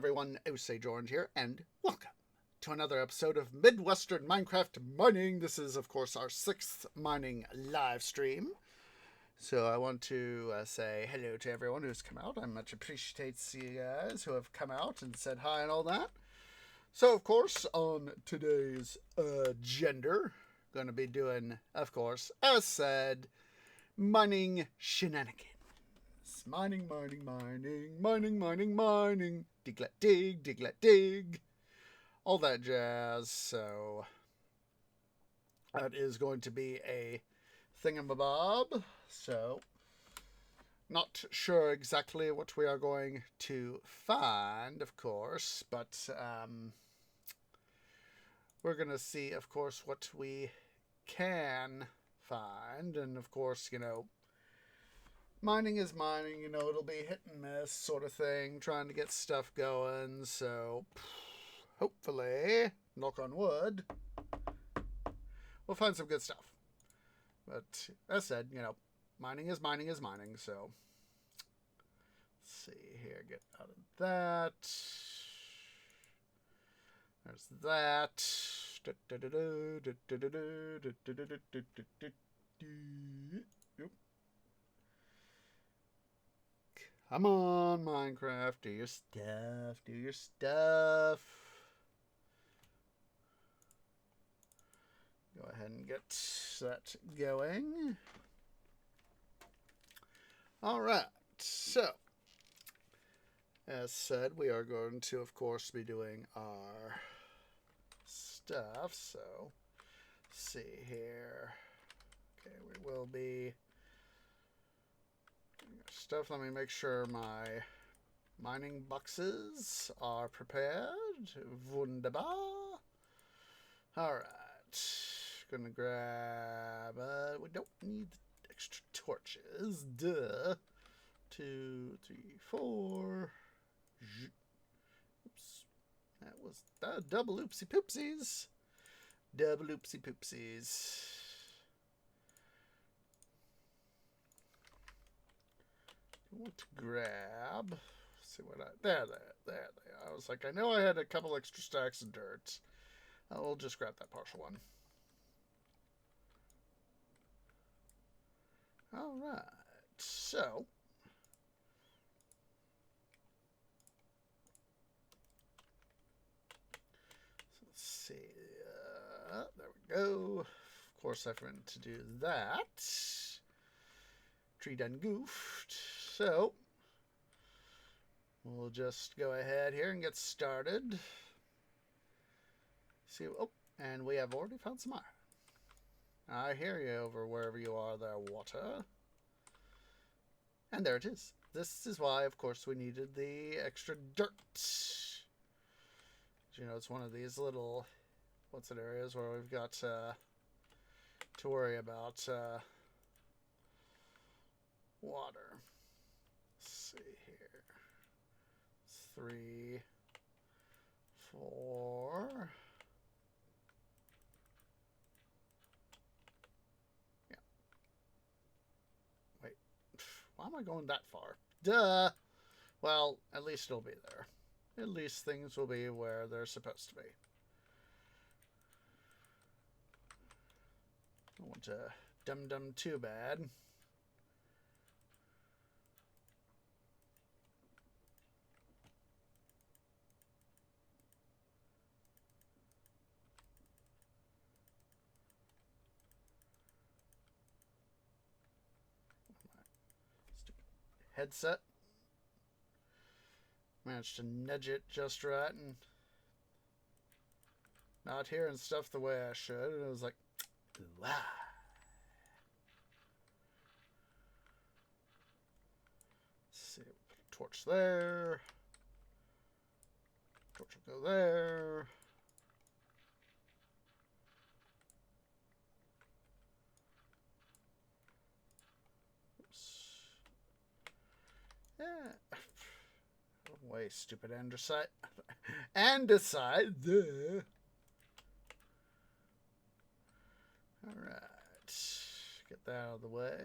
everyone, Osage Orange here, and welcome to another episode of Midwestern Minecraft Mining. This is, of course, our 6th mining live stream. So I want to say hello to everyone who's come out. I much appreciate you guys who have come out and said hi and all that. So, of course, on today's agenda, going to be doing, of course, as said, mining shenanigans. Mining. Dig, let dig. All that jazz. So that is going to be a thingamabob. So not sure exactly what we are going to find, of course, but we're going to see, of course, what we can find. And, of course, you know, mining is mining, you know, it'll be hit and miss sort of thing, trying to get stuff going, so hopefully, knock on wood, we'll find some good stuff. But, as said, you know, mining is mining, so let's see here, get out of that. There's that. Come on, Minecraft, do your stuff. Go ahead and get that going. Alright, so, as said, we are going to, of course, be doing our stuff, so, let's see here. Okay, we will be stuff. Let me make sure my mining boxes are prepared. Wunderbar. Alright. Gonna grab... we don't need extra torches. Duh. 2, 3, 4. Oops. That was double oopsie poopsies. Double oopsie poopsies. I want to grab, let's see what there they are. I was like, I know I had a couple extra stacks of dirt. I'll just grab that partial one. Alright, so let's see, there we go. Of course I forgot to do that. Tree done goofed. So, we'll just go ahead here and get started. See, oh, and we have already found some iron. I hear you over wherever you are there, water. And there it is. This is why, of course, we needed the extra dirt. You know, it's one of these little, areas where we've got to worry about water. Let's see here. 3, 4. Yeah. Wait. Why am I going that far? Duh. Well, at least it'll be there. At least things will be where they're supposed to be. I don't want to dum-dum too bad. Headset. Managed to nudge it just right and not hearing stuff the way I should. And it was like, wow. Let's see, put a torch there. Torch will go there. Yeah. Way stupid andesite. Andesite. Alright. Get that out of the way.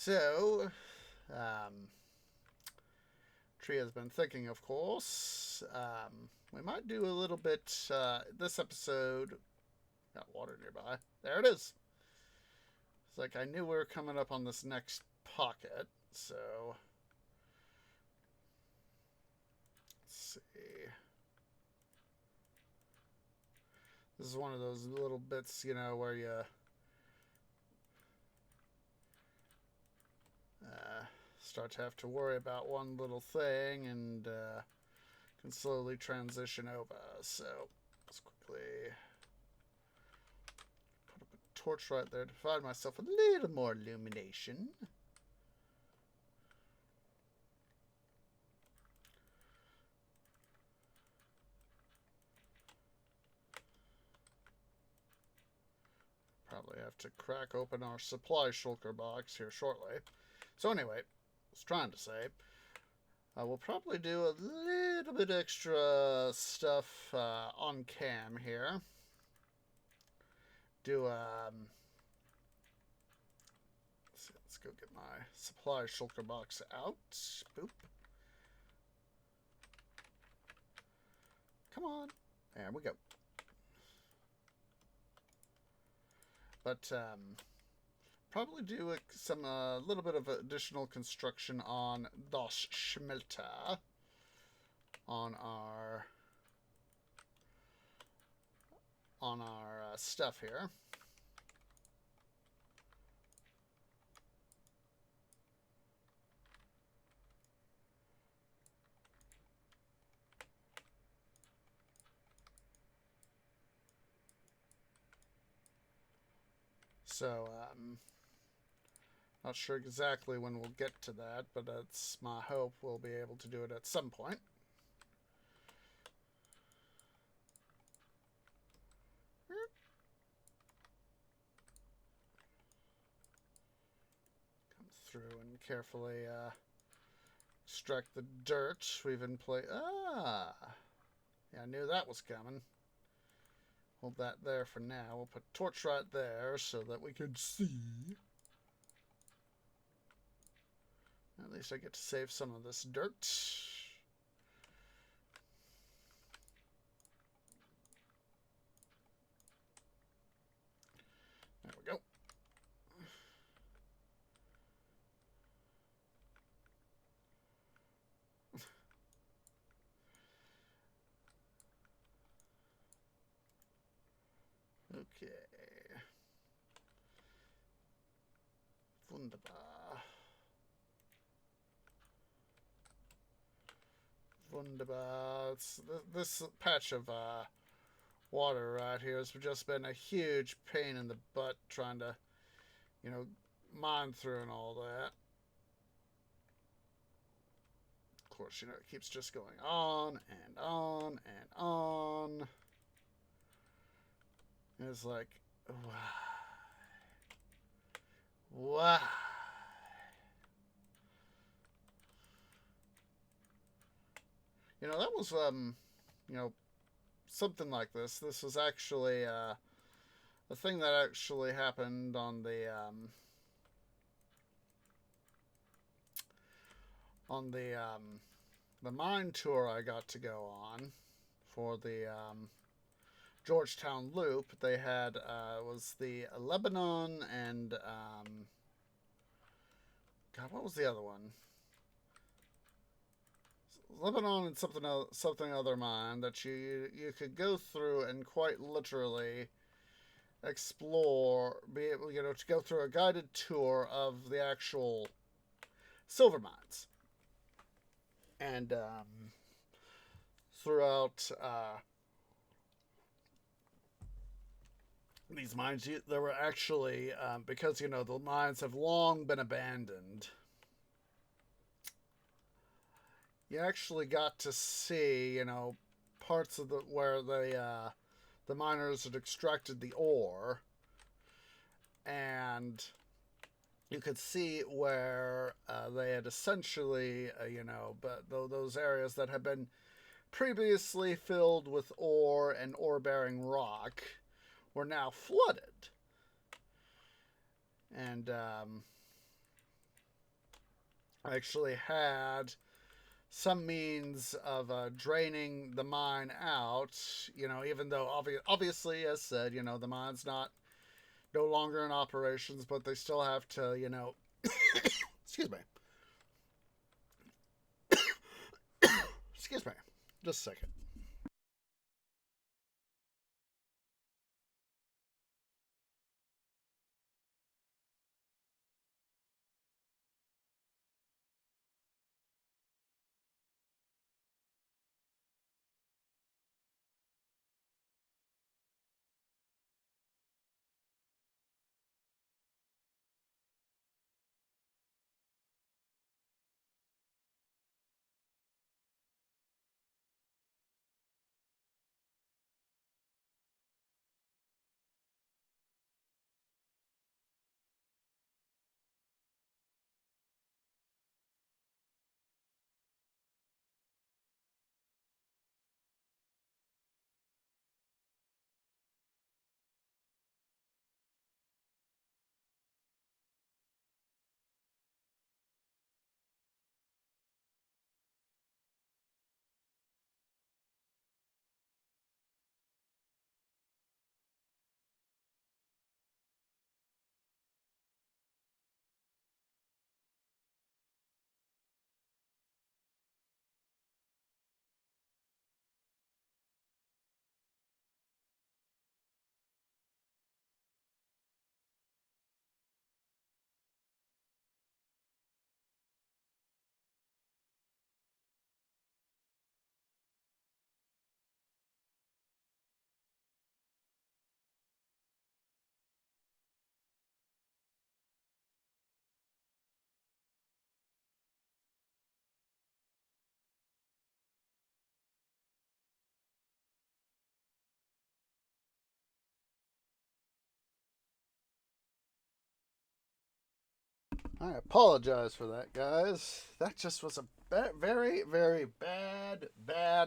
So, Tree has been thinking, of course. We might do a little bit this episode. Got water nearby. There it is. It's like I knew we were coming up on this next pocket, so let's see. This is one of those little bits, you know, where you start to have to worry about one little thing and can slowly transition over. So let's quickly put up a torch right there to provide myself a little more illumination. Probably have to crack open our supply shulker box here shortly. So anyway, I was trying to say, we'll probably do a little bit extra stuff on cam here. Let's go get my supply shulker box out. Boop. Come on. There we go. But probably do some little bit of additional construction on the smelter on our stuff here. So, not sure exactly when we'll get to that, but it's my hope we'll be able to do it at some point. Come through and carefully extract the dirt we've in place. Ah! Yeah, I knew that was coming. Hold that there for now. We'll put a torch right there so that we can see. At least I get to save some of this dirt. There we go. Okay. Wunderbar. Wunderbar. This patch of water right here has just been a huge pain in the butt trying to, you know, mine through and all that. Of course, you know, it keeps just going on and on and on. And it's like, why? Why? You know, that was, you know, something like this. This was actually, a thing that actually happened on the mine tour I got to go on for the, Georgetown Loop. They had, was the Lebanon and, God, what was the other one? Lebanon and something other mine that you could go through and quite literally explore, be able, you know, to go through a guided tour of the actual silver mines. And throughout these mines, there were actually, because, you know, the mines have long been abandoned, you actually got to see, you know, parts of where the miners had extracted the ore, and you could see where they had essentially, you know, but those areas that had been previously filled with ore and ore-bearing rock were now flooded. And actually had some means of draining the mine out, even though obviously, as said, the mine's no longer in operations, but they still have to, excuse me, excuse me, just a second. I apologize for that, guys. That just was a very, very bad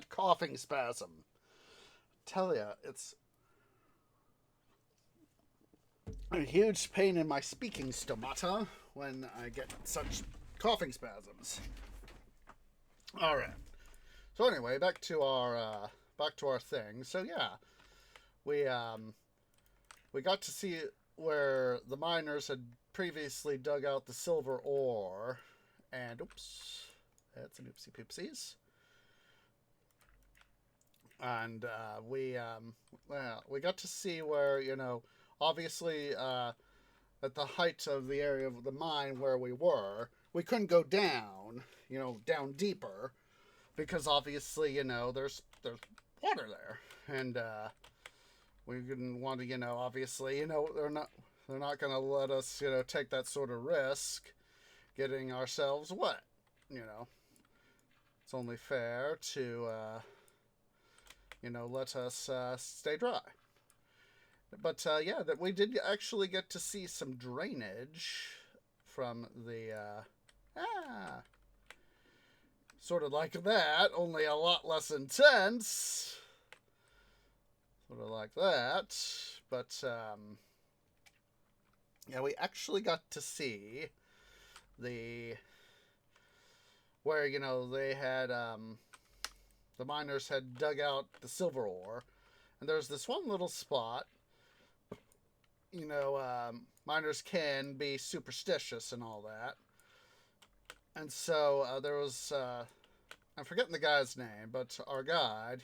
coughing spasm. Tell ya, it's a huge pain in my speaking stomata when I get such coughing spasms. All right. So anyway, back to our thing. So yeah, we got to see where the miners had previously dug out the silver ore, and oops, that's an oopsie poopsies. And we got to see where obviously at the height of the area of the mine where we couldn't go down, down deeper, because obviously there's water there, and we didn't want to obviously they're not going to let us take that sort of risk getting ourselves wet. It's only fair to let us stay dry. But yeah, that we did actually get to see some drainage from the sort of like that, only a lot less intense. Sort of like that, but yeah, we actually got to see where they had the miners had dug out the silver ore, and there's this one little spot. Miners can be superstitious and all that, and so there was I'm forgetting the guy's name, but our guide,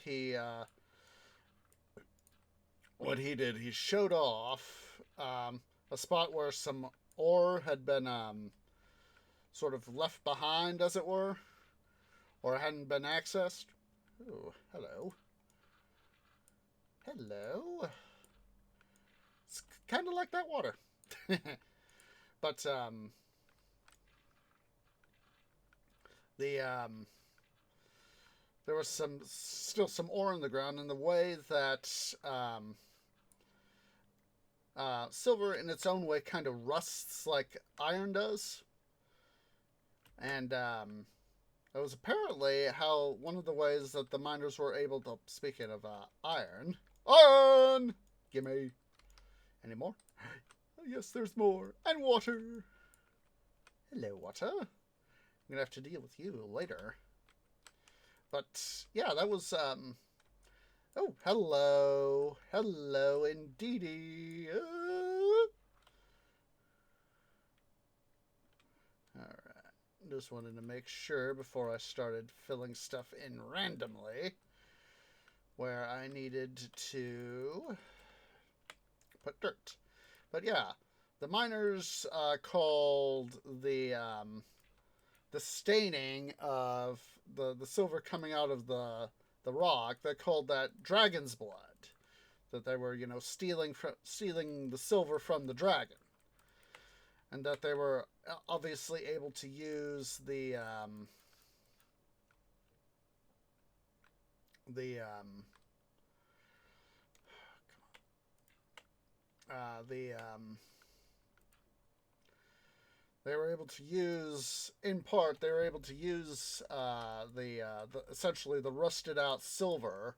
what he did, he showed off a spot where some ore had been sort of left behind, as it were, or hadn't been accessed. Ooh, hello. Hello. It's kind of like that water. But there was still some ore in the ground, and the way that silver in its own way kind of rusts like iron does. And that was apparently how one of the ways that the miners were able to, speaking of iron, gimme. Any more? Yes, there's more. And water. Hello, water. going to have to deal with you later. But, yeah, that was, oh, hello. Hello, indeedy. Alright. Just wanted to make sure before I started filling stuff in randomly where I needed to put dirt. But yeah, the miners called the staining of the silver coming out of the rock, they called that dragon's blood. That they were, you know, stealing the silver from the dragon. And that they were obviously able to use the they were able to use, in part, they were able to use essentially the rusted out silver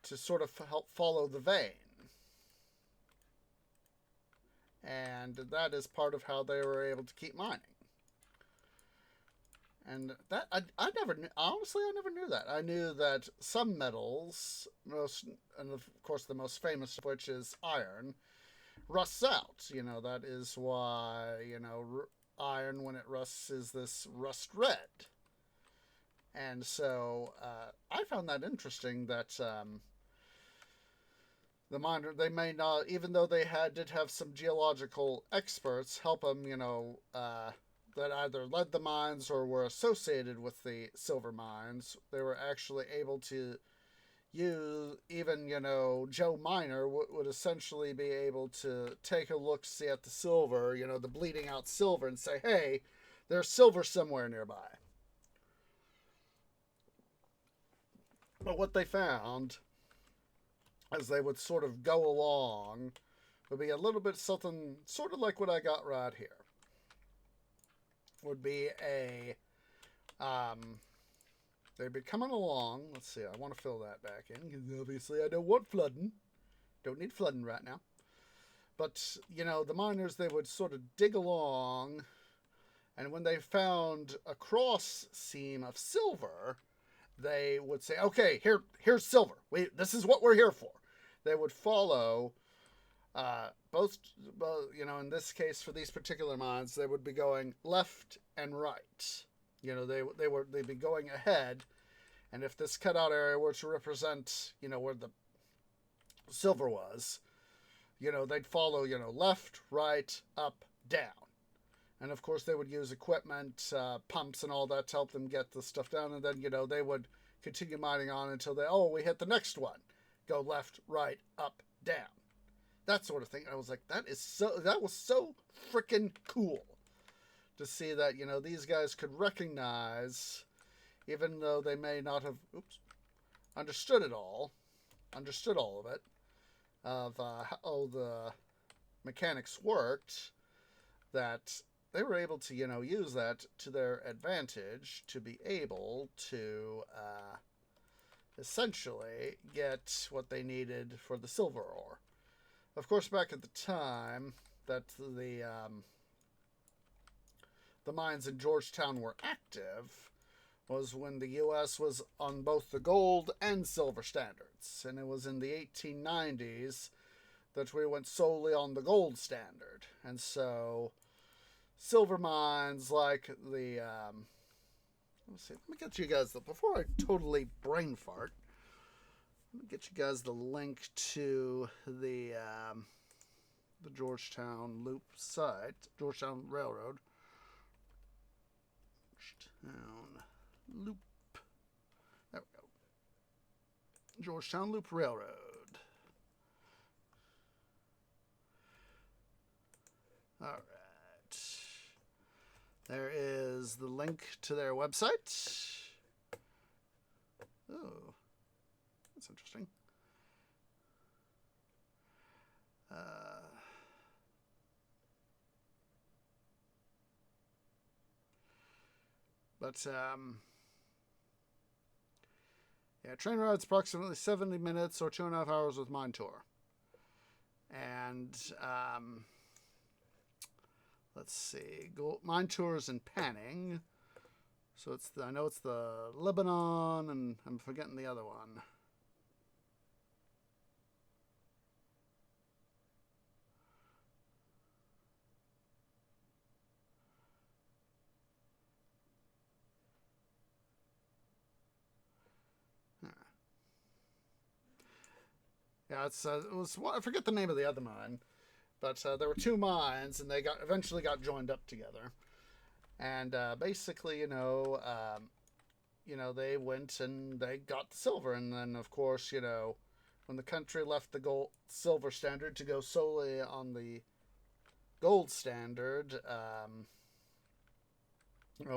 to sort of help follow the vein. And that is part of how they were able to keep mining. And that I never knew. Honestly, I never knew that. I knew that some metals, and of course the most famous of which is iron, rusts out. You know, that is why, you know, iron, when it rusts, is this rust red. And so I found that interesting that the miner, they may not, even though they did have some geological experts help them, you know, that either led the mines or were associated with the silver mines, they were actually able to use, even, you know, Joe Miner would essentially be able to take a look, see at the silver, you know, the bleeding out silver, and say, hey, there's silver somewhere nearby. But what they found, as they would sort of go along, would be a little bit something sort of like what I got right here. Would be they'd be coming along. Let's see, I want to fill that back in because obviously I don't want flooding. Don't need flooding right now. But, you know, the miners, they would sort of dig along, and when they found a cross seam of silver, they would say, okay, here's silver. This is what we're here for. They would follow both, you know, in this case, for these particular mines, they would be going left and right. You know, they'd be going ahead, and if this cutout area were to represent, you know, where the silver was, you know, they'd follow, you know, left, right, up, down. And of course they would use equipment, pumps and all that to help them get the stuff down, and then, you know, they would continue mining on until we hit the next one. Go left, right, up, down. That sort of thing. And I was like, that was so freaking cool to see that, you know, these guys could recognize, even though they may not have understood all of it, of how the mechanics worked, that they were able to, you know, use that to their advantage to be able to essentially get what they needed for the silver ore. Of course, back at the time that the mines in Georgetown were active was when the U.S. was on both the gold and silver standards. And it was in the 1890s that we went solely on the gold standard. And so silver mines like the let me get you guys before I totally brain fart, let me get you guys the link to the Georgetown Loop site, Georgetown Railroad. Georgetown Loop. There we go. Georgetown Loop Railroad. All right. There is the link to their website. Oh, that's interesting. Yeah, train ride's approximately 70 minutes or 2.5 hours with mine tour. And let's see, mine tours and panning So it's I know it's the Lebanon, and I'm forgetting the other one. Yeah, it was I forget the name of the other mine, but there were two mines, and they eventually got joined up together. And basically, they went and they got the silver, and then of course, when the country left the gold silver standard to go solely on the gold standard,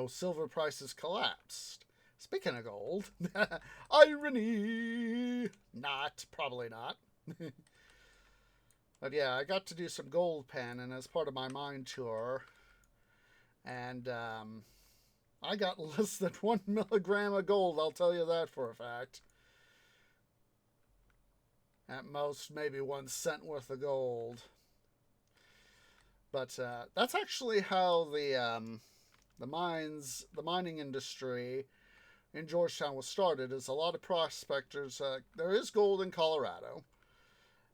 silver prices collapsed. Speaking of gold, irony, probably not. But yeah, I got to do some gold panning as part of my mine tour, and I got less than 1 milligram of gold, I'll tell you that for a fact. At most, maybe 1 cent worth of gold. But that's actually how the mining industry in Georgetown was started. Is a lot of prospectors. There is gold in Colorado,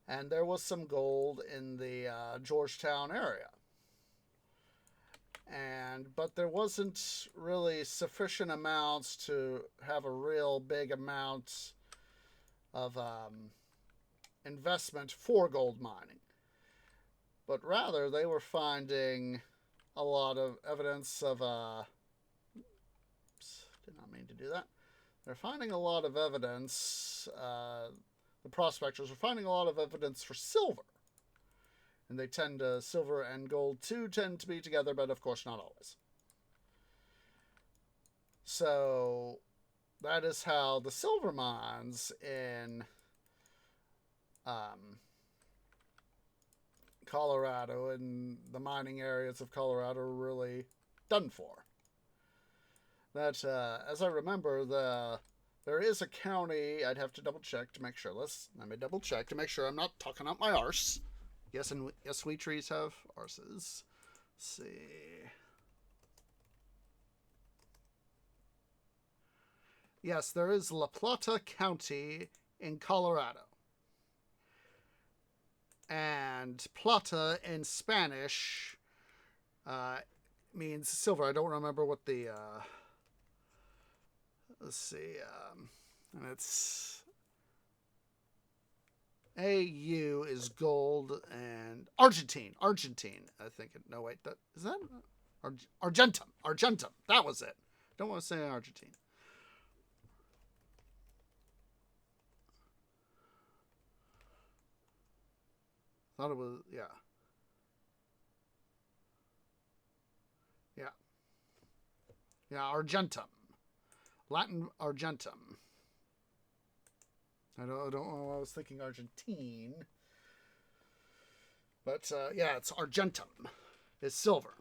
and there was some gold in the Georgetown area. But there wasn't really sufficient amounts to have a real big amount of investment for gold mining. But rather, they were finding a lot of evidence of did not mean to do that. They're finding a lot of evidence. The prospectors were finding a lot of evidence for silver. And they silver and gold too tend to be together, but of course not always. So that is how the silver mines in Colorado and the mining areas of Colorado are really done for. That, as I remember, there is a county. I'd have to double check to make sure. Let me double check to make sure I'm not talking out my arse. Yes, and yes, sweet trees have arses. Let's see. Yes, there is La Plata County in Colorado. And plata in Spanish means silver. I don't remember what the... let's see. And it's... AU is gold, and Argentine, I think. No, wait, is that Argentum. That was it. Don't want to say Argentine. Thought it was, yeah. Argentum, Latin Argentum. I don't know. I was thinking Argentine. But, it's Argentum. It's silver.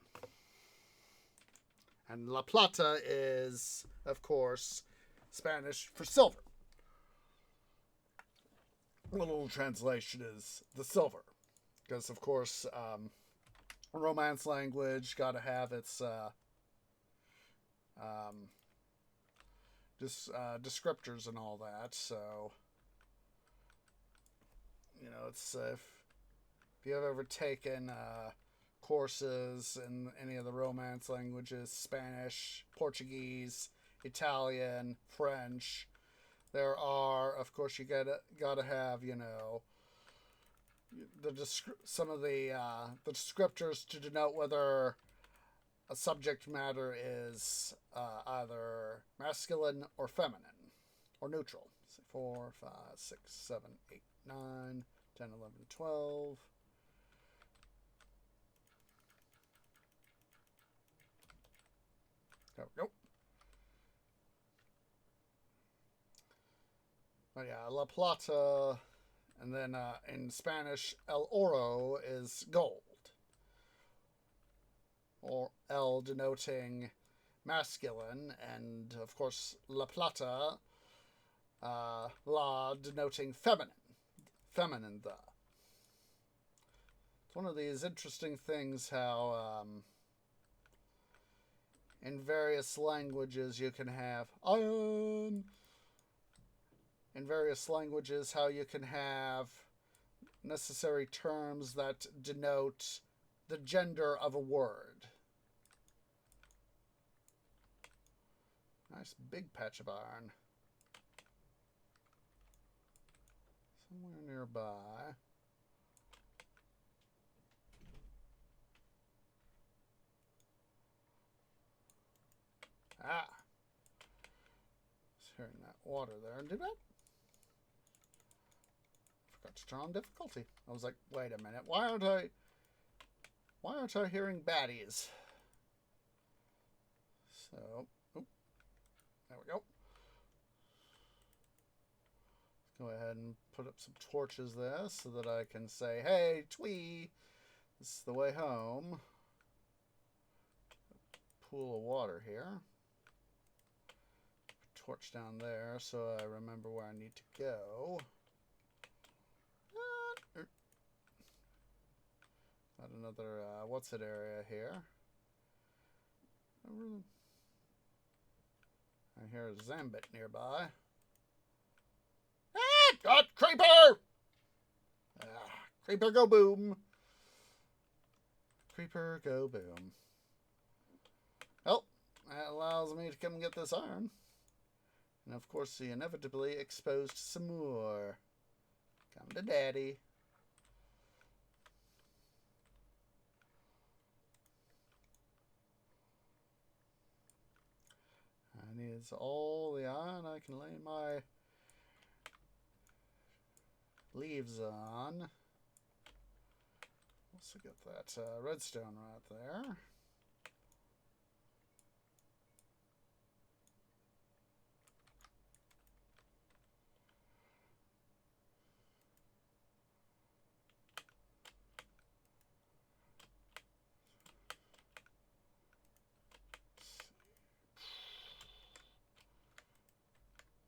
And La Plata is, of course, Spanish for silver. A little translation is the silver. Because, of course, Romance language got to have its descriptors and all that. So... it's if you've ever taken courses in any of the Romance languages, Spanish, Portuguese, Italian, French, there are, of course, you gotta have, some of the descriptors to denote whether a subject matter is either masculine or feminine or neutral. 4, 5, 6, 7, 8, 9, 10, 11, 12. There we go. Oh yeah, La Plata, and then in Spanish, El Oro is gold. Or El denoting masculine, and of course La Plata, La denoting feminine. Feminine, the. It's one of these interesting things how In various languages, you can have iron. In various languages, how you can have necessary terms that denote the gender of a word. Nice big patch of iron. Somewhere nearby. Ah! Just hearing that water there. Did that? Forgot to turn on difficulty. I was like, wait a minute. Why aren't I hearing baddies? So, oh, there we go. Let's go ahead and put up some torches there so that I can say, hey, Twee, this is the way home. Pool of water here. Torch down there so I remember where I need to go. Got another, what's it area here? I hear a Zambit nearby. Ah! God, creeper! Ah, creeper go boom. Creeper go boom. Well, that allows me to come and get this iron. And of course, he inevitably exposed some more. Come to daddy. I need all the iron I can lay my leaves on. Also get that redstone right there.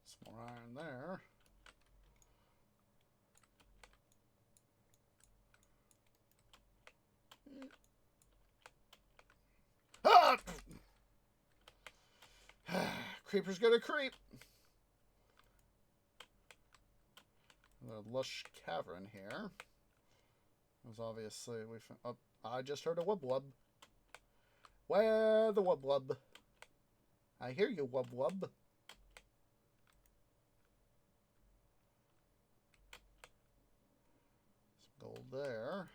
Some more iron there. Ah! Creeper's gonna creep. The lush cavern here. There's obviously we found. Oh, I just heard a wub wub. Where the wub wub? I hear you, wub wub. Some gold there.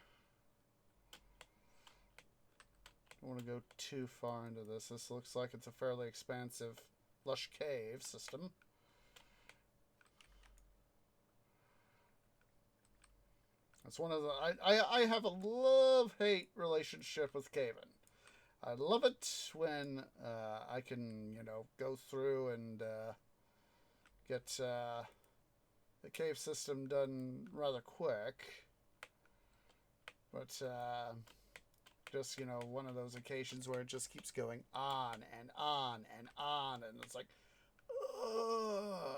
Don't want to go too far into this. This looks like it's a fairly expansive, lush cave system. That's one of the... I have a love-hate relationship with caving. I love it when I can, you know, go through and get the cave system done rather quick. But just, you know, one of those occasions where it just keeps going on and on and on, and it's like, ugh.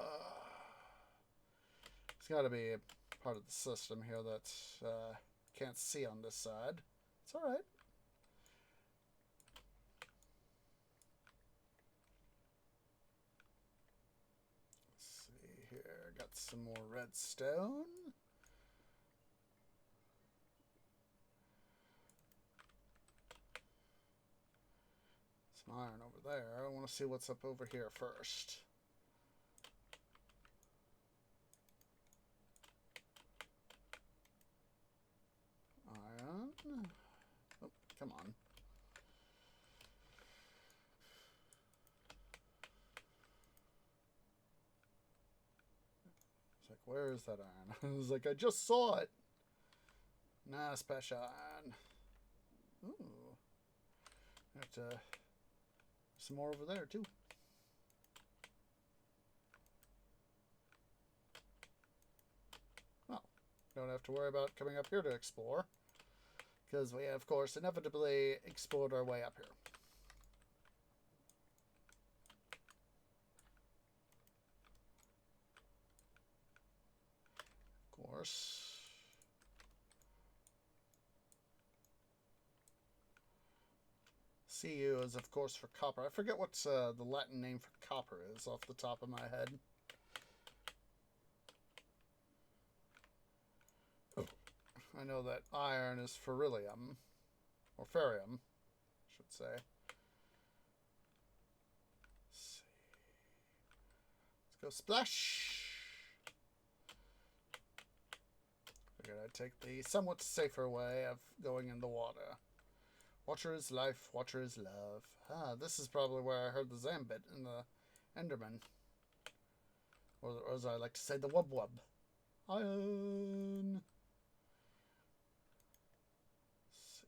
It's got to be a part of the system here that can't see on this side. It's all right. Let's see here. Got some more redstone. Some iron over there. I want to see what's up over here first. Iron. Oh, come on. It's like, where is that iron? I was like, I just saw it. Nah, special iron. Ooh. Have to... Some more over there, too. Well, don't have to worry about coming up here to explore. Because we, of course, inevitably explored our way up here. Of course. Cu is, of course, for copper. I forget what the Latin name for copper is off the top of my head. I know that iron is ferrillium, or ferrium, I should say. Let's see. Let's go splash. Figured I'd take the somewhat safer way of going in the water. Water is life, water is love. Ah, this is probably where I heard the Zambit in the Enderman. Or as I like to say, the wub wub. Iron. Let's see.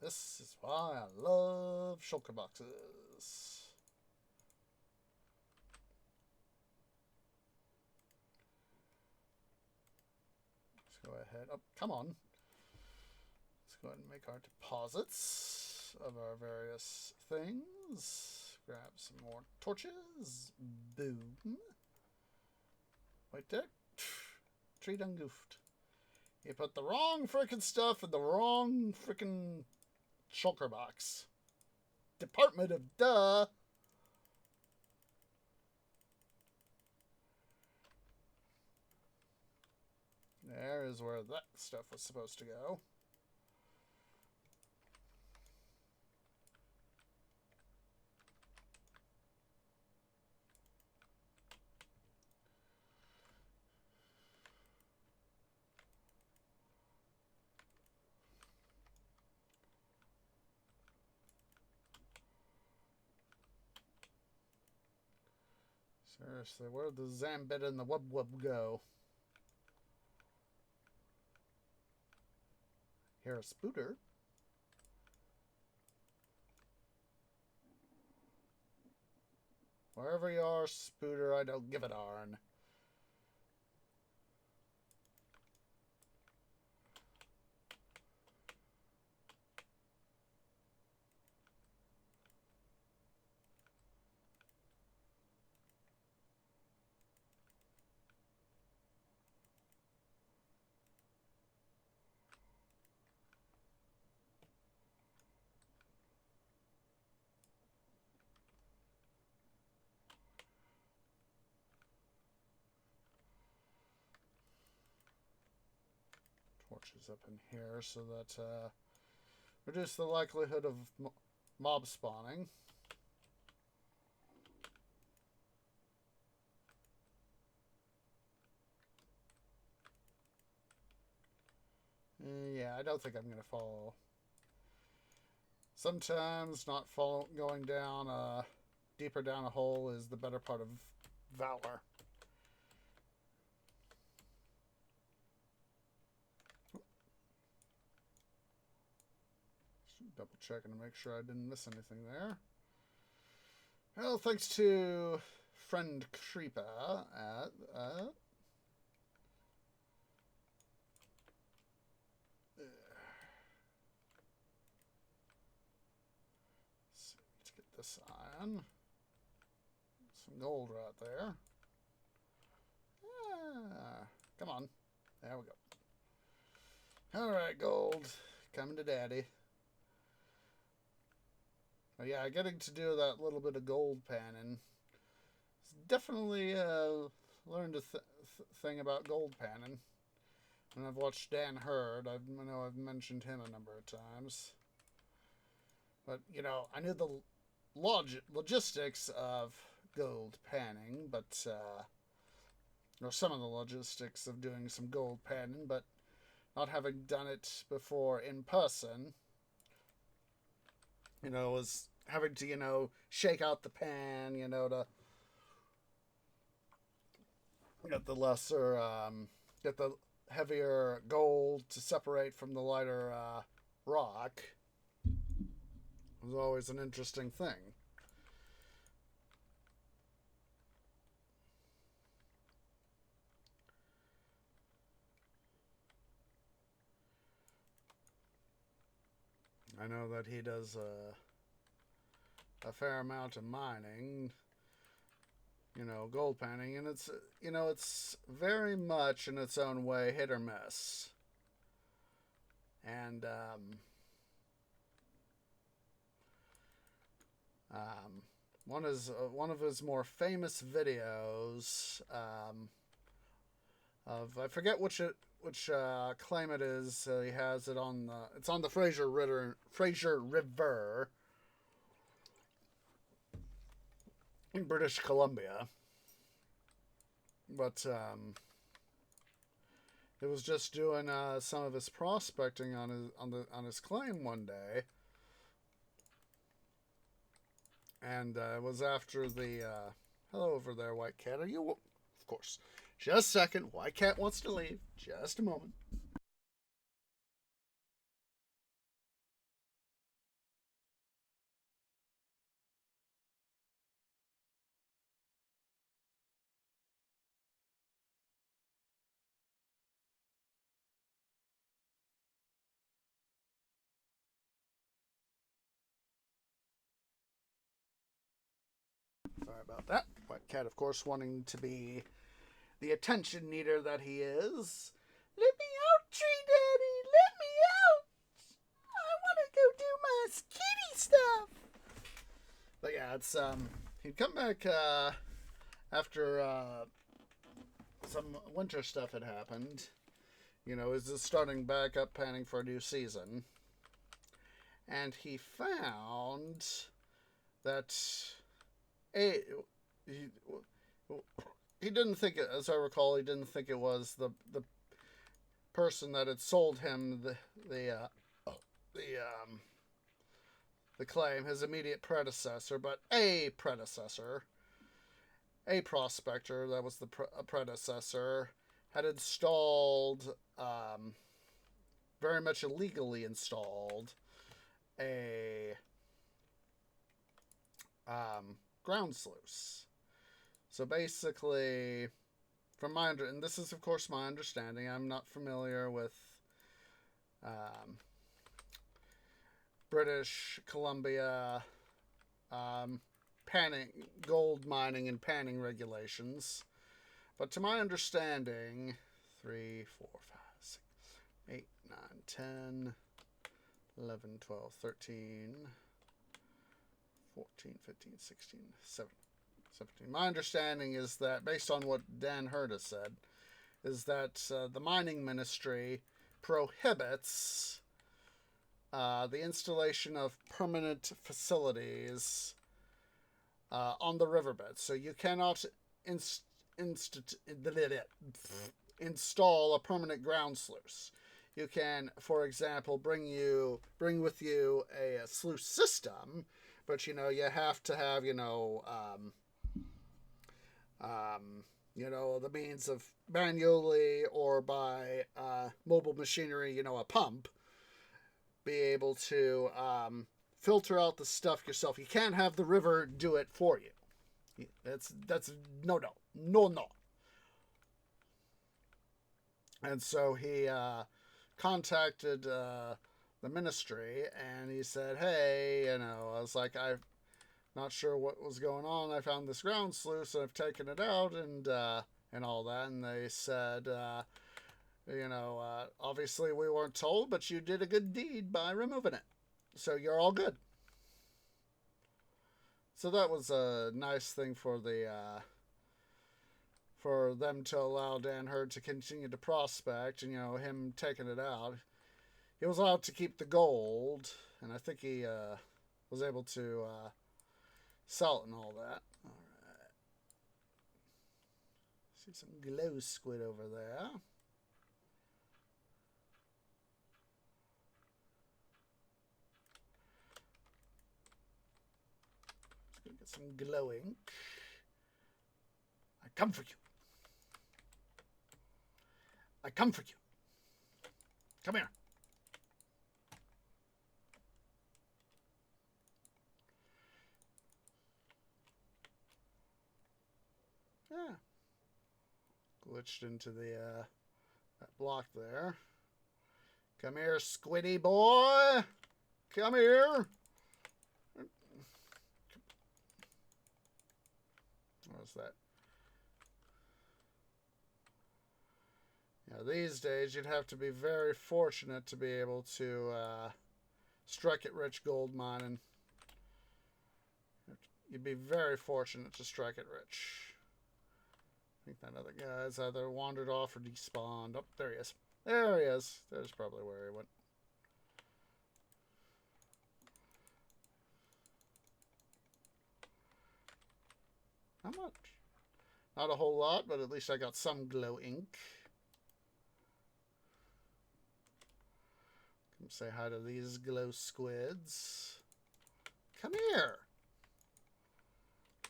This is why I love shulker boxes. Let's go ahead. Oh, come on. Let's go ahead and make our deposits of our various things. Grab some more torches. Boom. Wait there. Tree done goofed. You put the wrong frickin' stuff in the wrong frickin' shulker box. Department of Duh. There is where that stuff was supposed to go. Seriously, where'd the Zambit and the Wub Wub go? Here, a spooter. Wherever you are, spooter, I don't give a darn. Torches up in here so that reduce the likelihood of mob spawning. Yeah, I don't think I'm going to follow. Sometimes not going down deeper down a hole is the better part of valor. Double checking to make sure I didn't miss anything there. Well, thanks to friend Creeper at let's get this iron. Some gold right there. Ah, come on. There we go. Alright, gold. Coming to daddy. But yeah, getting to do that little bit of gold panning. Definitely learned a thing about gold panning. And I've watched Dan Hurd. I know I've mentioned him a number of times. But, you know, I knew the logistics of gold panning, but, or some of the logistics of doing some gold panning, but not having done it before in person, you know, was having to, you know, shake out the pan, you know, to get the lesser, get the heavier gold to separate from the lighter rock. It was always an interesting thing. I know that he does a fair amount of mining, gold panning, and it's very much in its own way hit or miss. And one of his more famous videos of, I forget which claim it is. He has it on the Fraser River in British Columbia, but it was just doing some of his prospecting on his claim one day, and it was after the hello over there, White Cat. Are you? Of course. Just a second. White Cat wants to leave. Just a moment. Sorry about that. White Cat, of course, wanting to be the attention needer that he is. Let me out, Tree Daddy! Let me out! I want to go do my kitty stuff! But yeah, it's he'd come back after some winter stuff had happened. Is just starting back up planning for a new season. And he found that he didn't think it, as I recall, he didn't think it was the person that had sold him the claim, his immediate predecessor, but a predecessor, a prospector that was the predecessor, had installed, very much illegally installed, a ground sluice. So basically, and this is of course my understanding, I'm not familiar with British Columbia gold mining and panning regulations, but to my understanding, 3, 4, 5, 6, 8, 9, 10, 11, 12, 13, 14, 15, 16, 17. My understanding is that, based on what Dan Hurd has said, is that the mining ministry prohibits the installation of permanent facilities on the riverbed. So you cannot install a permanent ground sluice. You can, for example, bring with you a sluice system, but you have to have the means of manually or by mobile machinery, a pump, be able to filter out the stuff yourself. You can't have the river do it for you. That's no. And so he contacted the ministry, and he said, hey, I was like, I'm not sure what was going on. I found this ground sluice, and I've taken it out, and all that. And they said, obviously we weren't told, but you did a good deed by removing it. So you're all good. So that was a nice thing for them to allow Dan Hurd to continue to prospect, and him taking it out. He was allowed to keep the gold, and I think he was able to sell it and all that. All right. See some glow squid over there. Just gonna get some glowing. I come for you. I come for you. Come here. Yeah. Glitched into the that block there. Come here, squiddy boy. Come here. What was that? Yeah, these days you'd have to be very fortunate to be able to strike it rich gold mining. You'd be very fortunate to strike it rich. I think that other guy's either wandered off or despawned. Oh, there he is. There he is. There's probably where he went. How much? Not a whole lot, but at least I got some glow ink. Come say hi to these glow squids. Come here.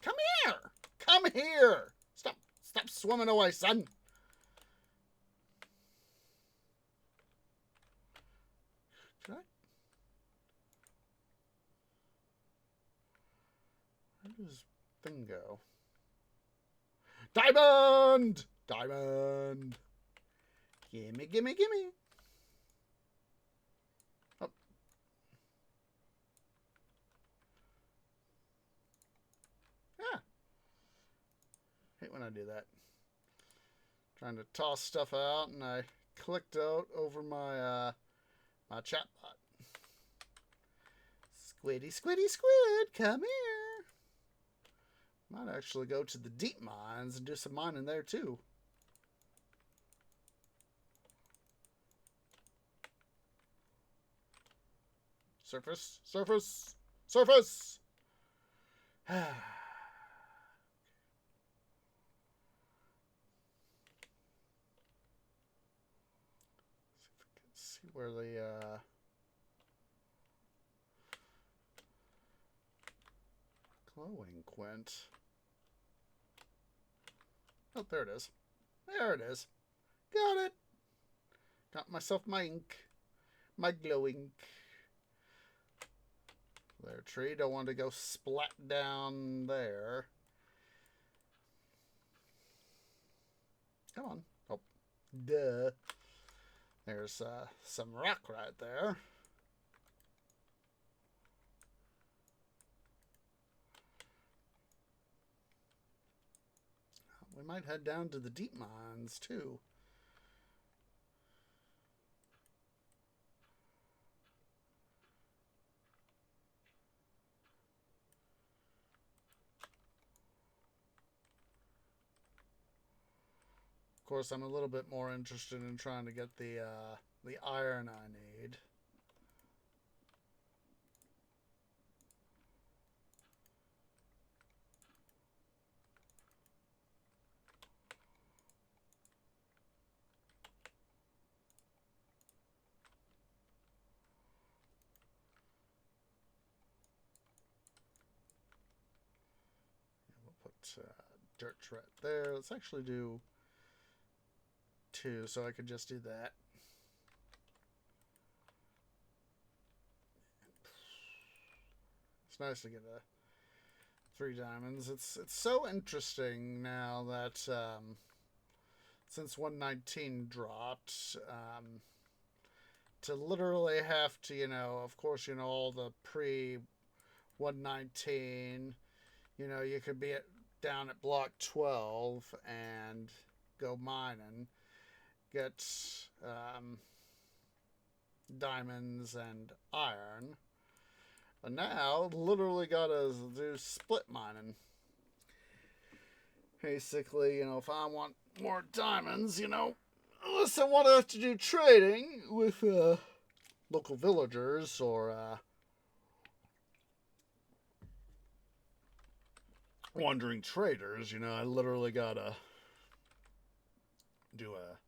Come here. Come here. Stop swimming away, son. Should I? Where does this thing go? Diamond! Diamond! Gimme, gimme, gimme! Oh. Ah. Hate when I do that. Trying to toss stuff out, and I clicked out over my my chat bot. Squiddy, squiddy, squid, come here. Might actually go to the deep mines and do some mining there too. Surface, surface, surface. See where the glowing went. Oh, there it is. There it is. Got it. Got myself my ink. My glow ink. There, tree. Don't want to go splat down there. Come on. Oh, duh. There's some rock right there. We might head down to the deep mines too. Of course, I'm a little bit more interested in trying to get the iron I need. We'll put dirt right there. Let's actually do 2, so I could just do that. It's nice to get 3 diamonds. It's so interesting now that since 119 dropped, to literally have to, you know, of course, you know, all the pre 119, you know, you could be down at block 12 and go mining, get diamonds and iron. But now, literally gotta do split mining. Basically, you know, if I want more diamonds, you know, unless I want to have to do trading with local villagers or wandering traders, you know, I literally gotta do a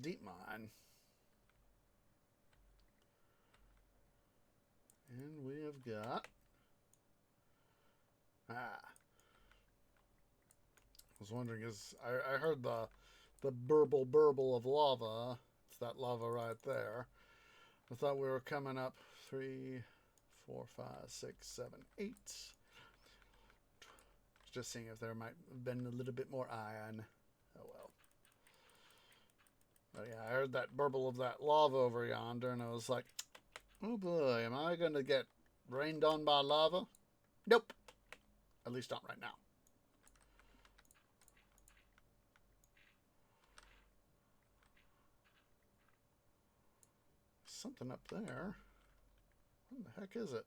deep mine. And we have got I was wondering, I heard the burble of lava. It's that lava right there. I thought we were coming up 3, 4, 5, 6, 7, 8. Just seeing if there might have been a little bit more iron. Oh well. But yeah, I heard that burble of that lava over yonder, and I was like, oh boy, am I going to get rained on by lava? Nope. At least not right now. Something up there. What the heck is it?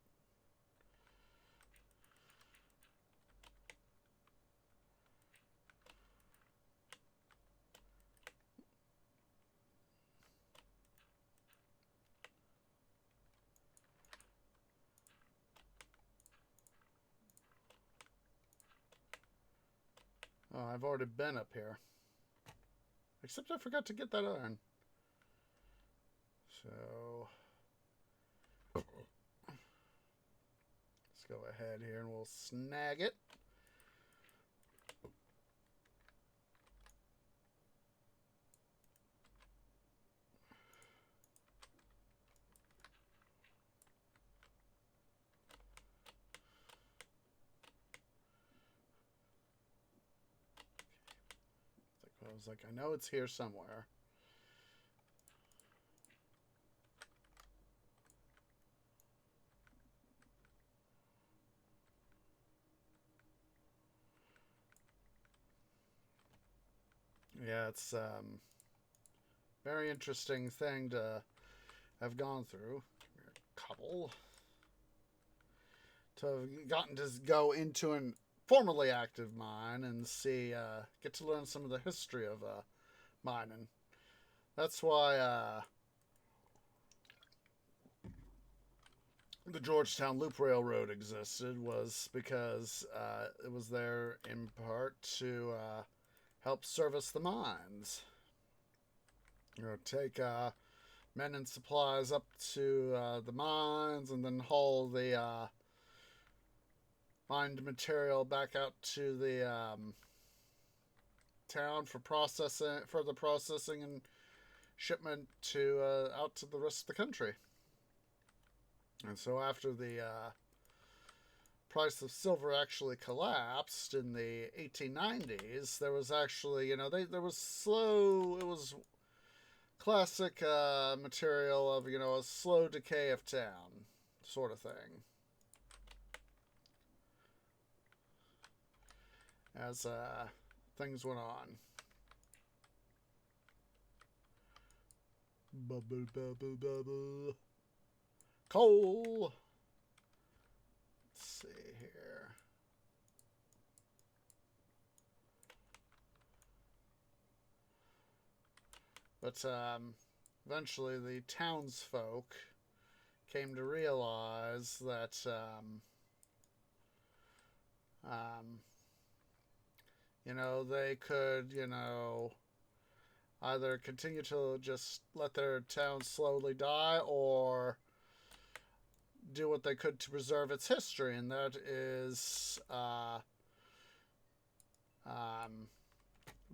Oh, I've already been up here. Except I forgot to get that iron. So let's go ahead here and we'll snag it. I was like, I know it's here somewhere. Yeah, it's very interesting thing to have gone through. A couple to have gotten to go into an formerly active mine and see, get to learn some of the history of mining. That's why the Georgetown Loop Railroad existed, was because it was there in part to help service the mines. Take men and supplies up to the mines, and then haul the mined material back out to the town for processing, further processing and shipment to out to the rest of the country. And so after the price of silver actually collapsed in the 1890s, there was actually, there was slow, it was classic material of, a slow decay of town sort of thing. As things went on. Bubble, bubble, bubble. Coal! Let's see here. But eventually the townsfolk came to realize that they could, either continue to just let their town slowly die or do what they could to preserve its history, and that is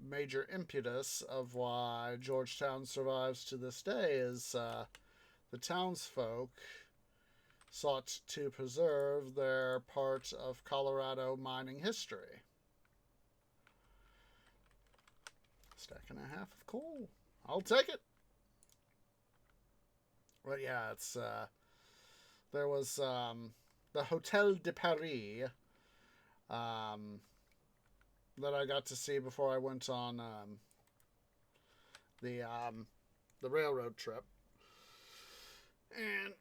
major impetus of why Georgetown survives to this day is the townsfolk sought to preserve their part of Colorado mining history. Stack and a half of coal. I'll take it. But yeah, it's there was the Hotel de Paris that I got to see before I went on the railroad trip. And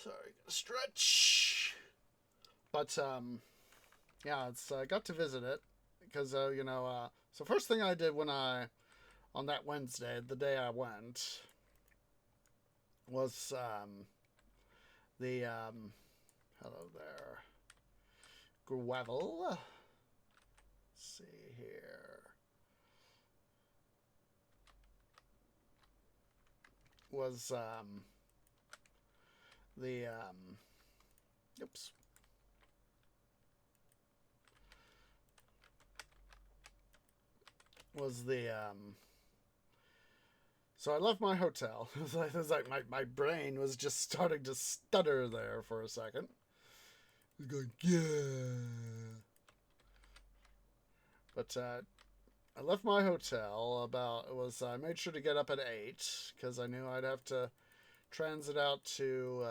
sorry, stretch. But yeah, it's got to visit it because so first thing I did when on that Wednesday, the day I went, was the hello there, gravel. Let's see here. Was the oops. Was the so I left my hotel. It was like my brain was just starting to stutter there for a second. It was going, yeah. But I left my hotel about, I made sure to get up at 8 because I knew I'd have to transit out to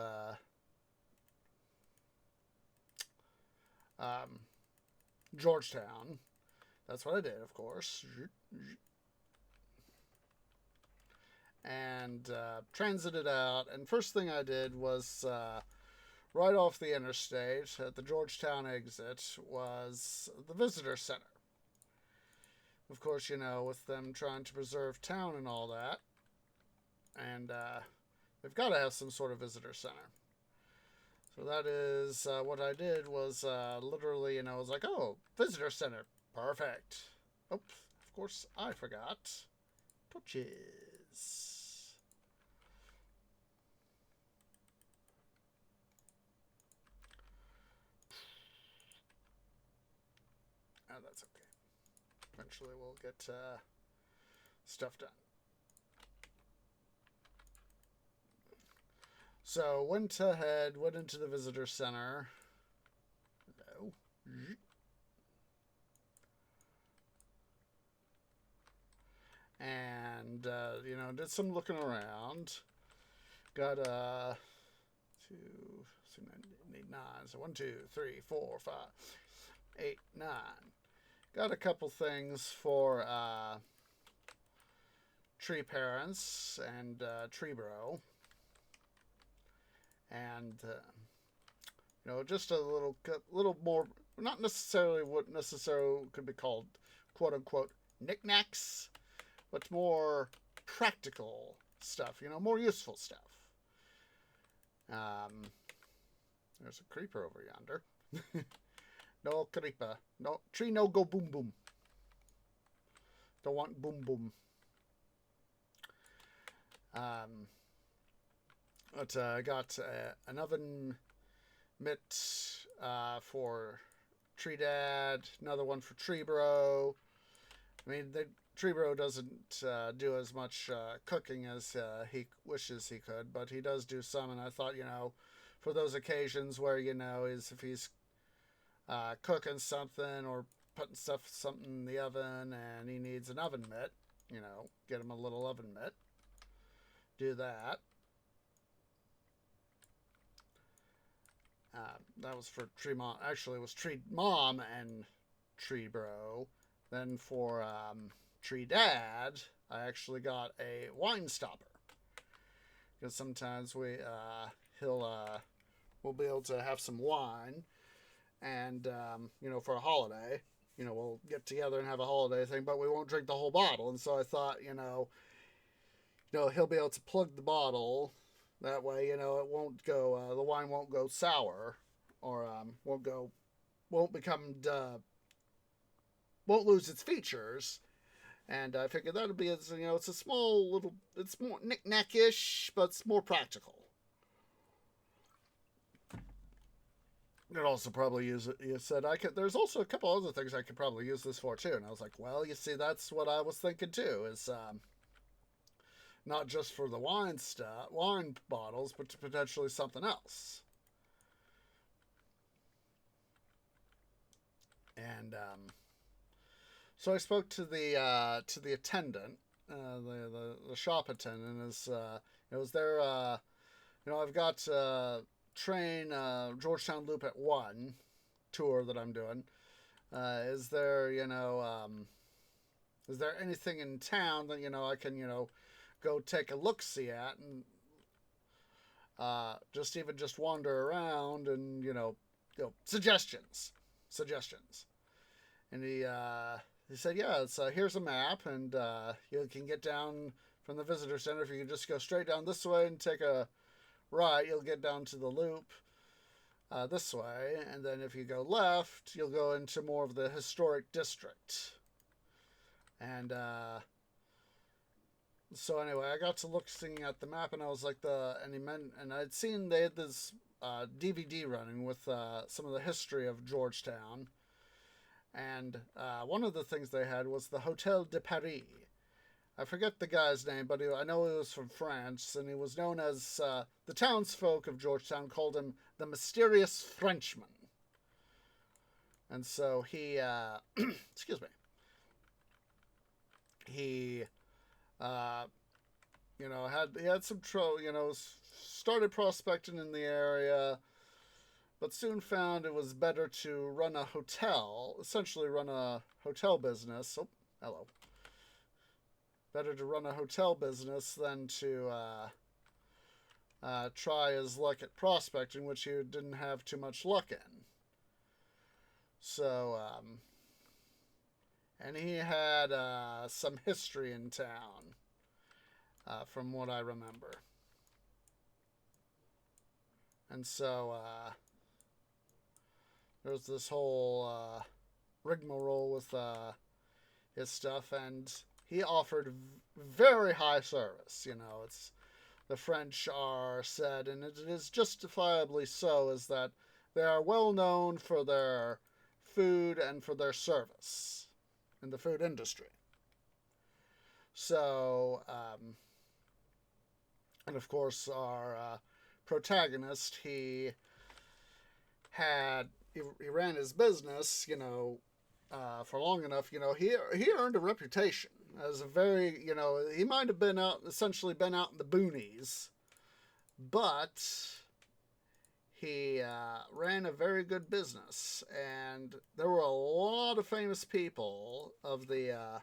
Georgetown. That's what I did, of course. And transited out. And first thing I did was right off the interstate at the Georgetown exit was the visitor center. Of course, with them trying to preserve town and all that. And they've got to have some sort of visitor center. So that is what I did was literally, I was like, oh, visitor center. Perfect. Oops, of course, I forgot. Torches. Oh, that's okay. Eventually we'll get stuff done. So went ahead, went into the visitor center. Hello. And did some looking around. Got 9. So 1, 2, 3, 4, 5, 8, 9. Got a couple things for tree parents and tree bro. And just a little more, not necessarily what necessarily could be called quote unquote knickknacks, but more practical stuff, more useful stuff. There's a creeper over yonder. No creeper. No tree, no go boom boom. Don't want boom boom. But I got an oven mitt for Tree Dad, another one for Tree Bro. I mean, the Tree Bro doesn't do as much cooking as he wishes he could, but he does do some, and I thought, for those occasions where, is if he's cooking something or putting something in the oven and he needs an oven mitt, get him a little oven mitt. Do that. That was for Tree Mom. Actually, it was Tree Mom and Tree Bro. Then for Tree Dad, I actually got a wine stopper. Because sometimes we'll be able to have some wine. And, for a holiday, we'll get together and have a holiday thing, but we won't drink the whole bottle. And so I thought, he'll be able to plug the bottle. That way, it won't go, the wine won't go sour or won't become, won't lose its features. And I figured that would be, it's a small little, it's more knick-knack-ish, but it's more practical. Could also probably use it. You said there's also a couple other things I could probably use this for too. And I was like, well, you see, that's what I was thinking too, is, not just for the wine bottles, but to potentially something else. And so I spoke to the attendant, the shop attendant. It was there. I've got train Georgetown Loop at 1 tour that I'm doing. Is there anything in town that I can go take a look-see at and just wander around and suggestions. And he said, yeah, it's here's a map, and you can get down from the visitor center. If you can just go straight down this way and take a right, you'll get down to the loop this way, and then if you go left, you'll go into more of the historic district. And so anyway, I got to looking at the map, and I was like, and I'd seen they had this DVD running with some of the history of Georgetown, and one of the things they had was the Hotel de Paris. I forget the guy's name, but I know he was from France, and he was known as, the townsfolk of Georgetown called him the Mysterious Frenchman. And so he, excuse me. he, uh, he had some trouble. Started prospecting in the area, but soon found it was better to run a hotel, essentially run a hotel business. Oh, hello. Better to run a hotel business than to try his luck at prospecting, which he didn't have too much luck in. So, and he had some history in town, from what I remember. And so there's this whole rigmarole with his stuff, and he offered very high service. It's the French are said, and it is justifiably so, is that they are well known for their food and for their service in the food industry. So, and of course, our protagonist, he ran his business, for long enough. He earned a reputation as a very, he might have essentially been out in the boonies, but he ran a very good business, and there were a lot of famous people of the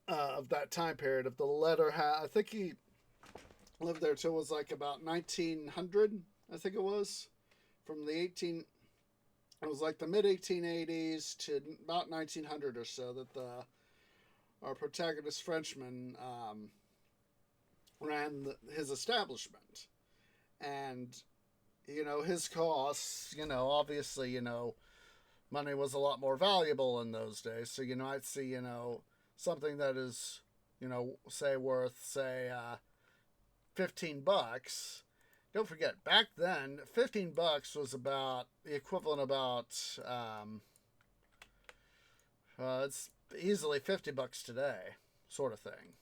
of that time period of the letter hat. I think he lived there till it was like about 1900. I think it was from it was like the mid 1880s to about 1900 or so that our protagonist Frenchman ran his establishment. And his costs, obviously, money was a lot more valuable in those days. So I'd see something that is worth $15. Don't forget, back then, $15 was about the equivalent it's easily $50 today, sort of thing.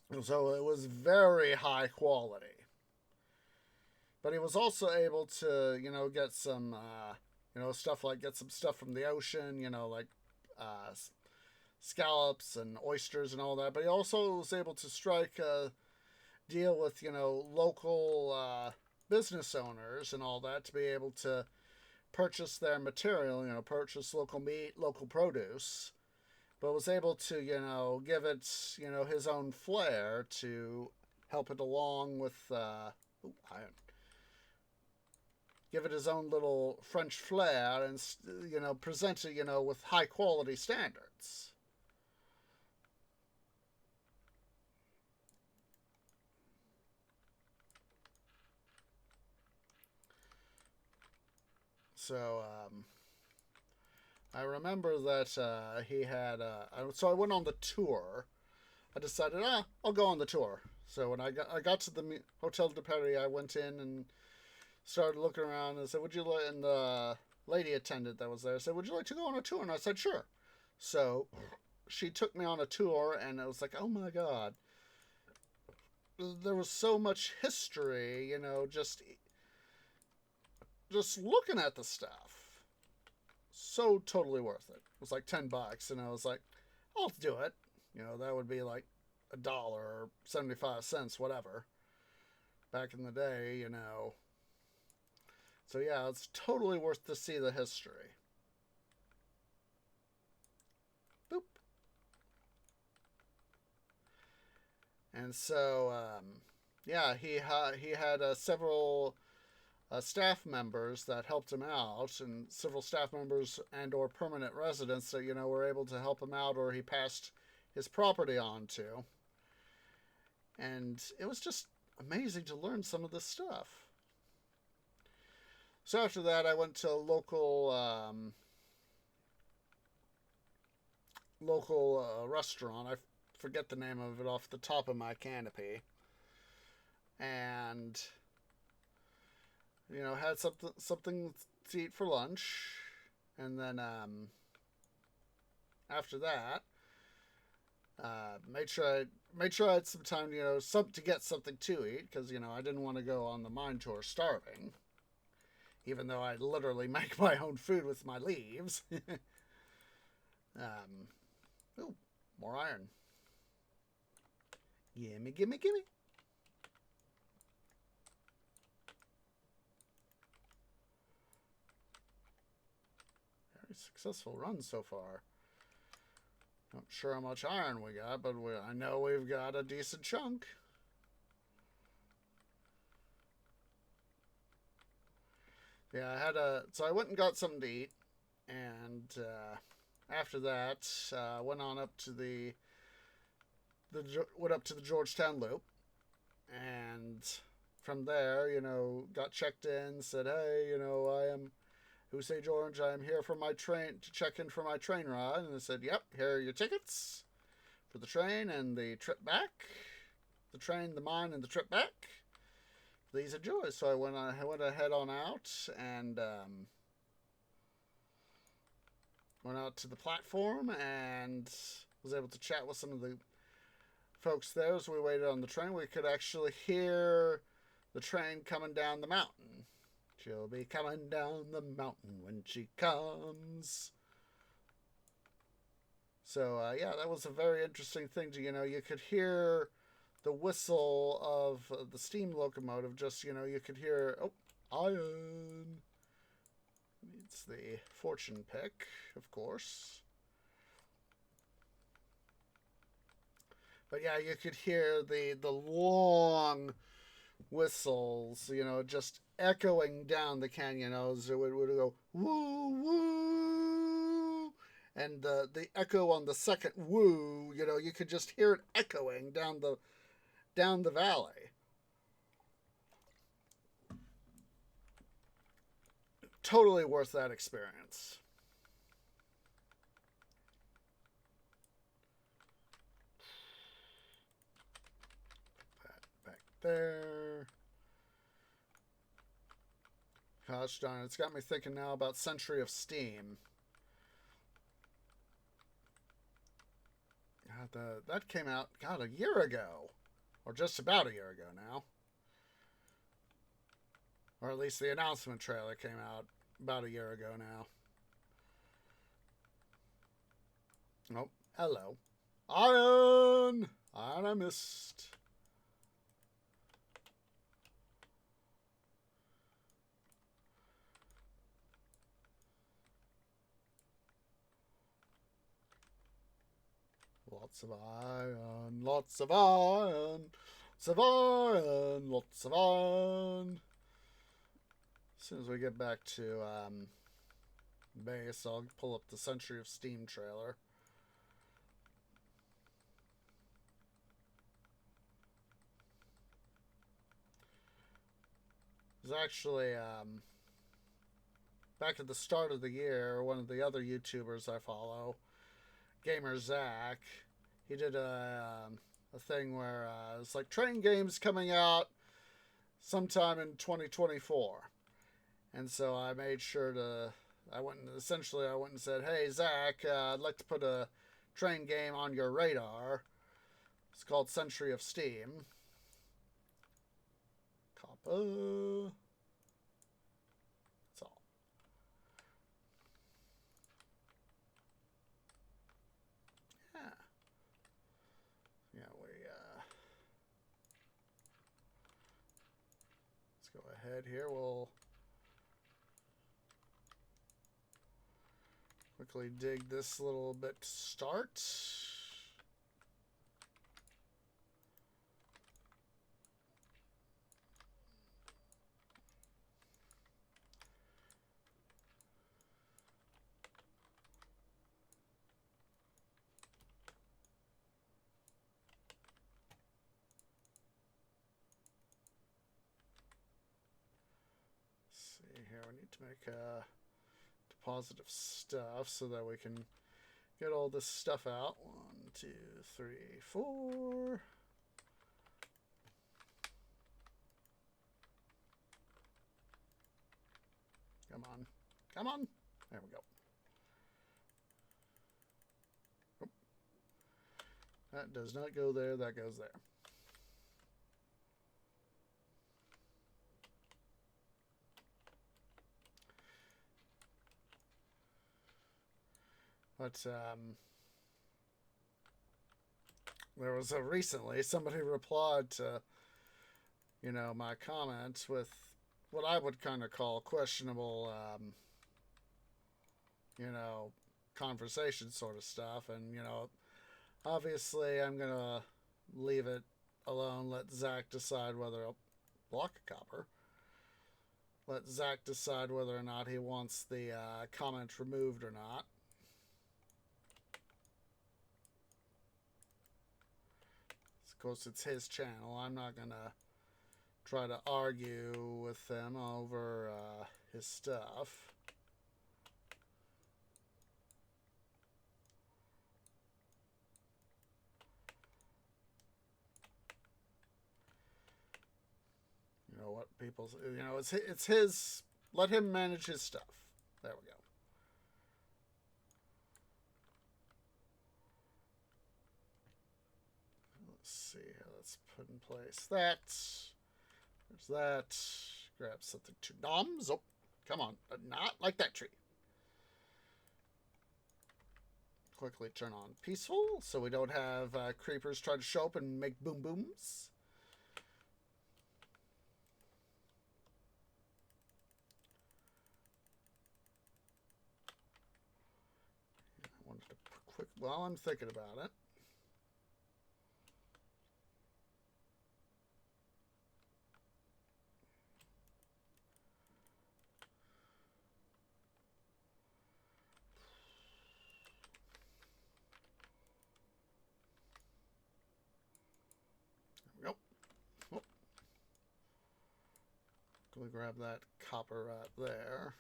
And so it was very high quality. But he was also able to, get some, get some stuff from the ocean, like scallops and oysters and all that. But he also was able to strike a deal with, local business owners and all that to be able to purchase their material, purchase local meat, local produce, but was able to, give it, his own flair to help it along with, give it his own little French flair and, present it, with high quality standards. So, I remember that he had. So I went on the tour. I decided, I'll go on the tour. So when I got to the Hotel de Paris, I went in and started looking around and said, "Would you like?" And the lady attendant that was there said, "Would you like to go on a tour?" And I said, "Sure." So she took me on a tour, and it was like, oh my god, there was so much history, just looking at the stuff. So totally worth it. It was like $10, and I was like, I'll do it. That would be like $1 or 75 cents, whatever. Back in the day, So yeah, it's totally worth to see the history. Boop. And so, yeah, he had several staff members that helped him out, and several staff members and or permanent residents that were able to help him out, or he passed his property on to. And it was just amazing to learn some of this stuff. So after that, I went to a local restaurant. I forget the name of it off the top of my canopy. And had something to eat for lunch, and then after that, made sure I had some time, to get something to eat, because I didn't want to go on the mine tour starving. even though I literally make my own food with my leaves. Oh, more iron. Gimme, gimme, gimme. Very successful run so far. Not sure how much iron we got, but I know we've got a decent chunk. Yeah, so I went and got something to eat, and after that, went on up to went up to the Georgetown Loop, and from there, got checked in, said, hey, I am Husay George, I am here for my train, to check in for my train ride, and I said, yep, here are your tickets for the train and the trip back, the train, the mine, and the trip back. Please enjoy. So I went ahead on out and went out to the platform and was able to chat with some of the folks there as we waited on the train. We could actually hear the train coming down the mountain. She'll be coming down the mountain when she comes. So yeah, that was a very interesting thing to, you could hear the whistle of the steam locomotive. Just, you could hear, oh, iron. It's the fortune pick, of course. But yeah, you could hear the long whistles, just echoing down the canyon. It would go woo woo, and the echo on the second woo, you could just hear it echoing down the valley. Totally worth that experience. Put that back there. Gosh darn, it's got me thinking now about Century of Steam. God, that came out, a year ago. Or just about a year ago now. Or at least the announcement trailer came out about a year ago now. Oh, hello. Iron! Iron I missed. Lots of iron, lots of iron, lots of iron, lots of iron. As soon as we get back to base, I'll pull up the Century of Steam trailer. It was actually back at the start of the year, one of the other YouTubers I follow, Gamer Zach, he did a thing where it's like train games coming out sometime in 2024. And so I made sure I went and said, hey, Zach, I'd like to put a train game on your radar. It's called Century of Steam. Copper. That's all. Yeah. Yeah, let's go ahead here. We'll quickly dig this little bit to start. Here we need to make a deposit of stuff so that we can get all this stuff out. 1, 2, 3, 4. Come on. Come on. There we go. Oh. That does not go there. That goes there. But there was recently somebody replied to, my comments with what I would kind of call questionable, conversation sort of stuff. And, obviously I'm going to leave it alone, let Zach decide whether I'll block a copper. Let Zach decide whether or not he wants the comments removed or not. Of course, it's his channel. I'm not going to try to argue with him over his stuff. You know what people, it's his, let him manage his stuff. There we go. Let's see, let's put in place that. There's that. Grab something to noms. Oh, come on, not like that tree. Quickly turn on peaceful so we don't have creepers try to show up and make boom booms. I wanted to quick while I'm thinking about it. There we go. Oh. Go grab that copper right there.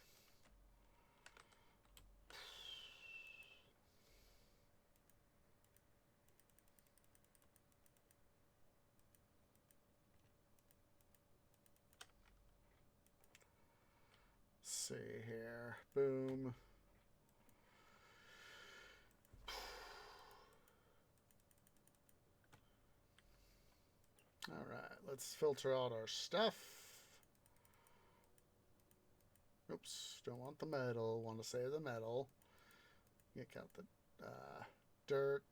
See here. Boom. All right, let's filter out our stuff. Oops, don't want the metal. Want to save the metal. Get out the dirt.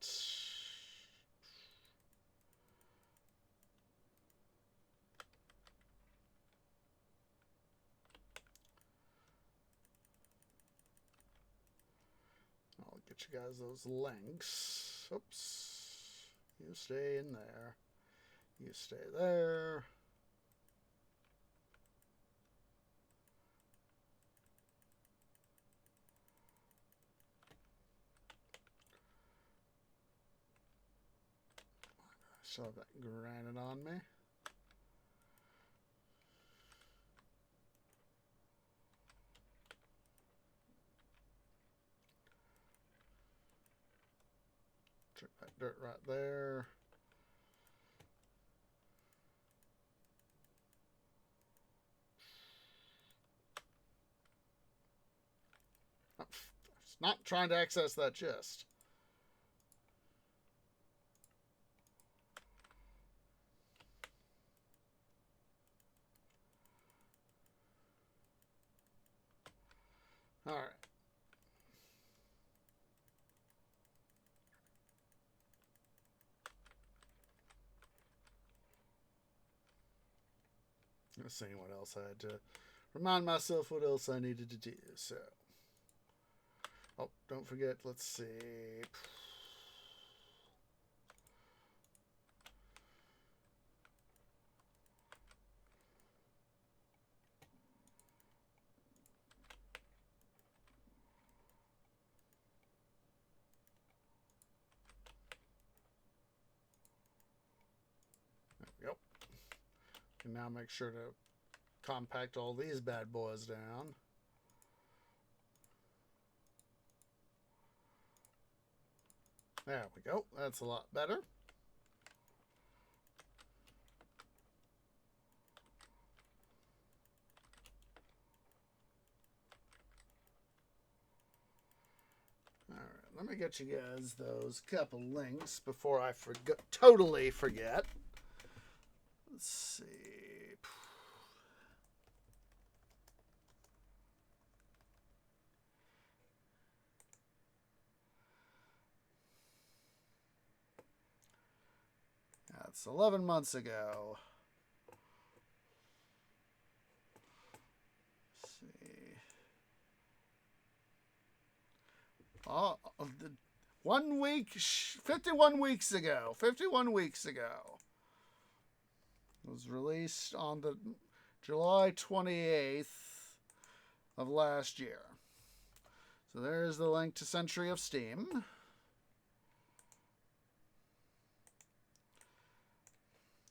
I'll get you guys those links. Oops. You stay in there. You stay there. I still have that granite on me. Check that dirt right there. It's not trying to access that chest. All right. Let's see what else I had to remind myself what else I needed to do. So, oh, don't forget, let's see. There we go. Can now make sure to compact all these bad boys down. There we go. That's a lot better. All right, let me get you guys those couple links before I totally forget. Let's see. That's 11 months ago. Let's see. Oh, 1 week, 51 weeks ago. 51 weeks ago. It was released on the July 28th of last year. So there's the link to Century of Steam.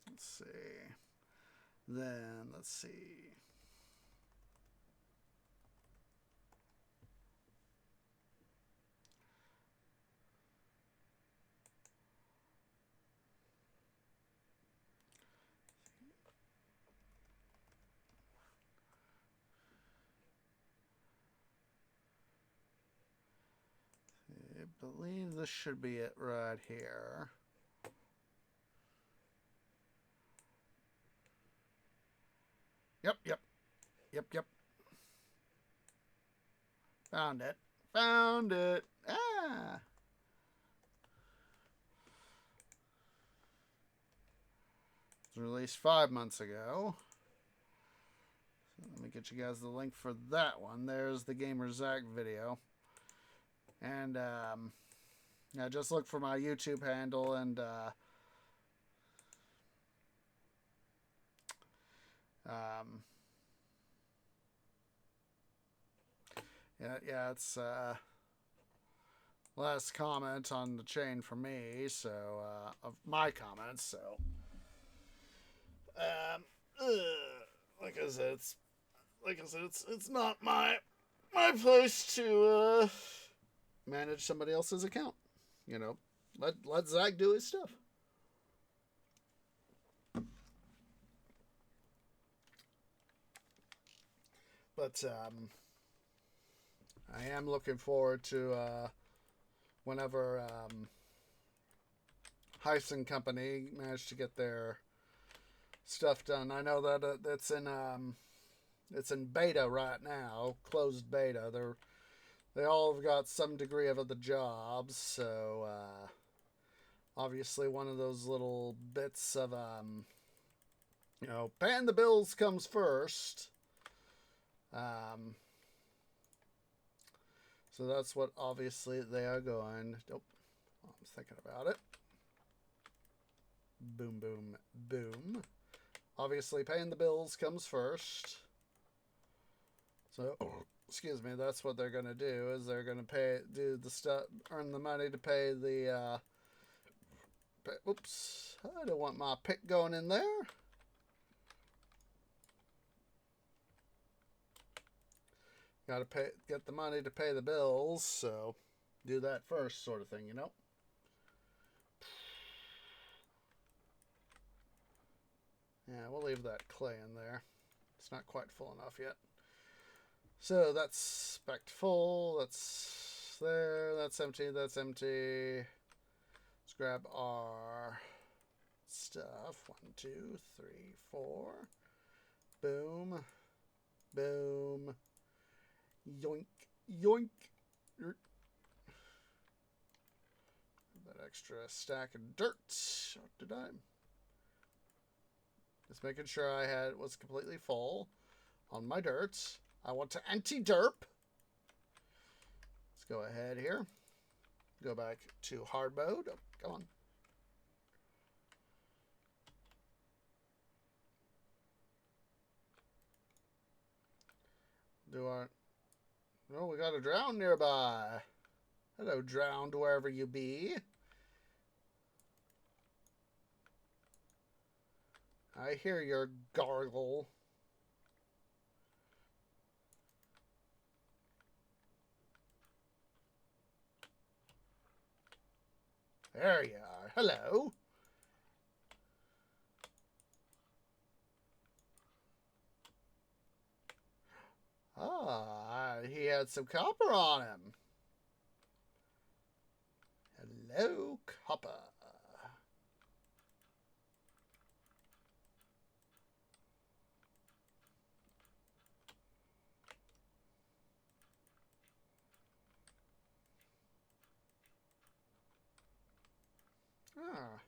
Let's see. Then, let's see. I believe this should be it right here. Yep. Found it. Found it. Ah. It was released 5 months ago. So let me get you guys the link for that one. There's the Gamer Zach video. And yeah, just look for my YouTube handle and yeah, it's last comment on the chain for me, so of my comments. So like I said, it's not my place to manage somebody else's account. You know, let Zach do his stuff. But I am looking forward to whenever Heisen Company managed to get their stuff done. I know that it's in beta right now, closed beta. They all have got some degree of the jobs, so obviously one of those little bits of you know, paying the bills comes first. So that's what obviously they are going. Oh, I'm thinking about it. Boom, boom, boom. Obviously, paying the bills comes first. So, excuse me, that's what they're going to do, is they're going to do the stuff, earn the money to pay the, oops, I don't want my pick going in there. Got to get the money to pay the bills, so do that first, sort of thing, you know. Yeah, we'll leave that clay in there. It's not quite full enough yet. So that's back to full. That's there. That's empty. That's empty. Let's grab our stuff. 1, 2, 3, 4. Boom. Boom. Yoink. Yoink. That extra stack of dirt. What did I? Just making sure I was completely full on my dirt. I want to anti-derp. Let's go ahead here. Go back to hard mode. Oh, come on. Oh, we got a drown nearby. Hello, drowned wherever you be. I hear your gargle. There you are. Hello. Ah, he had some copper on him. Hello, copper. Ah.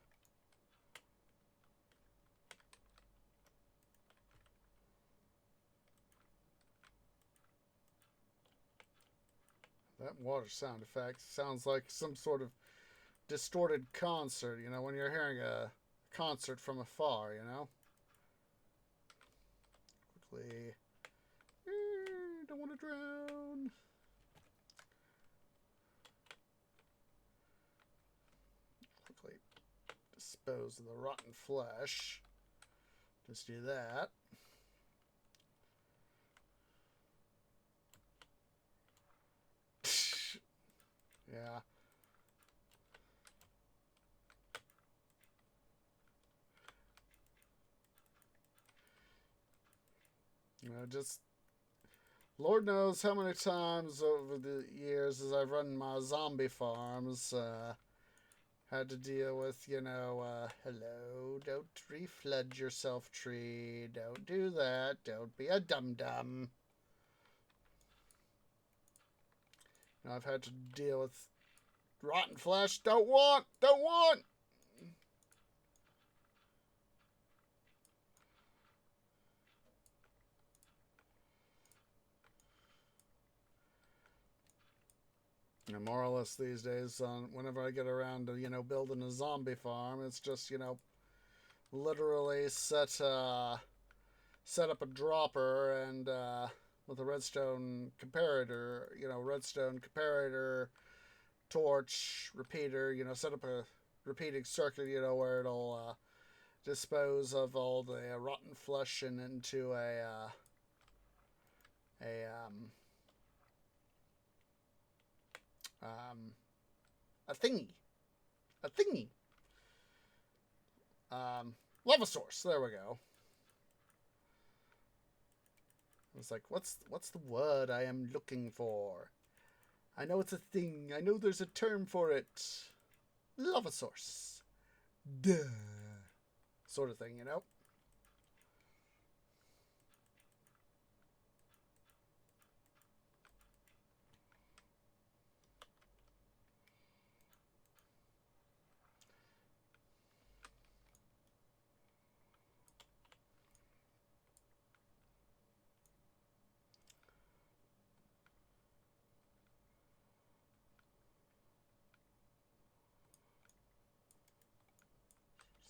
That water sound effect sounds like some sort of distorted concert, you know, when you're hearing a concert from afar, you know? Quickly. Don't want to drown. Quickly dispose of the rotten flesh. Just do that. Yeah. You know, just Lord knows how many times over the years as I've run my zombie farms, had to deal with, you know, hello, don't reflood yourself, tree. Don't do that. Don't be a dum-dum. You know, I've had to deal with rotten flesh. Don't want. Don't want. And more or less these days, whenever I get around to, you know, building a zombie farm, it's just, you know, literally set up a dropper and with a redstone comparator, you know, redstone comparator, torch, repeater, you know, set up a repeating circuit, you know, where it'll dispose of all the rotten flesh and into a thingy. A thingy. Lava source. There we go. I was like, what's the word I am looking for? I know it's a thing. I know there's a term for it. Lava source. Duh. Sort of thing, you know?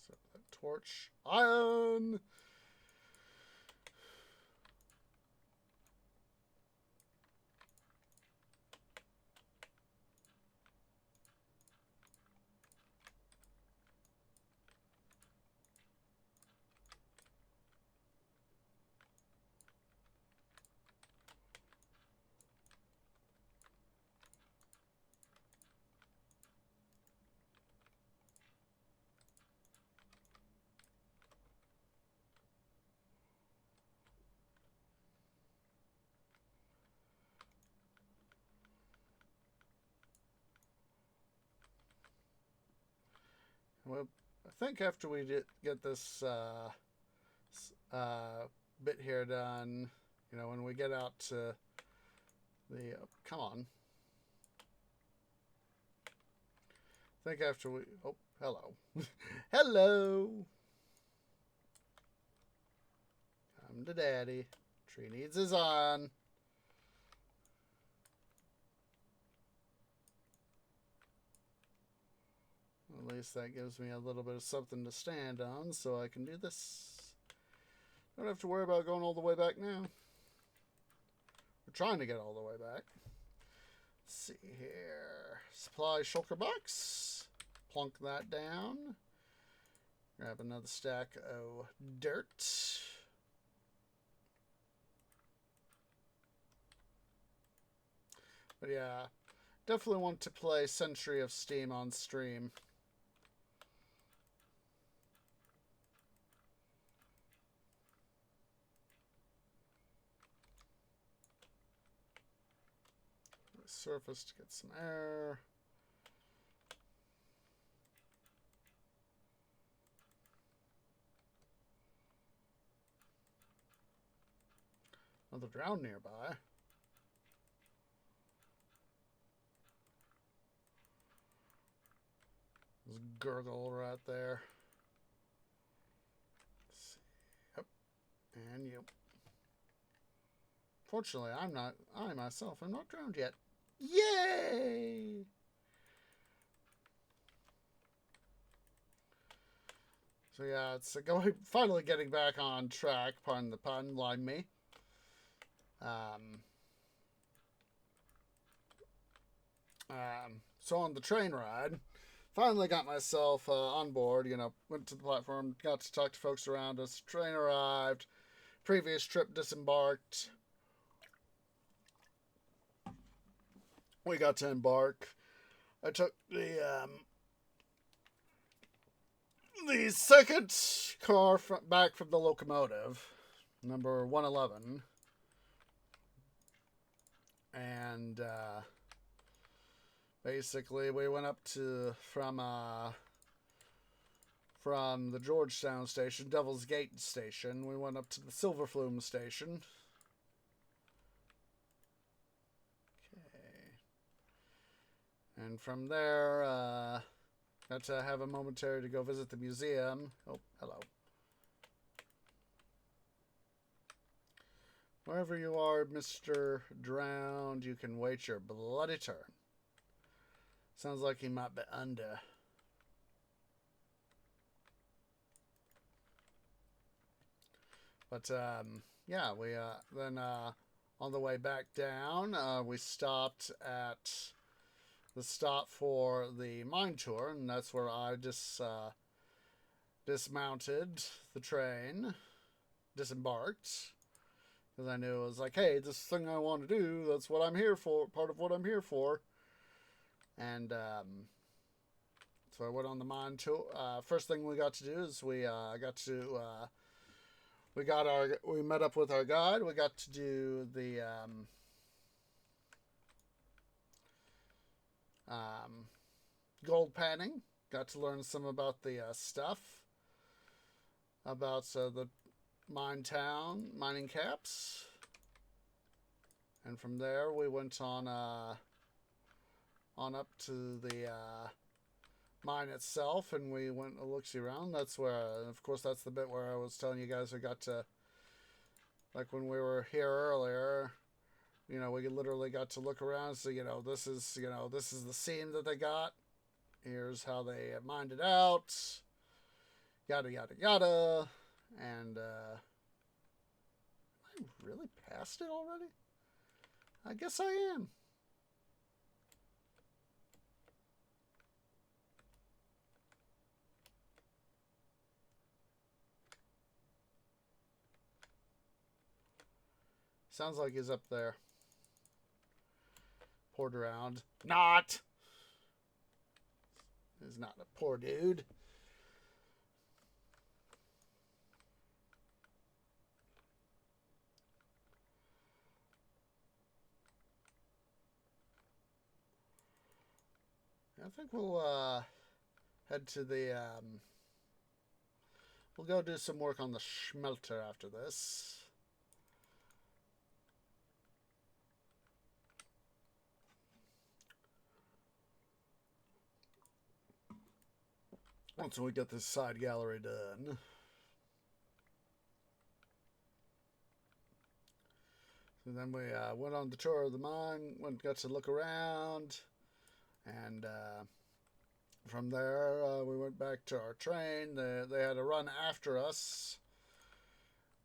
Set that torch. Iron! Well, I think after we get this bit here done, you know, when we get out to the... come on. I think after we... oh, hello. Hello! Come to daddy. Tree needs his iron. At least that gives me a little bit of something to stand on so I can do this. Don't have to worry about going all the way back now. We're trying to get all the way back. Let's see here. Supply shulker box. Plunk that down. Grab another stack of dirt. But yeah, definitely want to play Century of Steam on stream. Surface to get some air. Another drown nearby. There's a gurgle right there. Let's see. Yep. And you. Fortunately, I myself am not drowned yet. Yay! So yeah, it's finally getting back on track. Pardon the pun, line me. So on the train ride, finally got myself on board. Went to the platform, got to talk to folks around us. Train arrived. Previous trip disembarked. We got to embark. I took the second car back from the locomotive, number 111, and basically we went up to from the Georgetown station, Devil's Gate station. We went up to the Silver Flume station. Okay, and from there, got to have a momentary to go visit the museum. Oh, hello. Wherever you are, Mr. Drowned, you can wait your bloody turn. Sounds like he might be under. But, yeah, we, then, on the way back down, we stopped at the stop for the mine tour, and that's where I just, dismounted the train, disembarked, because I knew it was like, hey, this thing I want to do, that's what I'm here for, part of what I'm here for. And so I went on the mine tour. First thing we got to do is we met up with our guide. We got to do the gold panning. Got to learn some about the stuff about the mining caps, and from there we went on up to the mine itself, and we went a look-see around. That's where, of course, that's the bit where I was telling you guys we got to, like when we were here earlier, we literally got to look around. So this is the scene that they got. Here's how they mined it out. Yada yada yada. And I really passed it already? I guess I am. Sounds like he's up there. Poured around. Not! He's not a poor dude. I think we'll head to the we'll go do some work on the smelter after this. Once we get this side gallery done. So then we went on the tour of the mine, got to look around, and from there we went back to our train. They had a run after us,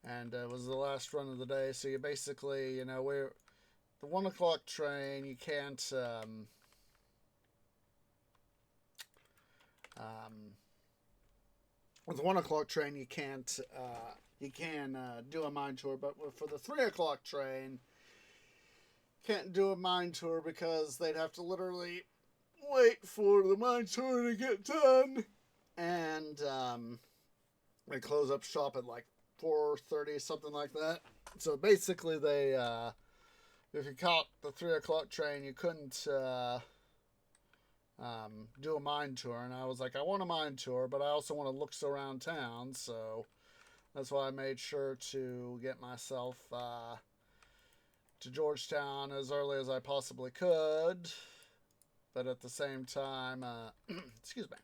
and it was the last run of the day. So you basically, we're the 1 o'clock train. You can't with the 1 o'clock train, you can do a mine tour, but for the 3 o'clock train, can't do a mine tour because they'd have to literally wait for the mine tour to get done, and they close up shop at like 4:30, something like that. So basically, they if you caught the 3 o'clock train, you couldn't do a mine tour, and I was like, I want a mine tour, but I also want to look around town, so that's why I made sure to get myself to Georgetown as early as I possibly could, but at the same time, excuse me,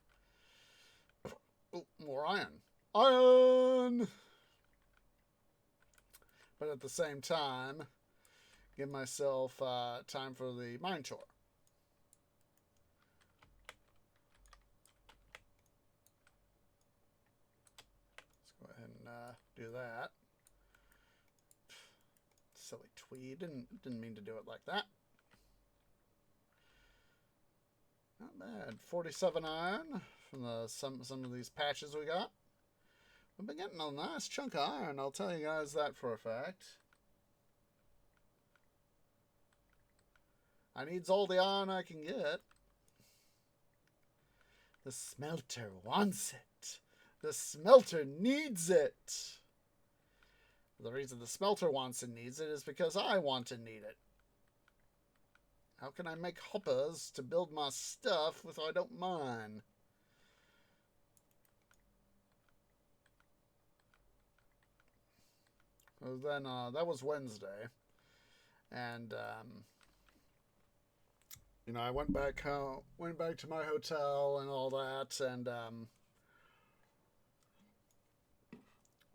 oh, more iron, but at the same time, give myself time for the mine tour. Let's go ahead and do that. Silly tweed. Didn't mean to do it like that. Not bad. 47 iron from some of these patches we got. We've been getting a nice chunk of iron, I'll tell you guys that for a fact. I needs all the iron I can get. The smelter wants it. The smelter needs it. The reason the smelter wants and needs it is because I want and need it. How can I make hoppers to build my stuff if I don't mine? Well, then that was Wednesday, and you know, I went back home, went back to my hotel and all that, and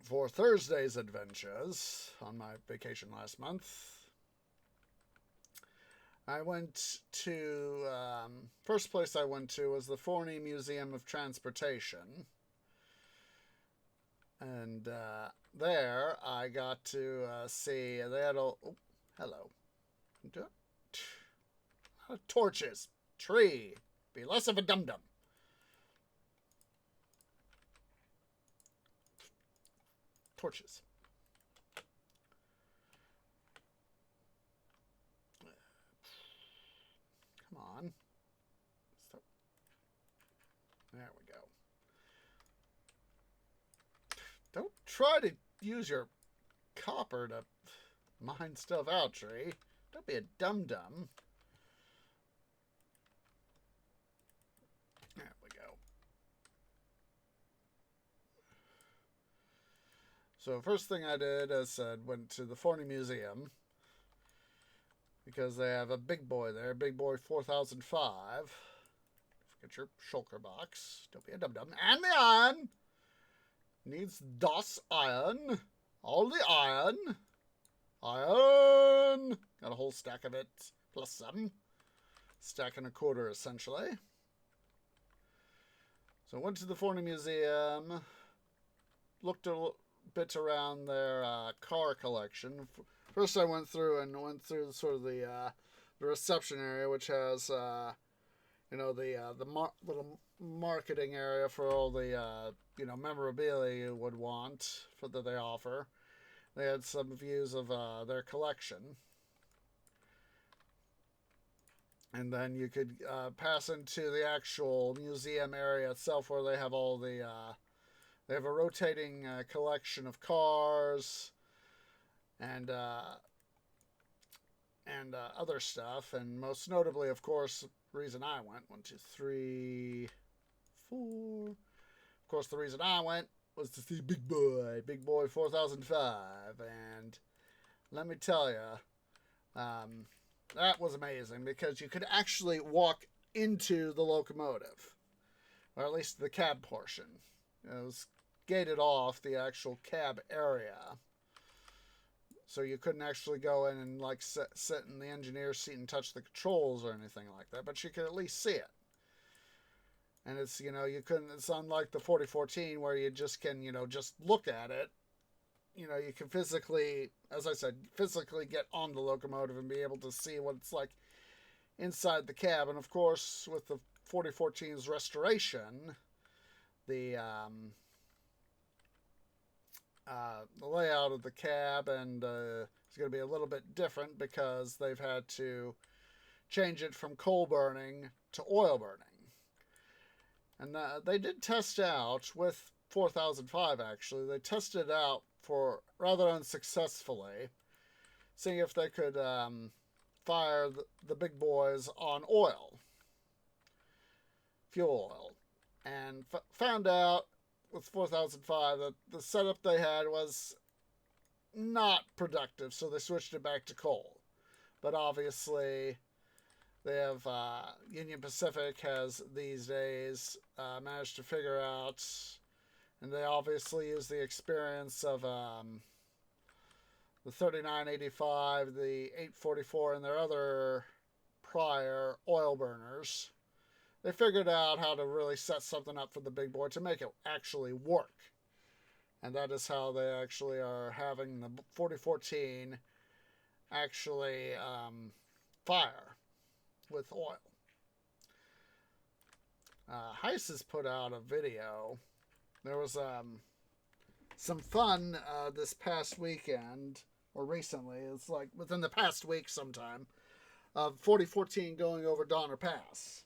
for Thursday's adventures on my vacation last month, I went to first place I went to was the Forney Museum of Transportation. And there I got to see, they had a, oh, hello. Torches. Tree. Be less of a dum-dum. Torches. Come on. Stop. There we go. Don't try to use your copper to mine stuff out, Tree. Don't be a dum-dum. There we go. So first thing I did, as said, went to the Forney Museum. Because they have a big boy there, Big Boy 4005. Forget your shulker box. Don't be a dum-dum. And the iron! Needs DOS iron. All the iron. Iron! Got a whole stack of it. Plus some. Stack and a quarter, essentially. So I went to the Forney Museum. Looked a bit around their car collection. First I went through sort of the reception area, which has you know, the little marketing area for all the you know, memorabilia you would want that they offer. They had some views of their collection, and then you could pass into the actual museum area itself, where they have all the they have a rotating collection of cars and other stuff, and most notably, of course, the reason I went, 1, 2, 3, 4. Of course, the reason I went was to see Big Boy 4005, and let me tell you, that was amazing, because you could actually walk into the locomotive, or at least the cab portion. It was gated off the actual cab area, so you couldn't actually go in and like sit in the engineer's seat and touch the controls or anything like that, but you could at least see it. And it's, you know, you couldn't, it's unlike the 4014 where you just can, you know, just look at it. You know, you can physically, as I said, physically get on the locomotive and be able to see what it's like inside the cab. And of course, with the 4014's restoration, the layout of the cab and is going to be a little bit different, because they've had to change it from coal burning to oil burning. And they did test out with 4005, actually. They tested it out for rather unsuccessfully, seeing if they could fire the big boys on oil, fuel oil. And found out with 4005 that the setup they had was not productive, so they switched it back to coal. But obviously, they have Union Pacific has these days managed to figure out, and they obviously use the experience of the 3985, the 844, and their other prior oil burners, they figured out how to really set something up for the big boy to make it actually work. And that is how they actually are having the 4014 actually fire with oil. Heiss has put out a video. There was some fun this past weekend, or recently. It's like within the past week sometime, of 4014 going over Donner Pass.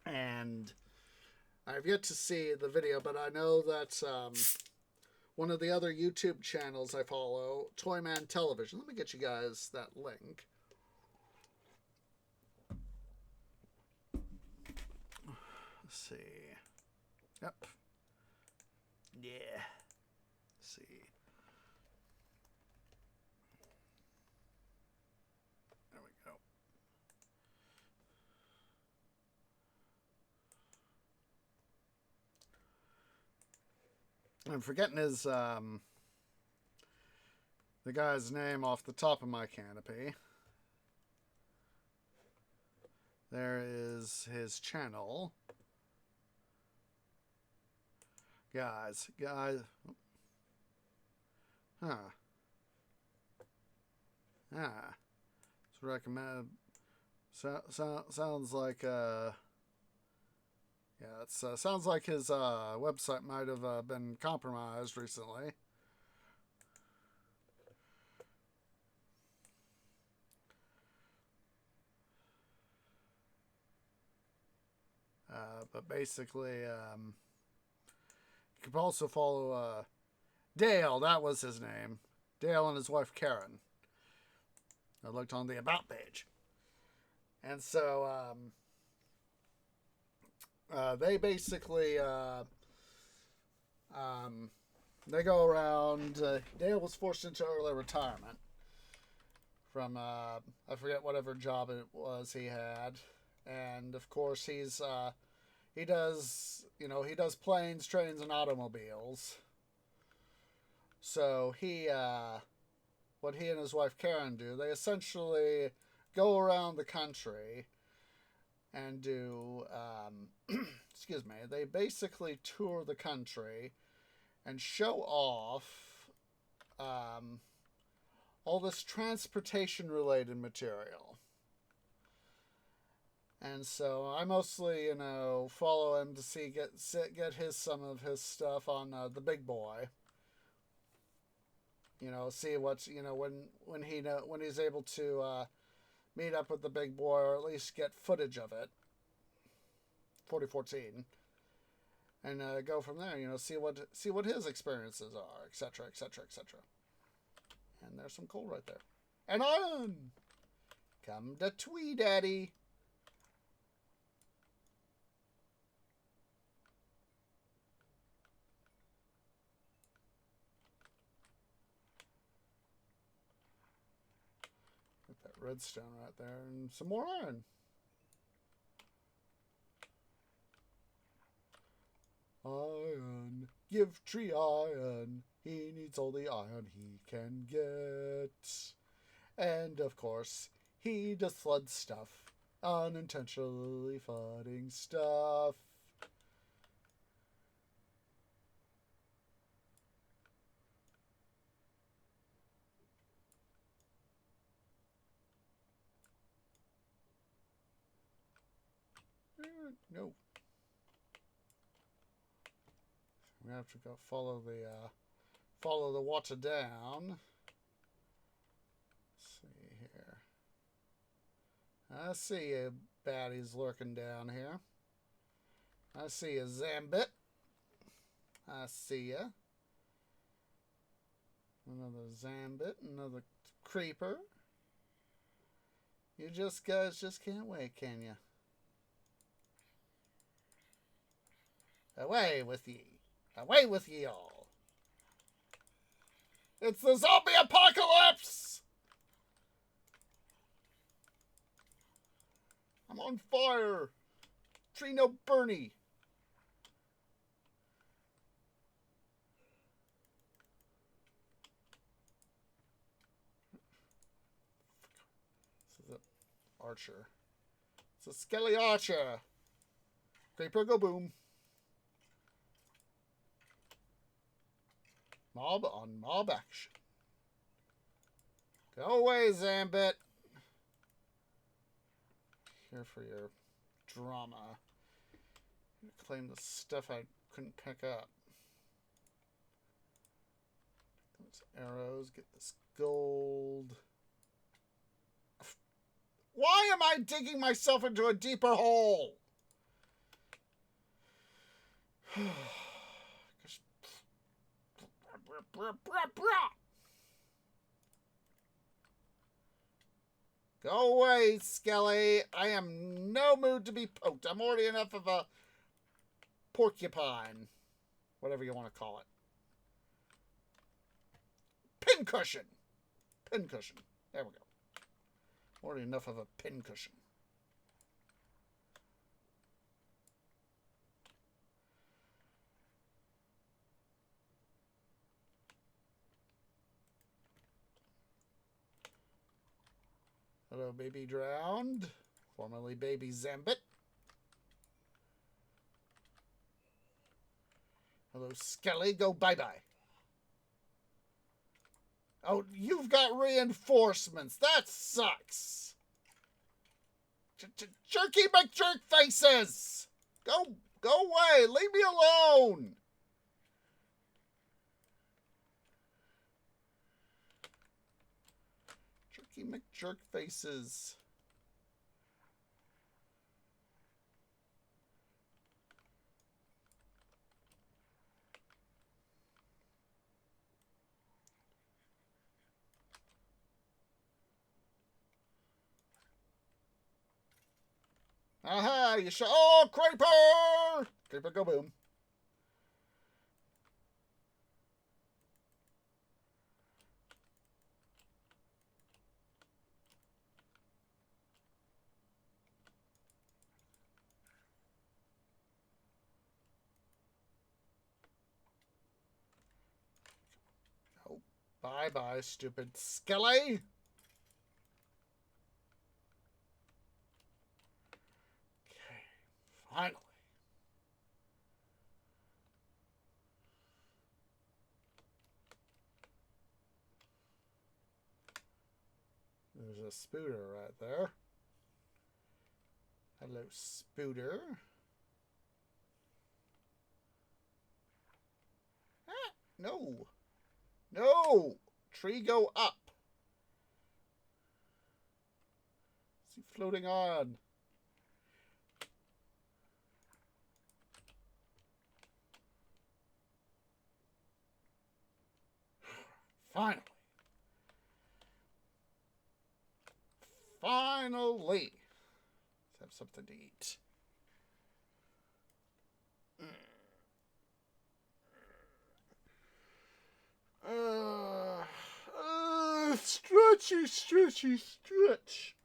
And I've yet to see the video, but I know that one of the other YouTube channels I follow, Toyman Television. Let me get you guys that link. Let's see. Yep. Yeah. Let's see. There we go. I'm forgetting his the guy's name off the top of my canopy. There is his channel. Guys. Huh. It's recommended. Sounds like yeah, it sounds like his website might have been compromised recently. But basically, you could also follow Dale. That was his name. Dale and his wife Karen. I looked on the About page. And so they basically they go around. Dale was forced into early retirement from I forget whatever job it was he had, and of course he does planes, trains, and automobiles. So what he and his wife Karen do, they essentially go around the country and do excuse me, they basically tour the country and show off all this transportation related material. And so I mostly, follow him to get some of his stuff on the big boy. See what's when he's able to meet up with the big boy, or at least get footage of it. 4014, and go from there. See what his experiences are, etc., etc., etc. And there's some coal right there. And iron. Come to Twee Daddy. Get that redstone right there, and some more iron. Iron, give Tree iron. He needs all the iron he can get. And of course, he does flood stuff. Unintentionally flooding stuff. No. We have to go follow the water down. Let's see here. I see you baddies lurking down here. I see you, Zambit. I see ya. Another Zambit, another creeper. You guys just can't wait, can you? Away with ye. Away with ye all. It's the zombie apocalypse! I'm on fire. Tree no Bernie. archer. It's a skelly archer. Creeper, go boom. Mob on mob action. Go away, Zambit. Here for your drama. Claim the stuff I couldn't pick up. Those arrows. Get this gold. Why am I digging myself into a deeper hole? Go away, Skelly. I am no mood to be poked. I'm already enough of a porcupine. Whatever you want to call it. Pincushion. Pincushion. There we go. Already enough of a pincushion. Hello, baby drowned. Formerly baby Zambit. Hello, Skelly. Go bye-bye. Oh, you've got reinforcements. That sucks. Jerky McJerkfaces! Go away. Leave me alone. Jerky McJerkfaces. Aha, you should. Oh, creeper! Creeper, go boom. Oh, bye-bye, stupid Skelly. Okay, finally. There's a spooter right there. Hello, spooter. Ah, no. No! Tree, go up. Is he floating on? Finally. Finally. Let's have something to eat. Stretchy, stretchy, stretch.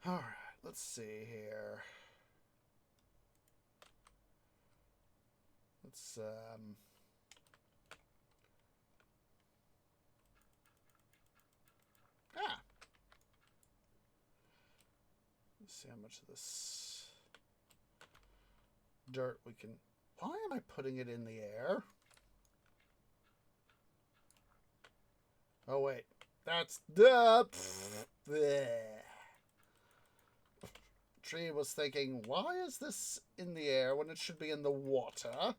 All right, let's see here. Let's let's see how much of this dirt we can. Why am I putting it in the air? Oh wait, that's the tree was thinking, why is this in the air when it should be in the water? Ah.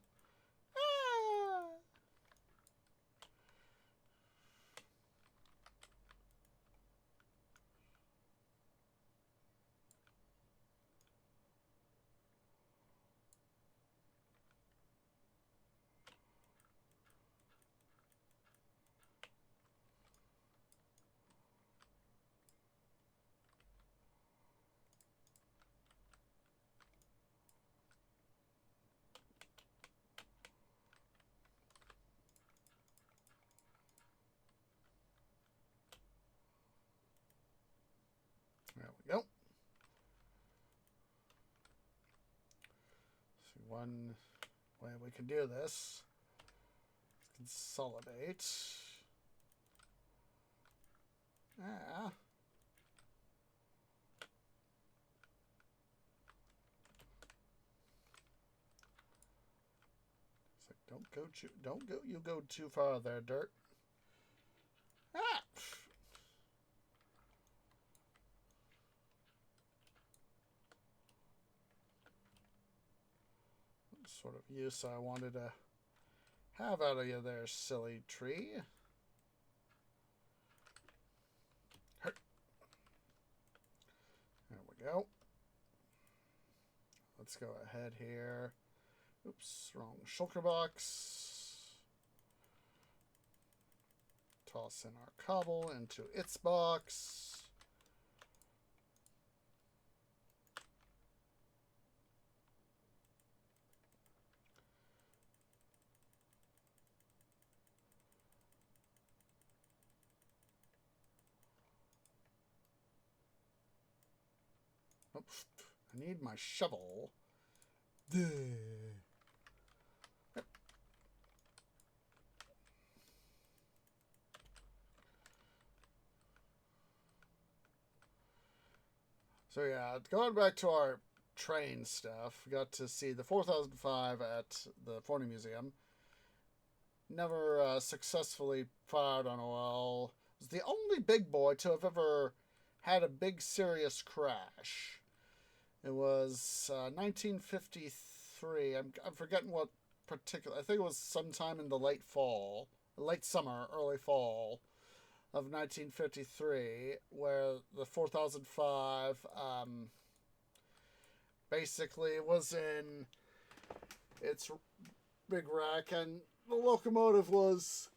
There we go. See, one way we can do this is consolidate. Ah. It's like, don't go, you go too far there, dirt. Ah! What sort of use I wanted to have out of you there, silly tree. Hurt. There we go. Let's go ahead here. Oops, wrong shulker box. Toss in our cobble into its box. Oops, I need my shovel. Yep. So yeah, going back to our train stuff, we got to see the 4005 at the Forney Museum. Never successfully fired on a well. It was the only big boy to have ever had a big serious crash. It was 1953. I'm forgetting what particular. I think it was sometime in the late summer, early fall of 1953, where the 4005 basically was in its big wreck, and the locomotive was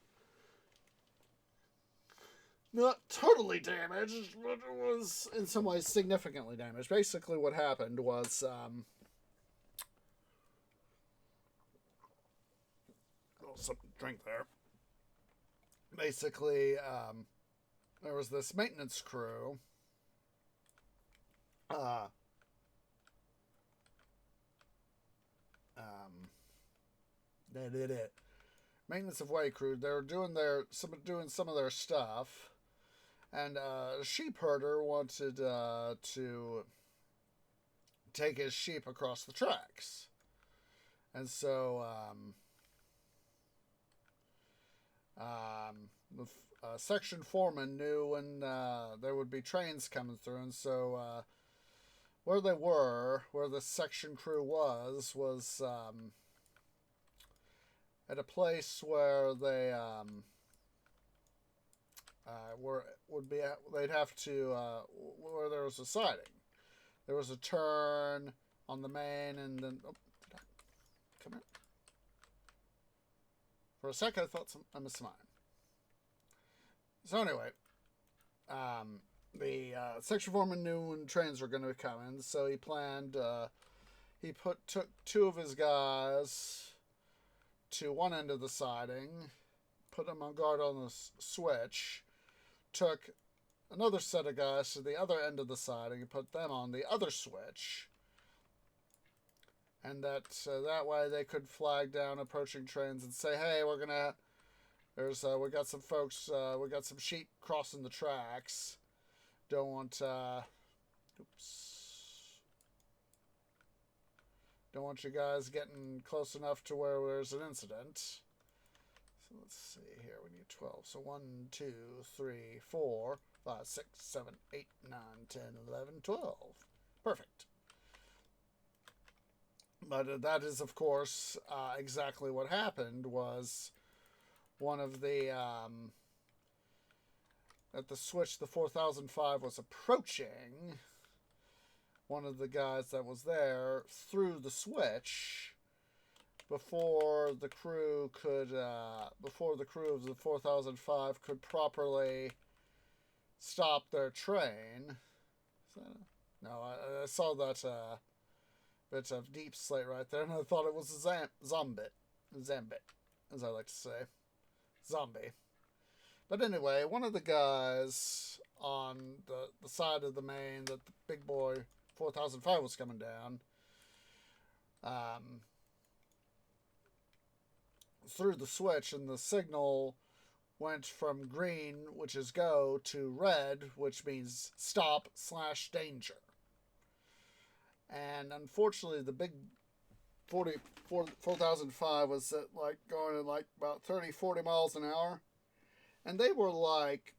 not totally damaged, but it was in some ways significantly damaged. Basically what happened was something to drink there. Basically, there was this maintenance crew. They did it. Maintenance of way crew. They were doing some of their stuff, and a sheep herder wanted to take his sheep across the tracks, and so the section foreman knew when there would be trains coming through, and so where the section crew was at a place where they they'd have to where there was a siding. There was a turn on the main, and then come here. For a sec, I thought I missed mine. So anyway, the section foreman knew when trains were going to be coming, so he planned. He took two of his guys to one end of the siding, put them on guard on the switch, took another set of guys to the other end of the siding and put them on the other switch, and that way they could flag down approaching trains and say, "Hey, we got some folks, we got some sheep crossing the tracks. Don't want you guys getting close enough to where there's an incident." So let's see here. We need 12. So 1, 2, 3, 4, 5, 6, 7, 8, 9, 10, 11, 12. Perfect. But that is, of course, exactly what happened. Was one of the at the switch the 4005 was approaching, one of the guys that was there threw the switch before the crew of the 4005 could properly stop their train. No, I saw that bit of deep slate right there, and I thought it was a Zambit, as I like to say. Zombie. But anyway, one of the guys on the side of the main that the big boy 4005 was coming down threw the switch, and the signal went from green, which is go, to red, which means stop/danger. And unfortunately, the big 4005 was at like going at like about 30-40 miles an hour, and they were like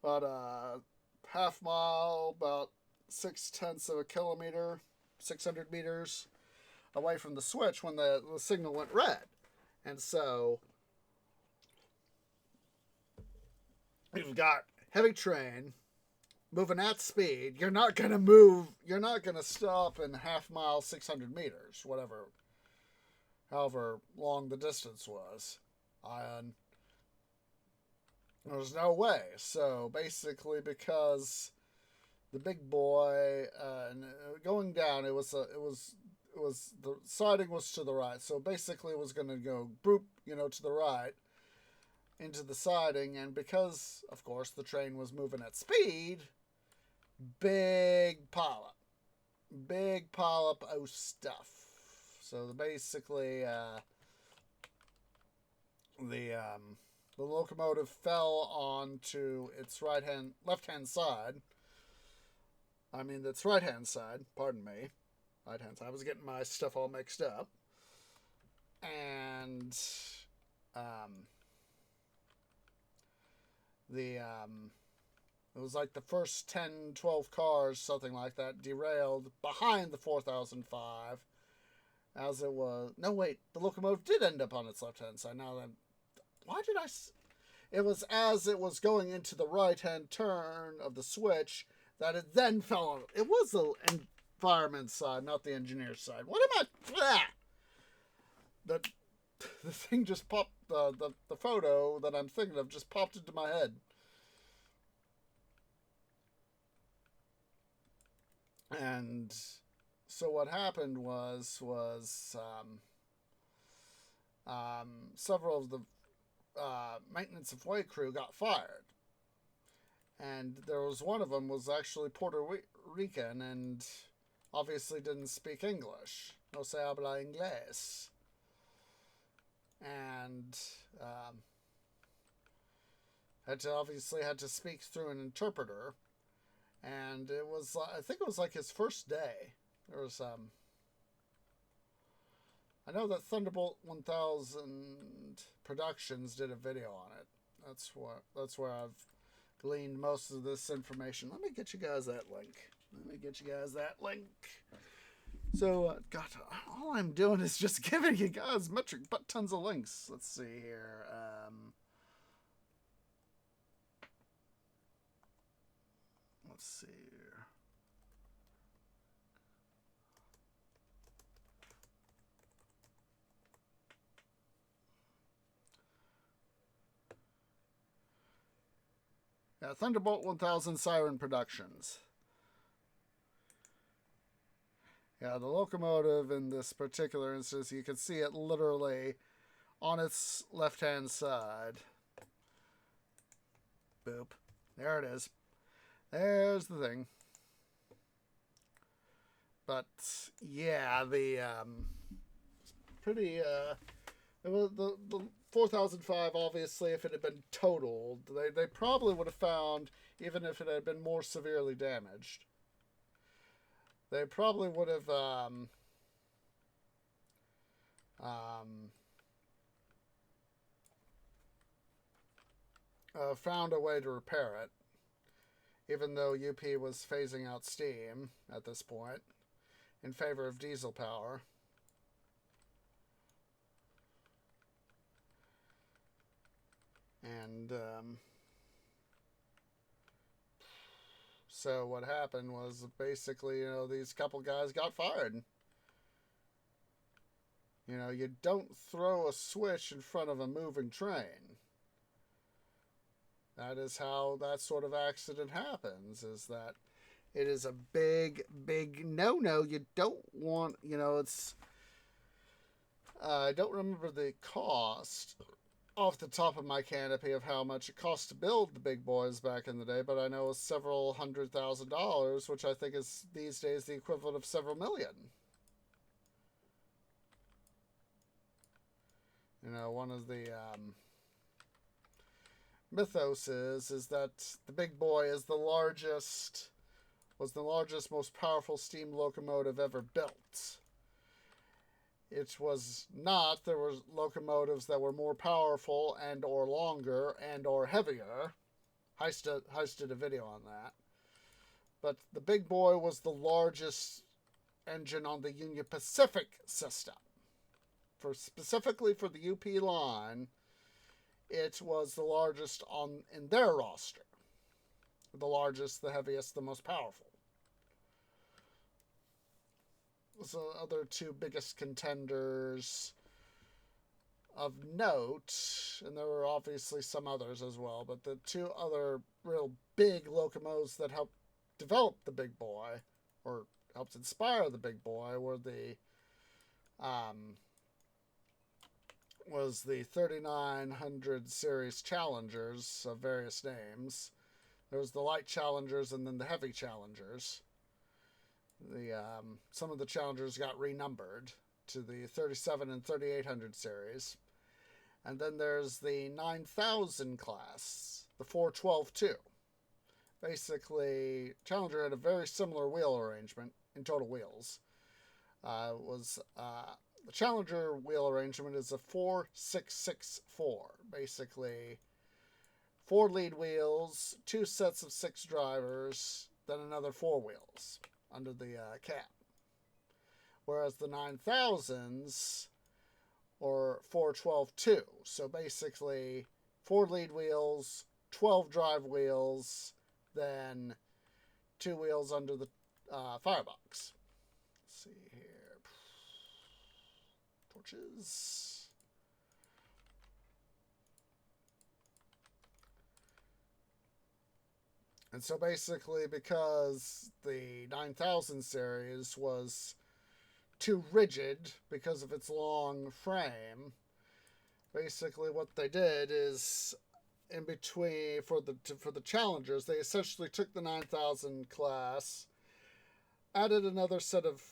about a half mile, about 6/10 of a kilometer, 600 meters away from the switch when the signal went red. And so you've got heavy train moving at speed. You're not going to stop in half mile, 600 meters, however long the distance was. There's no way. So basically, because the big boy going down, it was the siding was to the right. So basically, it was going to go boop, to the right into the siding, and because of course the train was moving at speed, big pileup of stuff. So basically, the locomotive fell onto its left-hand side. Its right-hand side. Pardon me, right-hand side. I was getting my stuff all mixed up, and it was like the first 10, 12 cars, something like that, derailed behind the 4005. As it was... No, wait. The locomotive did end up on its left-hand side. Now then... Why did I... It was as it was going into the right-hand turn of the switch that it then fell on... It was the environment side, not the engineer side. What am I... The thing just popped... The photo that I'm thinking of just popped into my head. And so what happened was several of the maintenance of way crew got fired, and there was one of them was actually Puerto Rican and obviously didn't speak English. No se habla inglés, and had to speak through an interpreter. And it was, I think it was like his first day. There was, I know that Thunderbolt 1000 Productions did a video on it. That's where I've gleaned most of this information. Let me get you guys that link. So, God, all I'm doing is just giving you guys metric butt tons of links. Let's see here. Let's see here. Yeah, Thunderbolt 1000 Siren Productions. Yeah, the locomotive in this particular instance, you can see it literally on its left-hand side. Boop. There it is. There's the thing. But yeah, the pretty it was the 4005. Obviously, if it had been totaled, they probably would have found, even if it had been more severely damaged, they probably would have found a way to repair it. Even though UP was phasing out steam at this point in favor of diesel power. And so what happened was basically, these couple guys got fired. You don't throw a switch in front of a moving train. That is how that sort of accident happens, is that it is a big, big no-no. You don't want, it's... I don't remember the cost off the top of my canopy of how much it cost to build the big boys back in the day, but I know it's several $100,000, which I think is these days the equivalent of several million. One of the mythos is that the big boy was the largest, most powerful steam locomotive ever built. It was not. There were locomotives that were more powerful and or longer and or heavier. Heist did a video on that. But the big boy was the largest engine on the Union Pacific system. Specifically for the UP line, it was the largest in their roster. The largest, the heaviest, the most powerful. The other two biggest contenders of note, and there were obviously some others as well, but the two other real big locomotives that helped develop the big boy, or helped inspire the big boy, were the 3900 series Challengers of various names. There was the light Challengers and then the heavy Challengers. Some of the Challengers got renumbered to the 37 and 3800 series. And then there's the 9000 class, the 412-2. Basically, Challenger had a very similar wheel arrangement in total wheels. The Challenger wheel arrangement is a 4-6-6-4. Basically, 4 lead wheels, 2 sets of 6 drivers, then another 4 wheels under the cap. Whereas the 9000s or 412-2. So basically, 4 lead wheels, 12 drive wheels, then 2 wheels under the firebox. Let's see here. Torches. And so basically, because the 9000 series was too rigid because of its long frame, basically what they did is, in between, for the Challengers, they essentially took the 9000 class, added another set of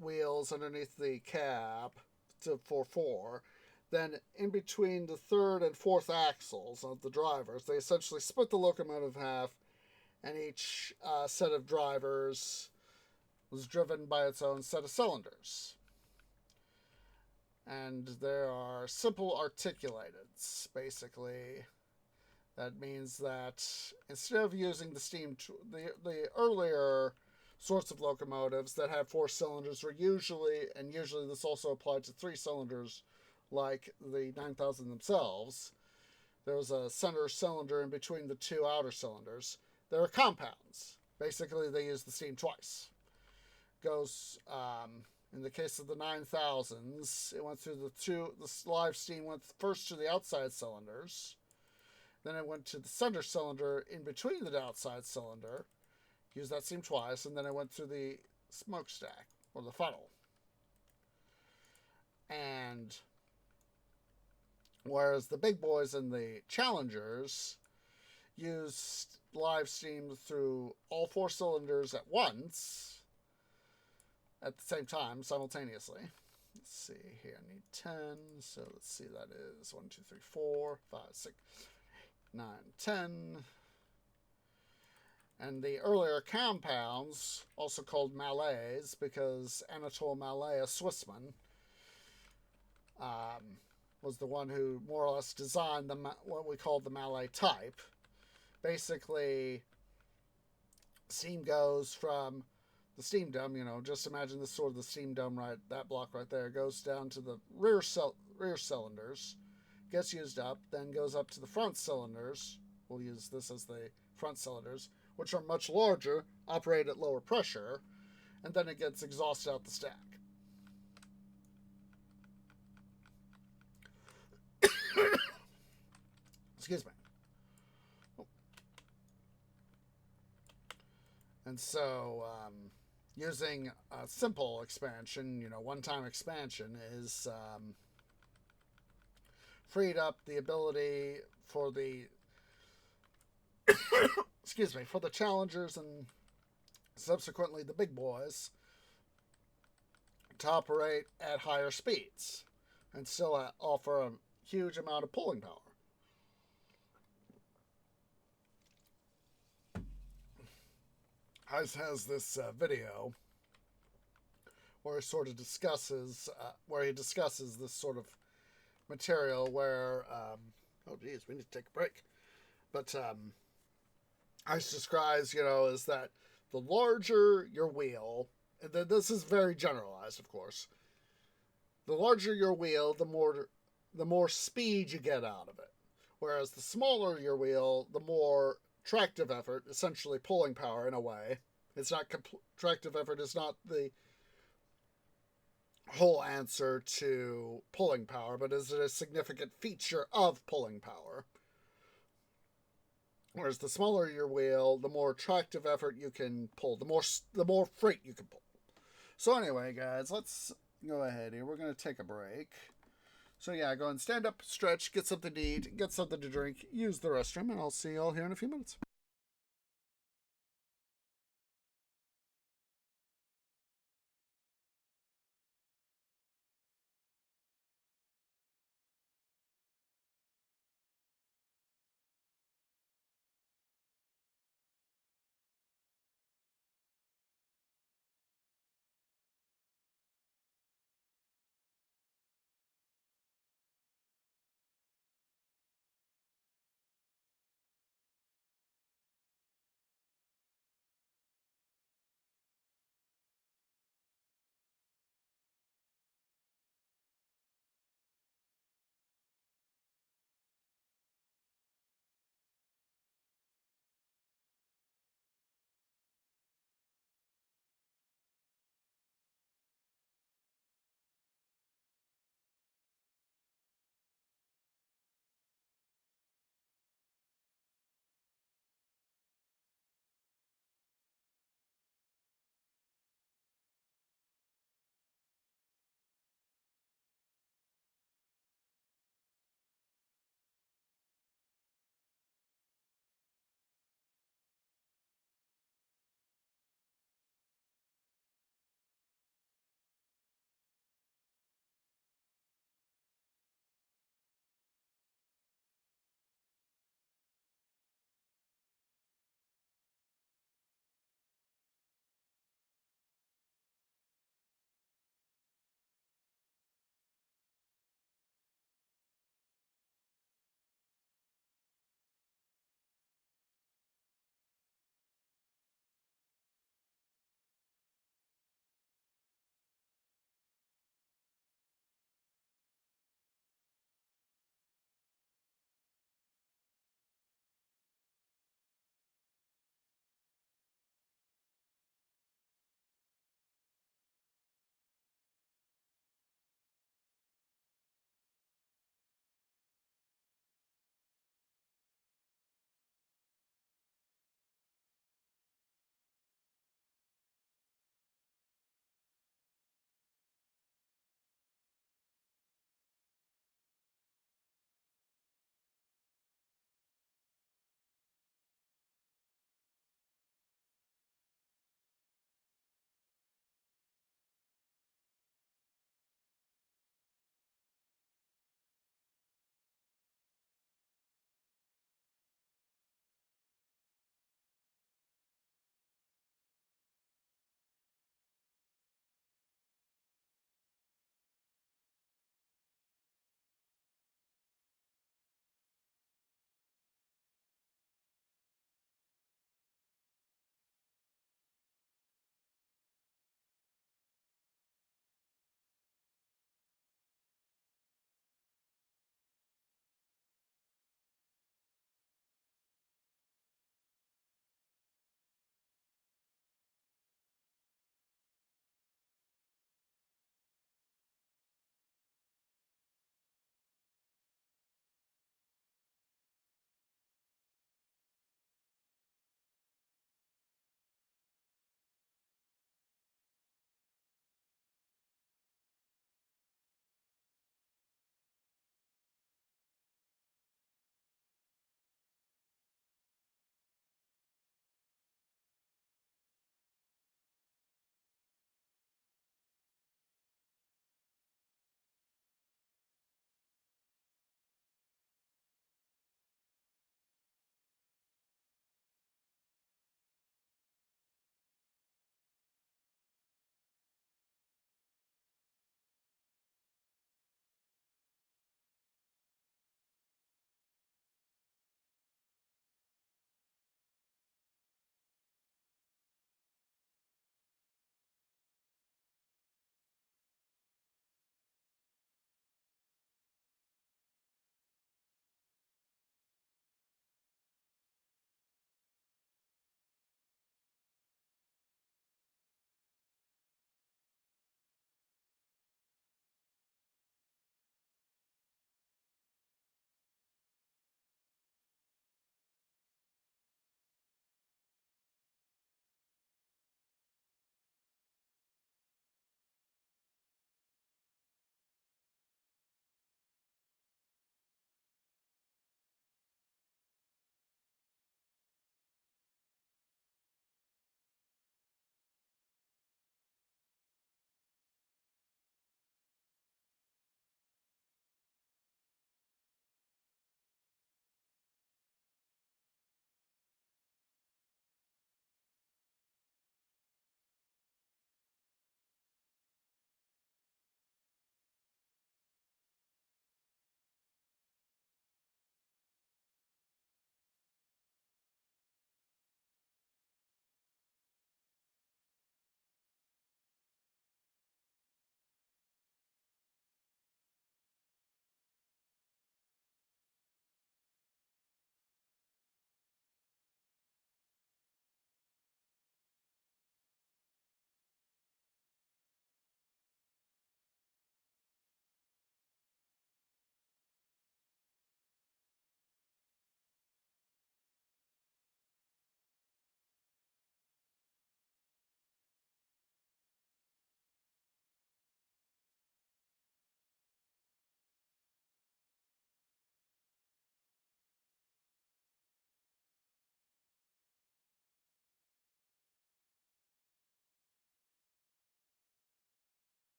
wheels underneath the cab for 4. Then in between the third and fourth axles of the drivers, they essentially split the locomotive in half, and each set of drivers was driven by its own set of cylinders. And there are simple articulateds, basically. That means that instead of using the earlier sorts of locomotives that had 4 cylinders were usually this also applied to 3 cylinders like the 9000 themselves, there was a center cylinder in between the 2 outer cylinders. There are compounds. Basically, they use the steam twice. In the case of the 9000s, it went through the live steam went first to the outside cylinders, then it went to the center cylinder in between the outside cylinder, used that steam twice, and then it went through the smokestack, or the funnel. And whereas the big boys and the Challengers used live steam through all 4 cylinders at once, at the same time, simultaneously. Let's see here, I need 10, so let's see, that is 1, 2, 3, 4, 5, 6, 9, 10. And the earlier compounds, also called Malays, because Anatole Malay, a Swissman, was the one who more or less designed what we call the Malay type. Basically, steam goes from the steam dome, just imagine this sort of the steam dome, right, that block right there, goes down to the rear cylinders, gets used up, then goes up to the front cylinders. We'll use this as the front cylinders, which are much larger, operate at lower pressure, and then it gets exhausted out the stack. Excuse me. And so, using a simple expansion, one-time expansion, is freed up the ability for the for the Challengers and subsequently the big boys to operate at higher speeds. and still offer a huge amount of pulling power. Ice has this video where he discusses this sort of material where oh geez, we need to take a break. But Ice describes, is that the larger your wheel, and this is very generalized, of course. The larger your wheel, the more speed you get out of it. Whereas the smaller your wheel, the more tractive effort, essentially pulling power in a way. It's not tractive effort is not the whole answer to pulling power, but is it a significant feature of pulling power? Whereas the smaller your wheel, the more tractive effort you can pull, the more freight you can pull. So anyway, guys, let's go ahead here. We're going to take a break. So yeah, go and stand up, stretch, get something to eat, get something to drink, use the restroom, and I'll see you all here in a few minutes.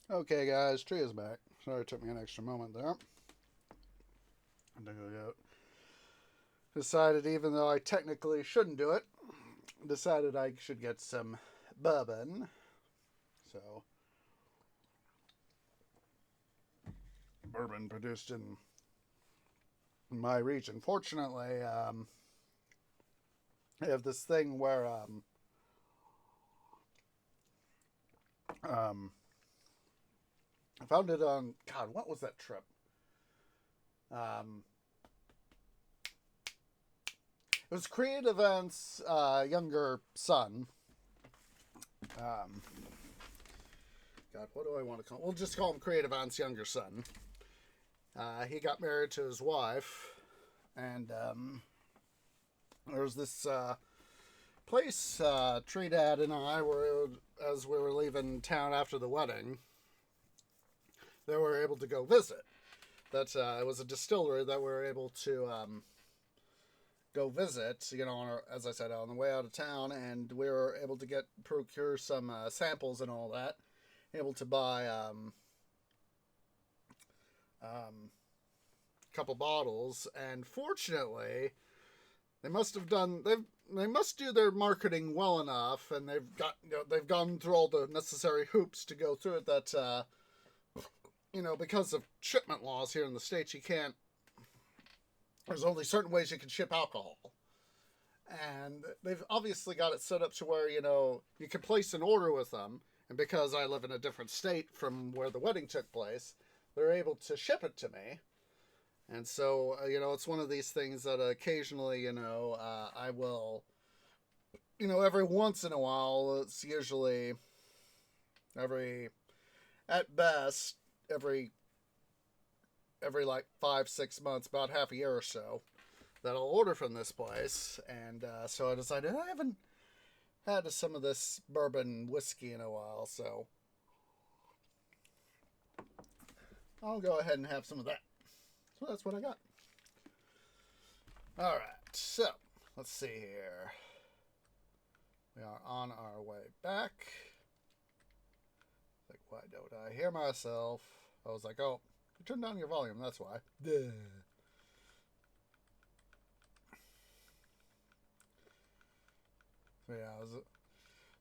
Okay, guys, tree is back. Sorry it took me an extra moment there. Decided, even though I technically shouldn't do it, decided I should get some bourbon. So, bourbon produced in my region. Fortunately, I have this thing where I found it on, God, what was that trip? It was Creative Events' younger son. God, what do I want to call him? We'll just call him Creative Events' younger son. He got married to his wife, and there was this place Tree Dad and I were, as we were leaving town after the wedding, that we were able to go visit. That it was a distillery that we were able to go visit, you know, on our, as I said, on the way out of town, and we were able to procure some samples and all that. Able to buy a couple bottles, and fortunately, they must do their marketing well enough, and they've gone through all the necessary hoops to go through it. That because of shipment laws here in the States, you can't. There's only certain ways you can ship alcohol. And they've obviously got it set up to where, you can place an order with them. And because I live in a different state from where the wedding took place, they're able to ship it to me. And so, it's one of these things that occasionally, I will, every once in a while, it's usually at best, every like 5-6 months, about half a year or so, that I'll order from this place. And so I decided I haven't had some of this bourbon whiskey in a while, so I'll go ahead and have some of that. So that's what I got. Alright, so let's see here. We are on our way back. Like, why don't I hear myself? I was like, oh, you turned down your volume, that's why. Duh.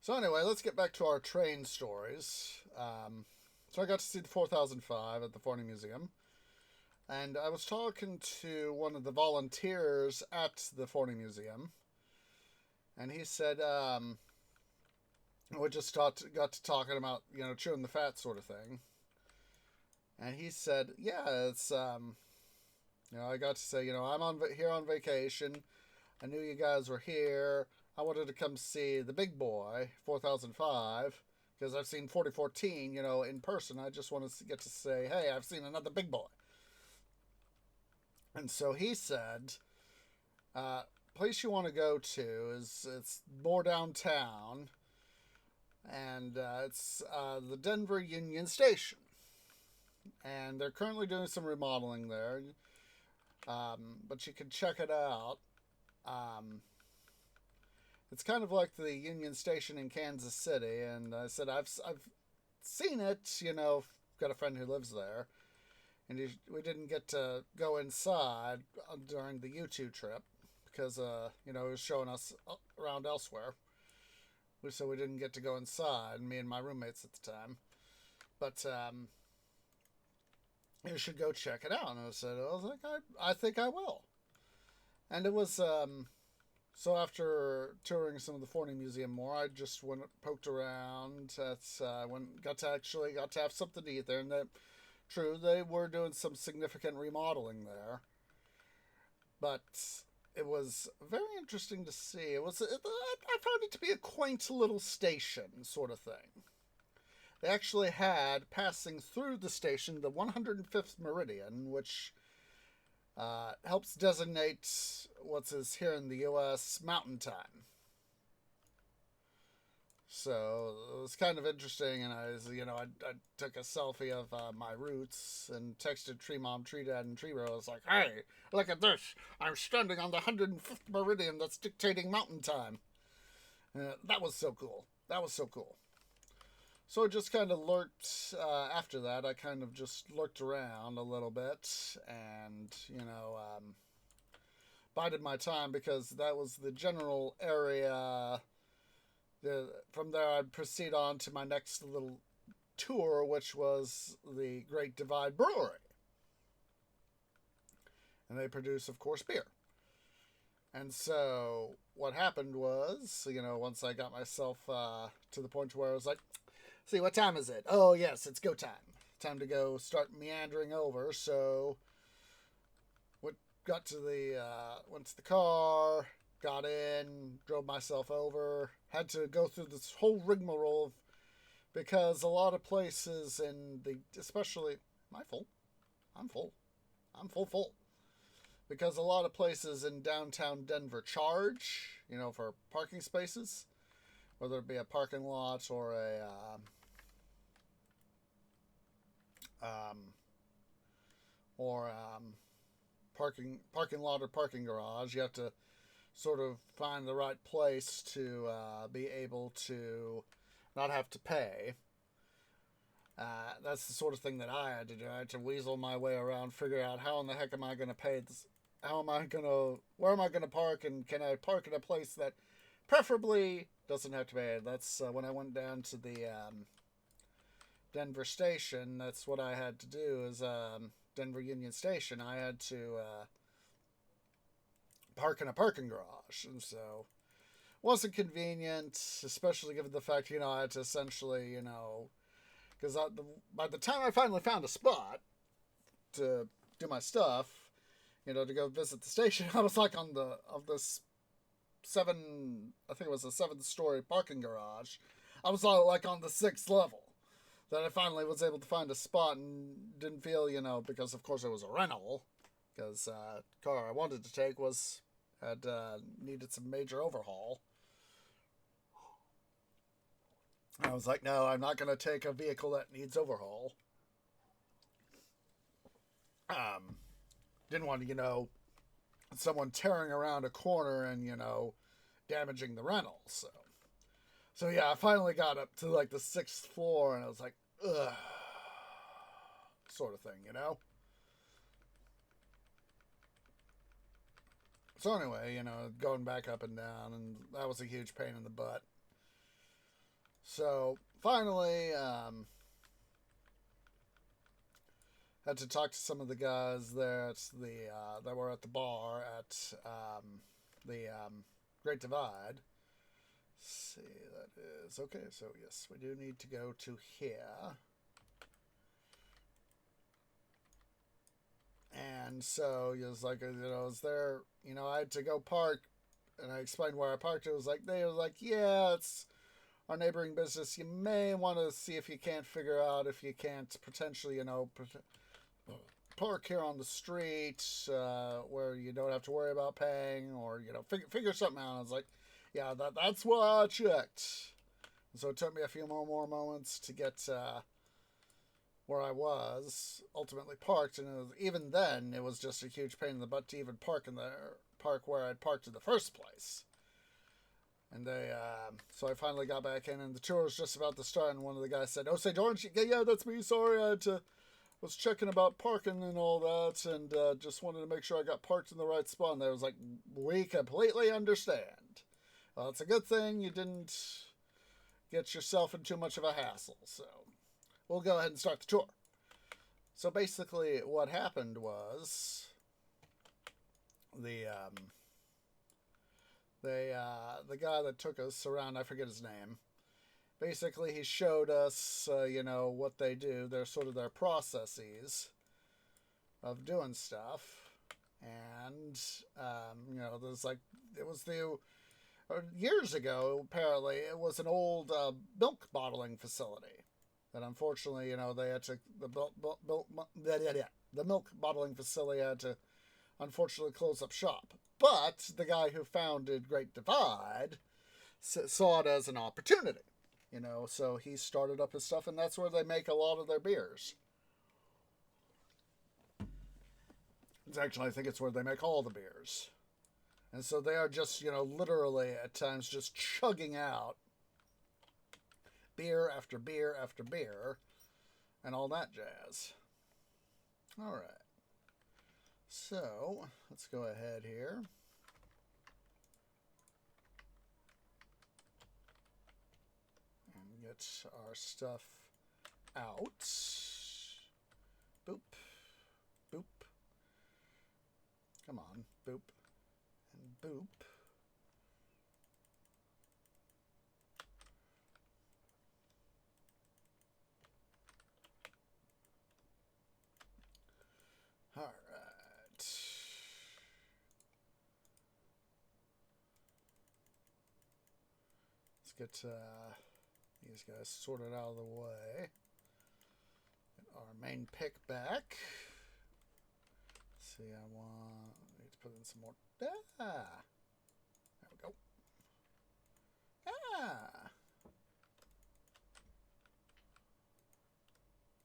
So anyway, let's get back to our train stories. So I got to see the 4005 at the Forney Museum. And I was talking to one of the volunteers at the Forney Museum. And he said, we just got to talking about, chewing the fat sort of thing. And he said, yeah, it's, I got to say, I'm here on vacation. I knew you guys were here. I wanted to come see the big boy, 4005, because I've seen 4014, in person. I just want to get to say, hey, I've seen another big boy. And so he said, place you want to go to it's more downtown, and it's the Denver Union Station. And they're currently doing some remodeling there, but you can check it out. It's kind of like the Union Station in Kansas City, and I said I've seen it. Got a friend who lives there, and we didn't get to go inside during the U2 trip because he was showing us around elsewhere, so we didn't get to go inside. Me and my roommates at the time, but you should go check it out. And I was like, I think I will. And it was so after touring some of the Forney Museum more, I just went poked around. Got to have something to eat there. And true, they were doing some significant remodeling there, but it was very interesting to see. I found it to be a quaint little station sort of thing. They actually had, passing through the station, the 105th meridian, which helps designate what's here in the U.S. Mountain Time. So it was kind of interesting, and I took a selfie of my roots and texted Tree Mom, Tree Dad, and Tree Bro. I was like, hey, look at this. I'm standing on the 105th meridian that's dictating Mountain Time. That was so cool. So I just kind of lurked, after that, I kind of just lurked around a little bit and, bided my time because that was the general area. From there, I'd proceed on to my next little tour, which was the Great Divide Brewery. And they produce, of course, beer. And so what happened was, once I got myself to the point where I was like, see, what time is it? Oh, yes, it's go time. Time to go start meandering over. So got to went to the car, got in, drove myself over, had to go through this whole rigmarole because a lot of places especially, am I full? I'm full. I'm full. Because a lot of places in downtown Denver charge, for parking spaces, whether it be a parking lot or a parking lot or parking garage. You have to sort of find the right place to be able to not have to pay. That's the sort of thing that I had to do. I had to weasel my way around, figure out how in the heck am I going to pay this. Where am I going to park, and can I park in a place that preferably doesn't have to pay? That's when I went down to the Denver station. That's what I had to do is Denver Union Station. I had to park in a parking garage, and so it wasn't convenient, especially given the fact, I had to essentially, because by the time I finally found a spot to do my stuff, to go visit the station, I was like on this I think it was a 7th-story parking garage. I was like on the 6th level. That I finally was able to find a spot and didn't feel, because of course it was a rental, because the car I wanted to take had needed some major overhaul. And I was like, no, I'm not going to take a vehicle that needs overhaul. Didn't want to, someone tearing around a corner and, damaging the rental. So yeah, I finally got up to like the 6th floor and I was like, ugh, sort of thing, So anyway, going back up and down, and that was a huge pain in the butt. So finally, had to talk to some of the guys there that were at the bar at the Great Divide. Let's see, that is okay. So yes, we do need to go to here. And so it was like, is there, I had to go park, and I explained where I parked. It was like, they were like, yeah, it's our neighboring business. You may want to see if you can't figure out if you can't potentially, park here on the street where you don't have to worry about paying, or, figure something out. I was like, yeah, that's what I checked. And so it took me a few more moments to get where I was ultimately parked, and even then it was just a huge pain in the butt to even park where I'd parked in the first place. And so I finally got back in, and the tour was just about to start, and one of the guys said, "Oh, say, George, yeah, that's me. Sorry, was checking about parking and all that, and just wanted to make sure I got parked in the right spot." And they was like, "We completely understand. Well, it's a good thing you didn't get yourself in too much of a hassle, so we'll go ahead and start the tour." So basically what happened was the guy that took us around, I forget his name, basically he showed us, what they do, their processes of doing stuff. And, there's like, it was years ago, apparently, it was an old milk bottling facility. That unfortunately, they had to, the milk bottling facility had to unfortunately close up shop. But the guy who founded Great Divide saw it as an opportunity, so he started up his stuff, and that's where they make a lot of their beers. Actually, I think it's where they make all the beers. And so they are just, literally at times just chugging out beer after beer after beer and all that jazz. All right. So let's go ahead here. And get our stuff out. Boop. Boop. Come on. Boop. And boop. All right. Let's get these guys sorted out of the way. Get our main pick back. Let's see, need to put in some more. Ah! There we go. Ah!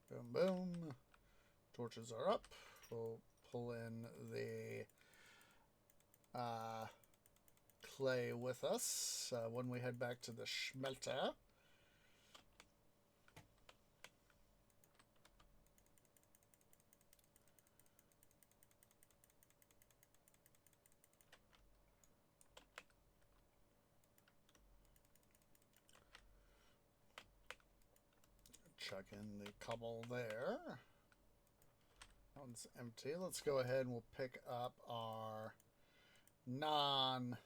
Boom, boom. Torches are up. We'll pull in the clay with us when we head back to the smelter. Chuck in the cobble there. That one's empty. Let's go ahead and we'll pick up our non-metal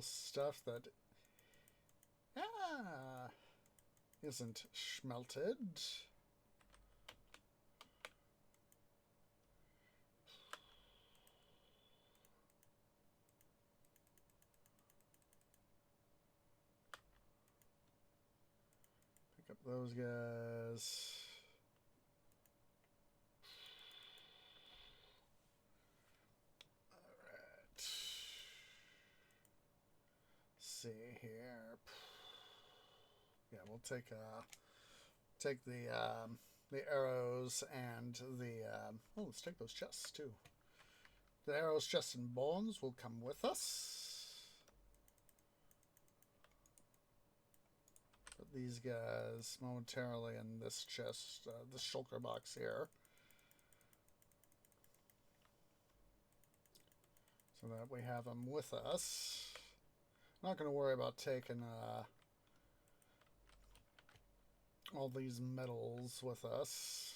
stuff that isn't smelted. Pick up those guys. See here. Yeah, we'll take the arrows and the let's take those chests too. The arrows, chests, and bones will come with us. Put these guys momentarily in this chest, the shulker box here, so that we have them with us. Not going to worry about taking all these metals with us,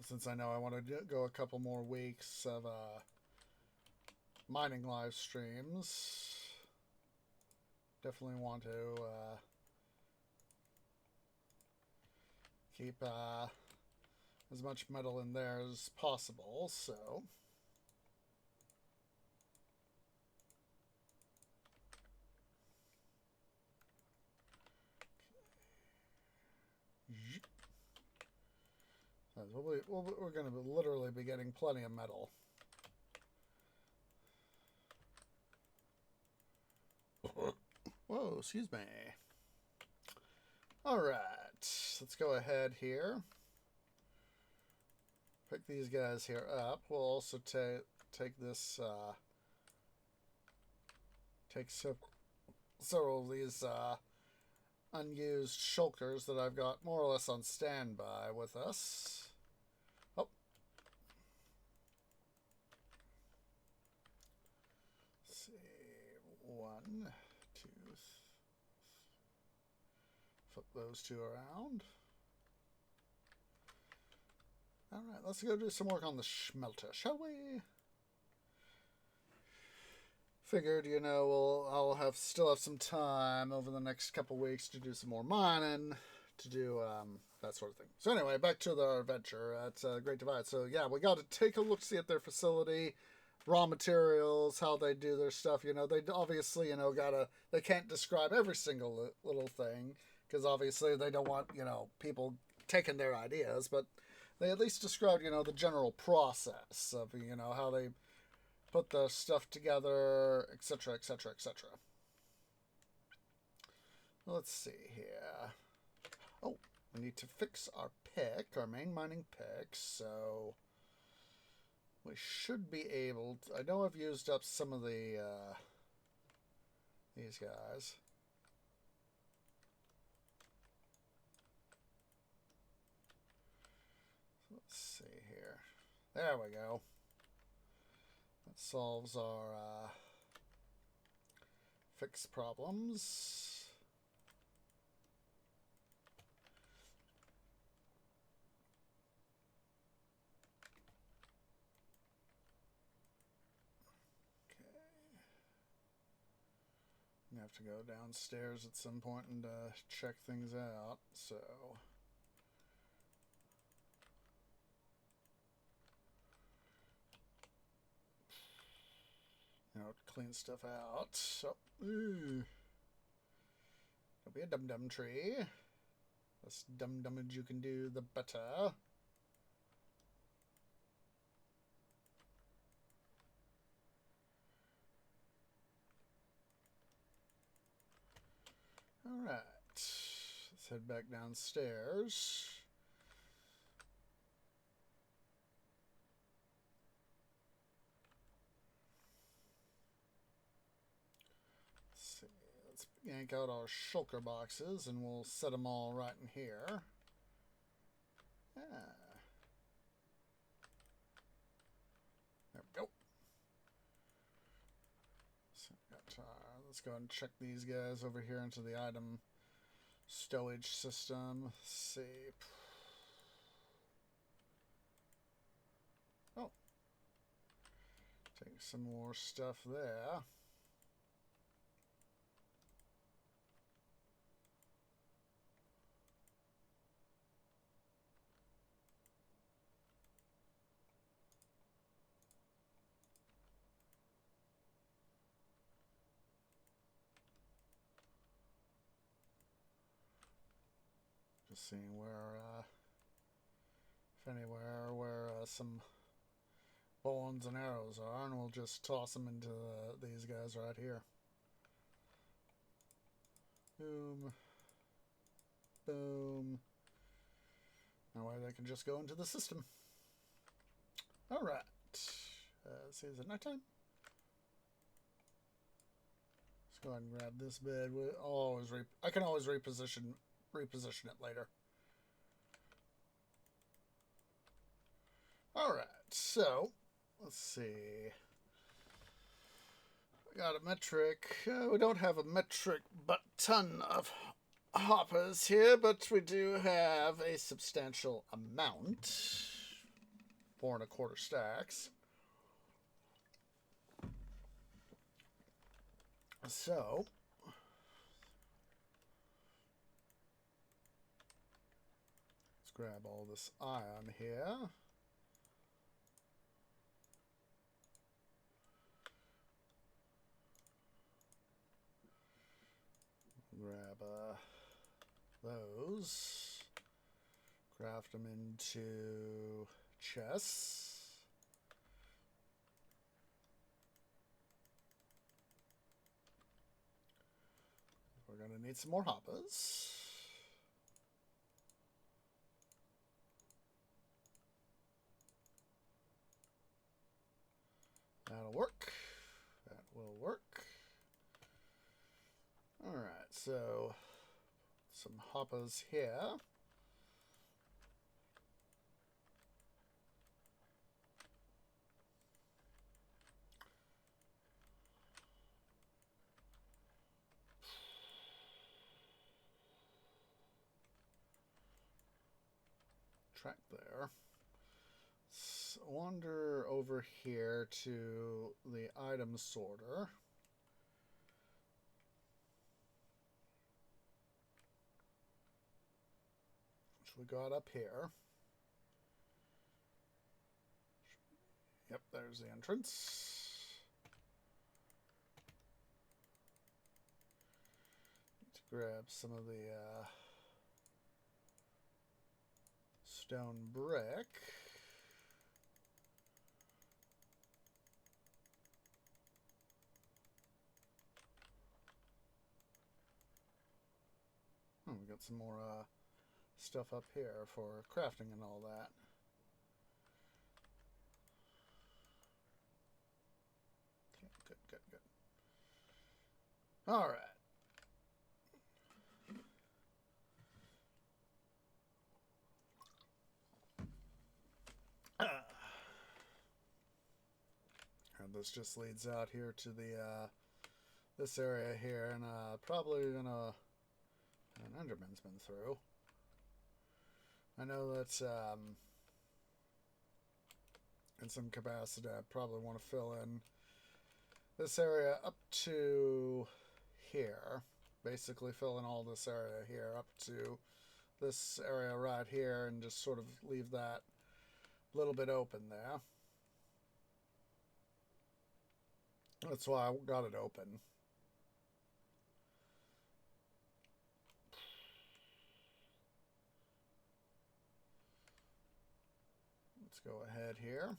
since I know I want to go a couple more weeks of mining live streams. Definitely want to keep as much metal in there as possible, so... We're going to literally be getting plenty of metal. Whoa, excuse me. All right, let's go ahead here. Pick these guys here up. We'll also take this, take several of these unused shulkers that I've got more or less on standby with us. Oh. Let's see. 1, 2. Flip those two around. All right, let's go do some work on the smelter, shall we? Figured, you know, I'll still have some time over the next couple weeks to do some more mining, to do that sort of thing. So anyway, back to our adventure at Great Divide. So yeah, we got to take a look, see at their facility, raw materials, how they do their stuff. You know, they obviously, you know, they can't describe every single little thing, because obviously they don't want, you know, people taking their ideas, but they at least described, you know, the general process of, you know, how they put the stuff together, etc., etc., etc. Let's see here. Oh, we need to fix our pick, our main mining pick, so we should be able to... I know I've used up some of the these guys. Let's see here. There we go. That solves our fix problems. Okay. I have to go downstairs at some point and check things out, so... You know, clean stuff out. So, don't be a dum-dum tree. Less dum-dummage you can do, the better. Alright. Let's head back downstairs. Let's yank out our shulker boxes and we'll set them all right in here. Yeah. There we go. So let's go and check these guys over here into the item stowage system. Let's see. Oh. Take some more stuff there. Just seeing where, if anywhere, where some bones and arrows are, and we'll just toss them into these guys right here. Boom. Boom. That way they can just go into the system. Alright. Let's see, is it nighttime? Let's go ahead and grab this bed. I can always reposition it later. Alright, so let's see. We got a metric. We don't have a metric but ton of hoppers here, but we do have a substantial amount. 4 1/4 stacks. So let's grab all this iron here. Grab those. Craft them into chests. We're going to need some more hoppers. That'll work. That will work. Alright, so some hoppers here. Track there. Let's wander over here to the item sorter. Which we got up here. Yep, there's the entrance. Need to grab some of the stone brick. Oh, we got some more stuff up here for crafting and all that. Okay, good. All right. And this just leads out here to the this area here, and probably gonna. An Enderman's been through. I know that's in some capacity. I probably want to fill in this area up to here. Basically, fill in all this area here up to this area right here, and just sort of leave that little bit open there. That's why I got it open. Let's go ahead here.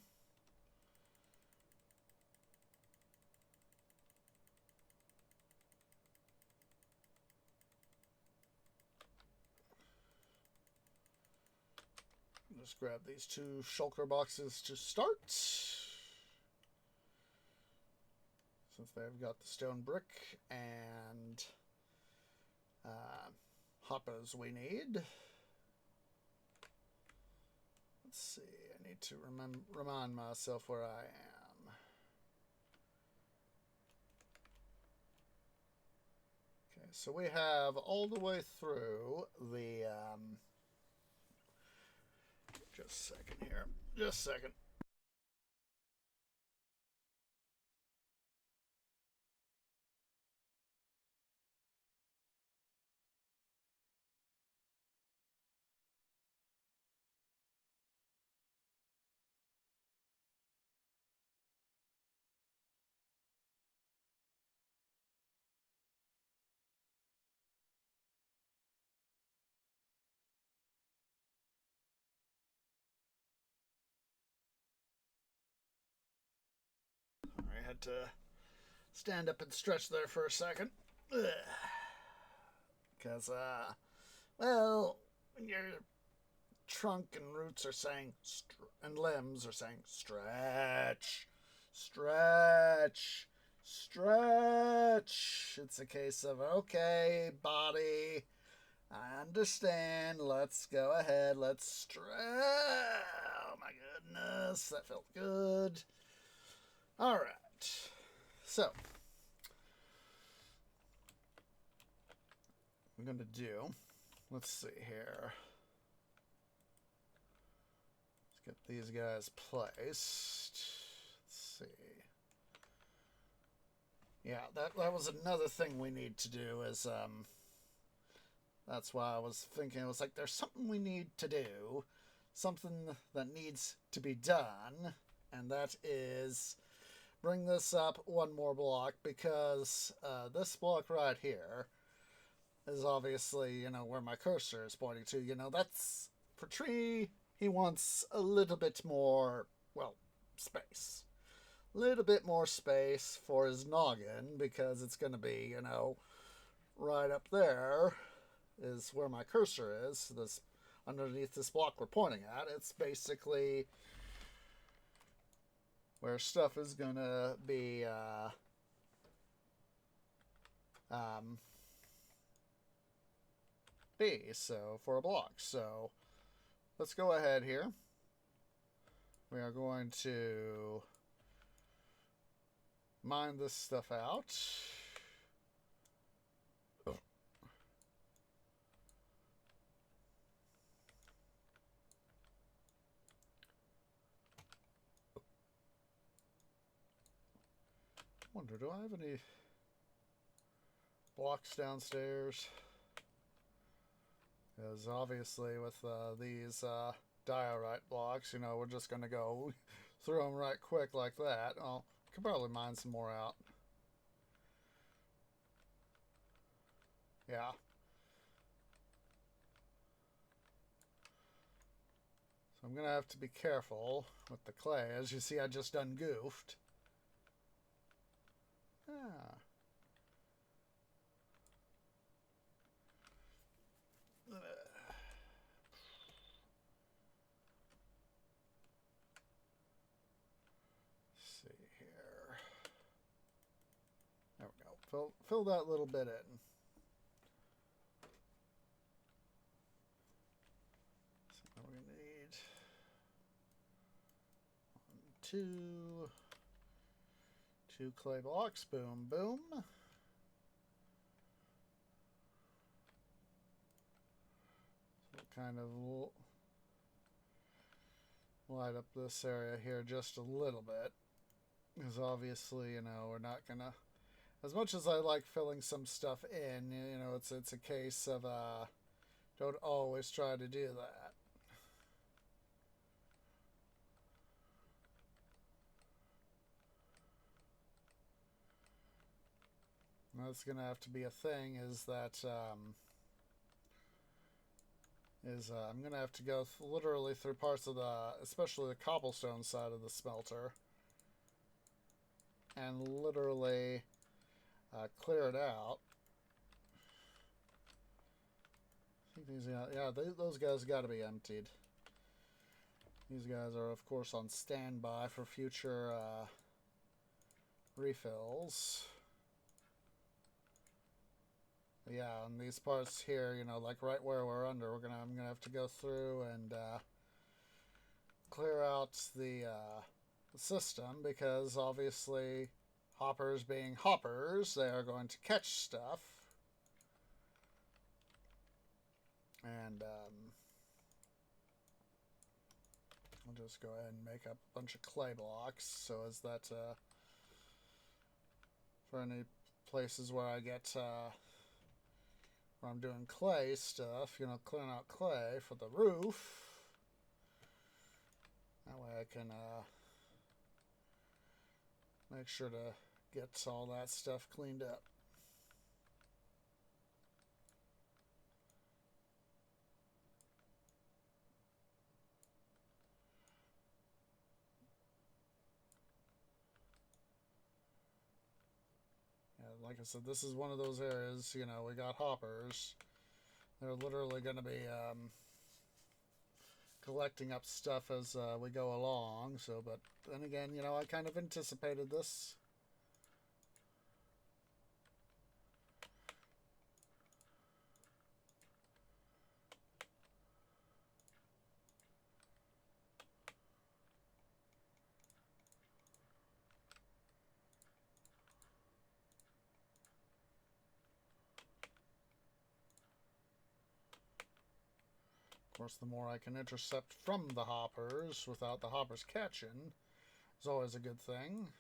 Just grab these 2 shulker boxes to start. Since they've got the stone brick and hoppers we need. Let's see, I need to remind myself where I am. Okay, so we have all the way through the, just a second here, just a second. I had to stand up and stretch there for a second. Because, well, when your trunk and roots are saying, and limbs are saying, stretch, stretch, stretch. It's a case of, okay, body, I understand. Let's go ahead. Let's stretch. Oh, my goodness. That felt good. All right. So, I'm going to do, let's see here. Let's get these guys placed. Let's see. Yeah, that was another thing we need to do is, that's why I was thinking, it was like, there's something we need to do, something that needs to be done, and that is bring this up 1 more block, because this block right here is obviously, you know, where my cursor is pointing to. You know, that's, for tree, he wants a little bit more, well, space. A little bit more space for his noggin, because it's going to be, you know, right up there is where my cursor is. This, underneath this block we're pointing at, it's basically where stuff is going to be, so for a block. So let's go ahead here. We are going to mine this stuff out. Wonder, do I have any blocks downstairs? Because obviously with these diorite blocks, you know, we're just going to go through them right quick like that. I could probably mine some more out. Yeah. So I'm going to have to be careful with the clay. As you see, I just done goofed. Ah. See here. There we go. Fill that little bit in. So we need 2 clay blocks. Boom, boom. So kind of light up this area here just a little bit, because obviously, you know, we're not gonna, as much as I like filling some stuff in, you know, it's a case of don't always try to do that. That's gonna have to be a thing, is that I'm gonna have to go literally through parts of the, especially the cobblestone side of the smelter, and literally clear it out. I think these, yeah, those guys got to be emptied. These guys are, of course, on standby for future refills. Yeah, and these parts here, you know, like right where we're under, I'm gonna have to go through and clear out the system, because obviously, hoppers being hoppers, they are going to catch stuff. And I'll just go ahead and make up a bunch of clay blocks, so as that for any places where I get where I'm doing clay stuff, you know, clearing out clay for the roof. That way I can make sure to get all that stuff cleaned up. Yeah, like I said, this is one of those areas, you know, we got hoppers. They're literally going to be collecting up stuff as we go along. So, but then again, you know, I kind of anticipated this. Of course, the more I can intercept from the hoppers without the hoppers catching is always a good thing.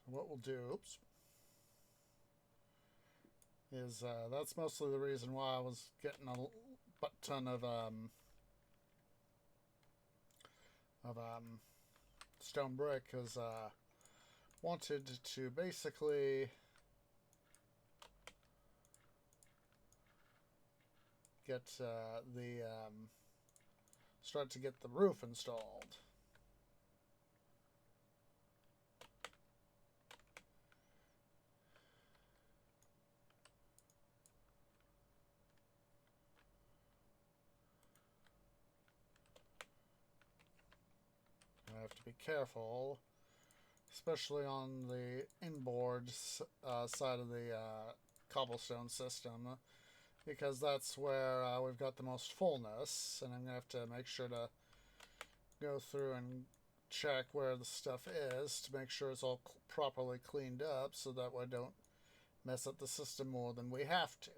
So what we'll do, oops, is that's mostly the reason why I was getting a butt ton of stone brick, because wanted to basically get start to get the roof installed. I have to be careful, especially on the inboard side of the cobblestone system, because that's where we've got the most fullness, and I'm going to have to make sure to go through and check where the stuff is to make sure it's all properly cleaned up, so that way I don't mess up the system more than we have to.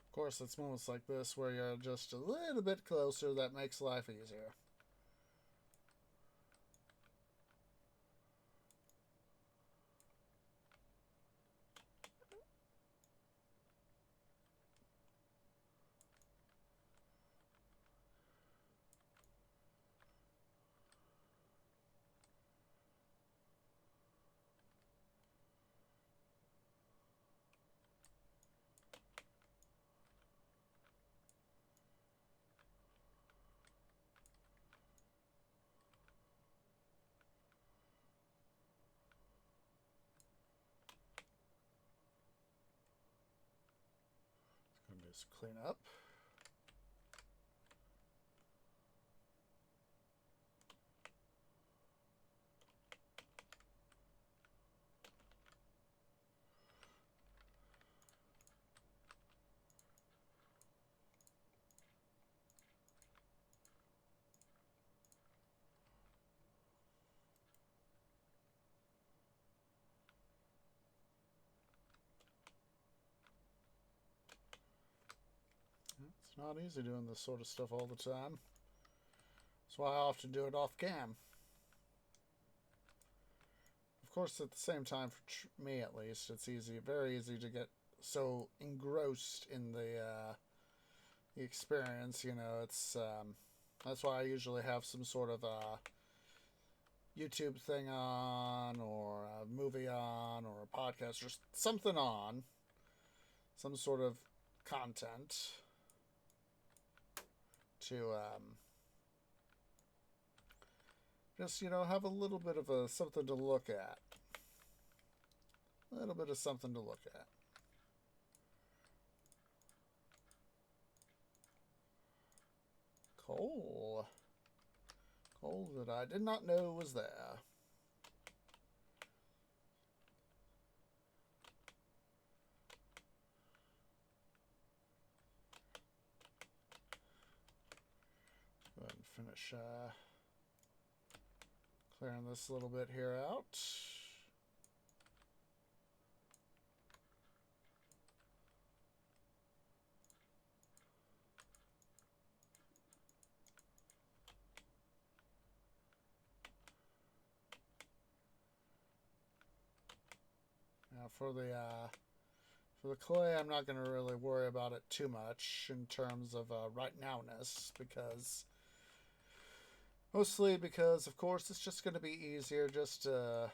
Of course, it's moments like this where you're just a little bit closer that makes life easier. Going to just clean up. It's not easy doing this sort of stuff all the time. That's why I often do it off cam. Of course, at the same time, for me at least, it's easy, very easy to get so engrossed in the experience. You know, it's that's why I usually have some sort of YouTube thing on, or a movie on, or a podcast, or something on, some sort of content to just, you know, have a little bit of a something to look at. A little bit of something to look at. Coal. Coal that I did not know was there. Go ahead and finish clearing this little bit here out. Now for the clay, I'm not going to really worry about it too much in terms of right nowness, because mostly because, of course, it's just going to be easier just to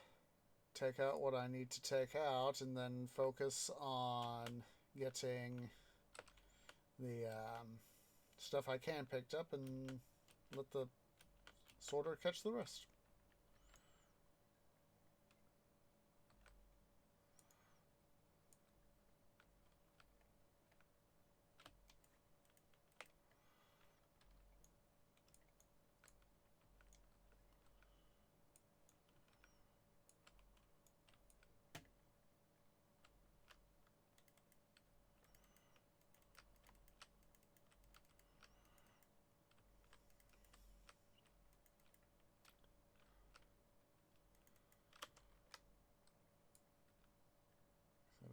take out what I need to take out and then focus on getting the stuff I can picked up and let the sorter catch the rest.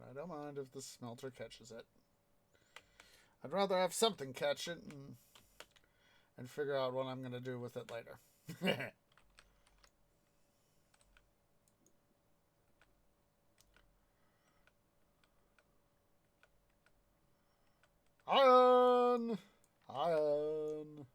I don't mind if the smelter catches it. I'd rather have something catch it and figure out what I'm going to do with it later. Iron! Iron!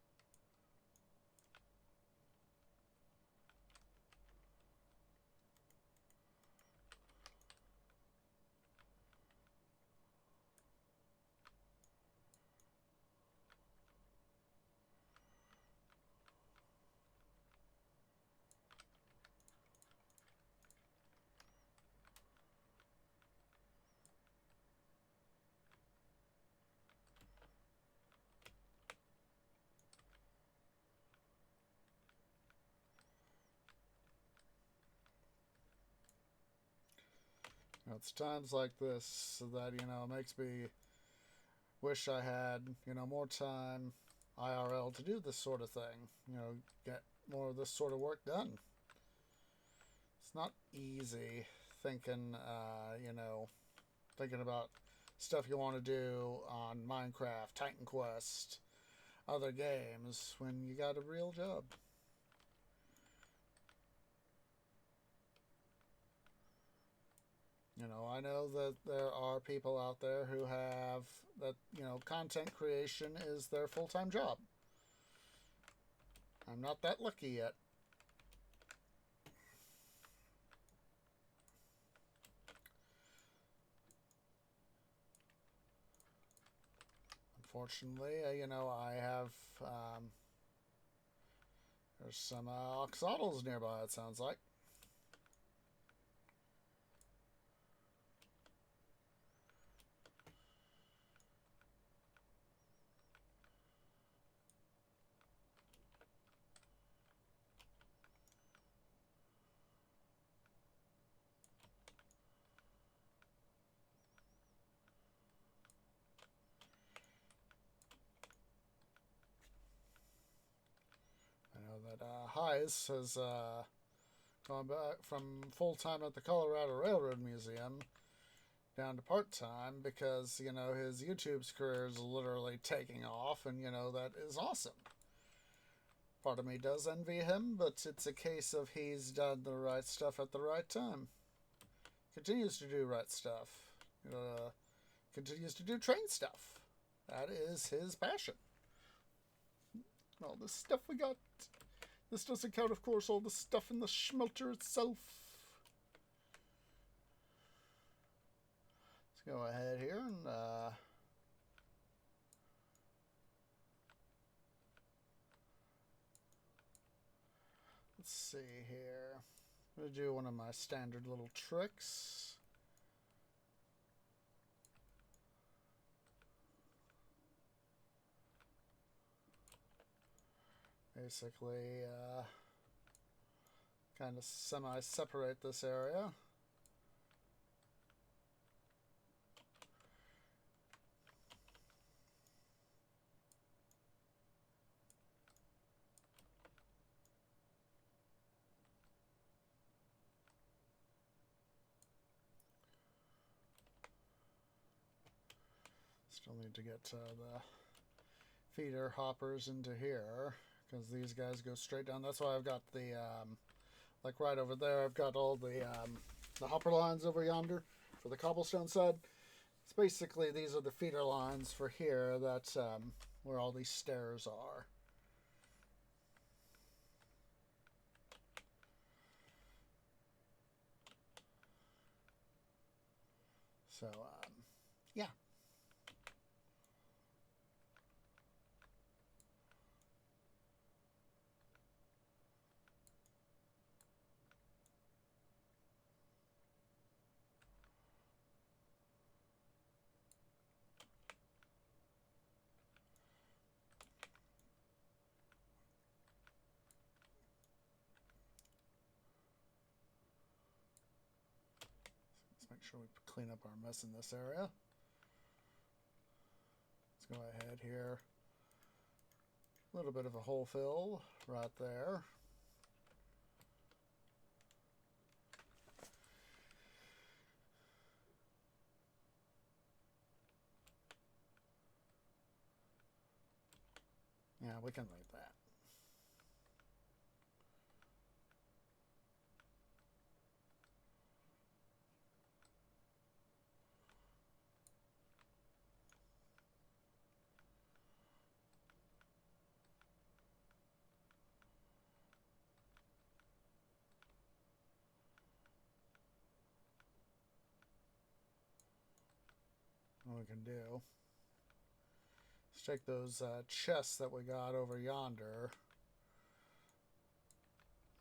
It's times like this that, you know, makes me wish I had, you know, more time IRL to do this sort of thing. You know, get more of this sort of work done. It's not easy thinking, you know, thinking about stuff you want to do on Minecraft, Titan Quest, other games when you got a real job. You know, I know that there are people out there who have that, you know, content creation is their full-time job. I'm not that lucky yet. Unfortunately, you know, I have, there's some oxalotls nearby, it sounds like. I know that Heis has gone back from full-time at the Colorado Railroad Museum down to part-time because, you know, his YouTube's career is literally taking off, and, you know, that is awesome. Part of me does envy him, but it's a case of he's done the right stuff at the right time. Continues to do right stuff. Continues to do train stuff. That is his passion. All this stuff we got. This doesn't count, of course, all the stuff in the smelter itself. Let's go ahead here and let's see here. I'm going to do one of my standard little tricks. Basically, kind of semi-separate this area. Still need to get the feeder hoppers into here, because these guys go straight down. That's why I've got the, like right over there, I've got all the hopper lines over yonder for the cobblestone side. It's basically, these are the feeder lines for here, that's where all these stairs are. So, yeah. Let's make sure we clean up our mess in this area. Let's go ahead here. A little bit of a hole fill right there. Yeah, we can leave that. What we can do is take those chests that we got over yonder,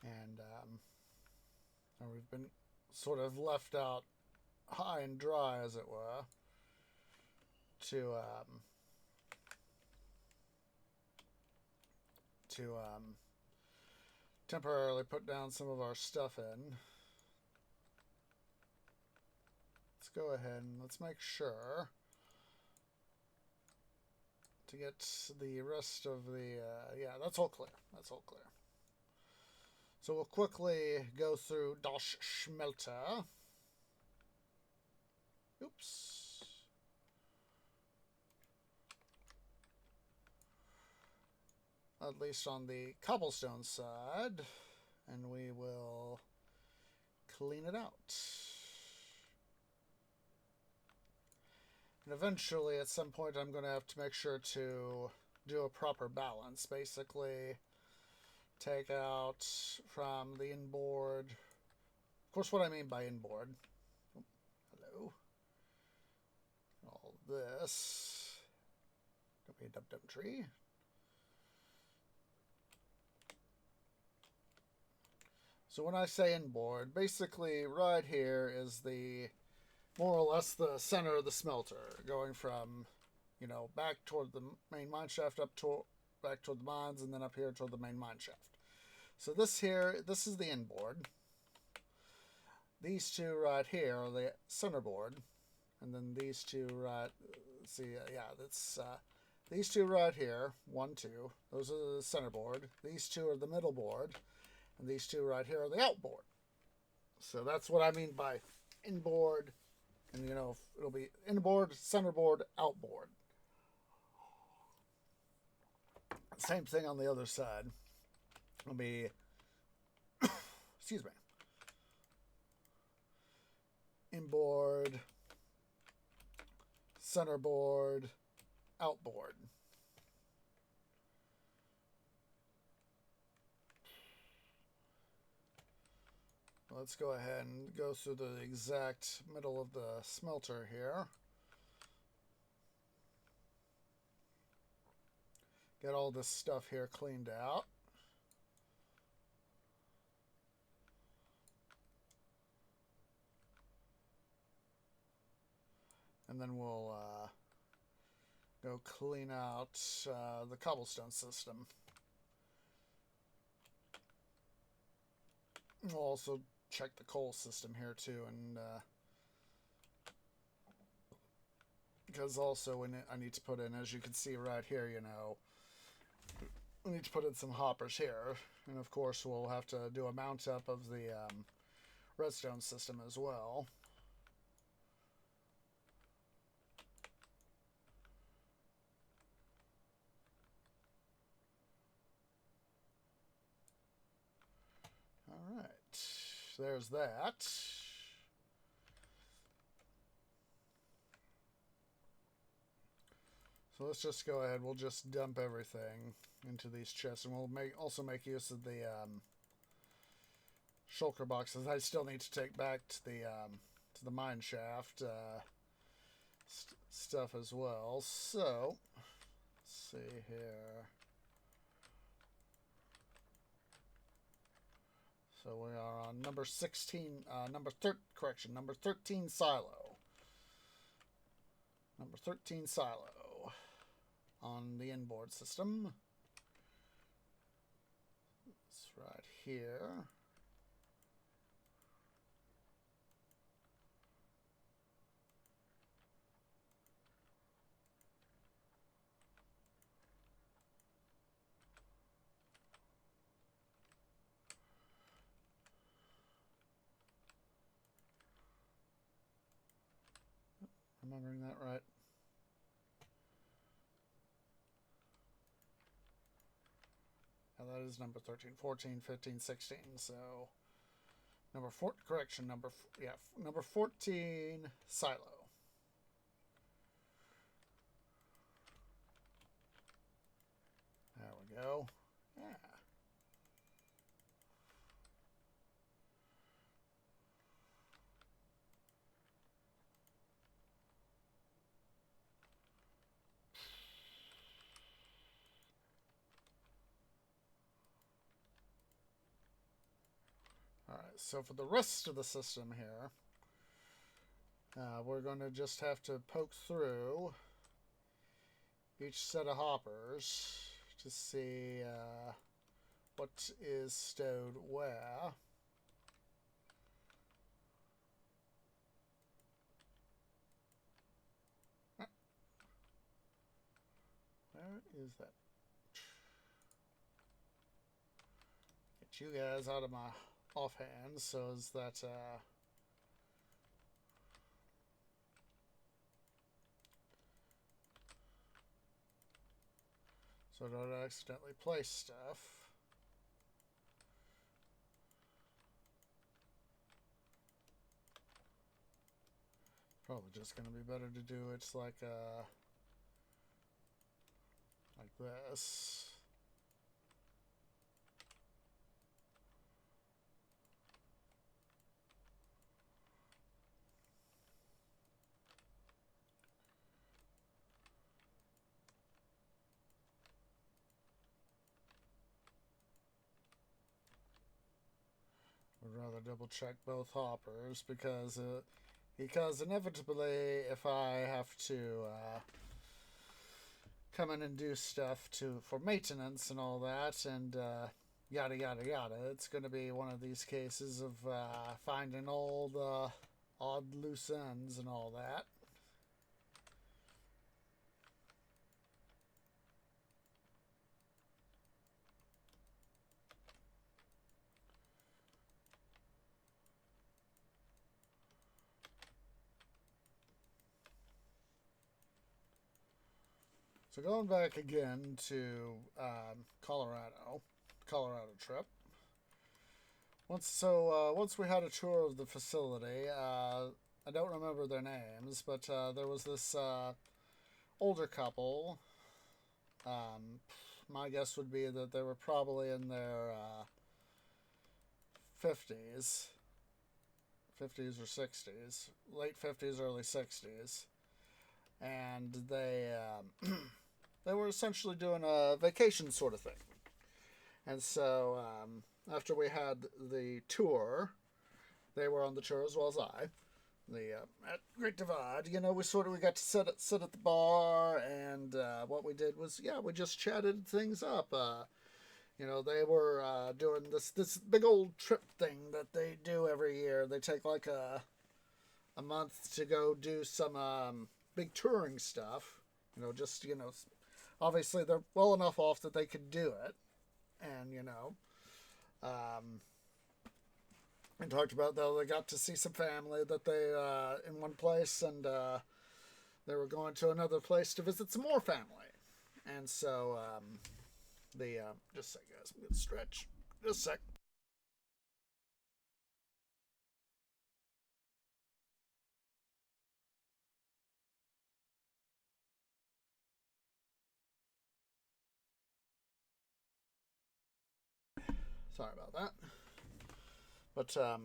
and we've been sort of left out high and dry, as it were, to temporarily put down some of our stuff in. Let's go ahead and let's make sure to get the rest of the, yeah, that's all clear. That's all clear. So we'll quickly go through Das Smelter. Oops. at least on the cobblestone side, and we will clean it out. And eventually, at some point, I'm going to have to make sure to do a proper balance. Basically, take out from the inboard. Of course, what I mean by inboard. Oh, hello. All this. Don't be a dum-dum tree. So when I say inboard, basically right here is the more or less the center of the smelter, going from, you know, back toward the main mine shaft, back toward the mines, and then up here toward the main mine shaft. So this is the inboard. These two right here are the center board, and then these two right. That's these two right here. 1, 2. Those are the center board. These two are the middle board, and these two right here are the outboard. So that's what I mean by inboard. And, you know, it'll be inboard, centerboard, outboard. Same thing on the other side. It'll be, excuse me, inboard, centerboard, outboard. Let's go ahead and go through the exact middle of the smelter here. Get all this stuff here cleaned out. And then we'll go clean out the cobblestone system. We'll also check the coal system here too, and because also I need to put in, as you can see right here, you know, we need to put in some hoppers here, and of course we'll have to do a mount up of the redstone system as well. All right, there's that. So let's just go ahead. We'll just dump everything into these chests, and we'll also make use of the shulker boxes. I still need to take back to the mine shaft stuff as well. So let's see here. So we are on number 16, number 13 silo. Number 13 silo on the inboard system. It's right here. Remembering that right? Now that is number 13, 14, 15, 16. So number 4, correction, number 14 silo. There we go. Yeah. Alright, so for the rest of the system here, we're going to just have to poke through each set of hoppers to see what is stowed where. Where is that? Get you guys out of my offhand. So is that So don't accidentally place stuff. Probably just going to be better to do it like this. Would rather double check both hoppers because inevitably if I have to come in and do stuff for maintenance and all that and yada yada yada, it's going to be one of these cases of finding all the odd loose ends and all that. So going back again to Colorado trip. Once we had a tour of the facility, I don't remember their names, but there was this older couple. My guess would be that they were probably in their 50s, 50s or 60s, late 50s, early 60s, and they were essentially doing a vacation sort of thing. And so after we had the tour, they were on the tour as well as I. At Great Divide, we got to sit at the bar, and what we did was, we just chatted things up. They were doing this big old trip thing that they do every year. They take like a month to go do some big touring stuff. Obviously they're well enough off that they could do it, and and talked about though they got to see some family that they in one place, and they were going to another place to visit some more family. And so just a sec, guys, I'm gonna stretch just a sec. Sorry about that. But I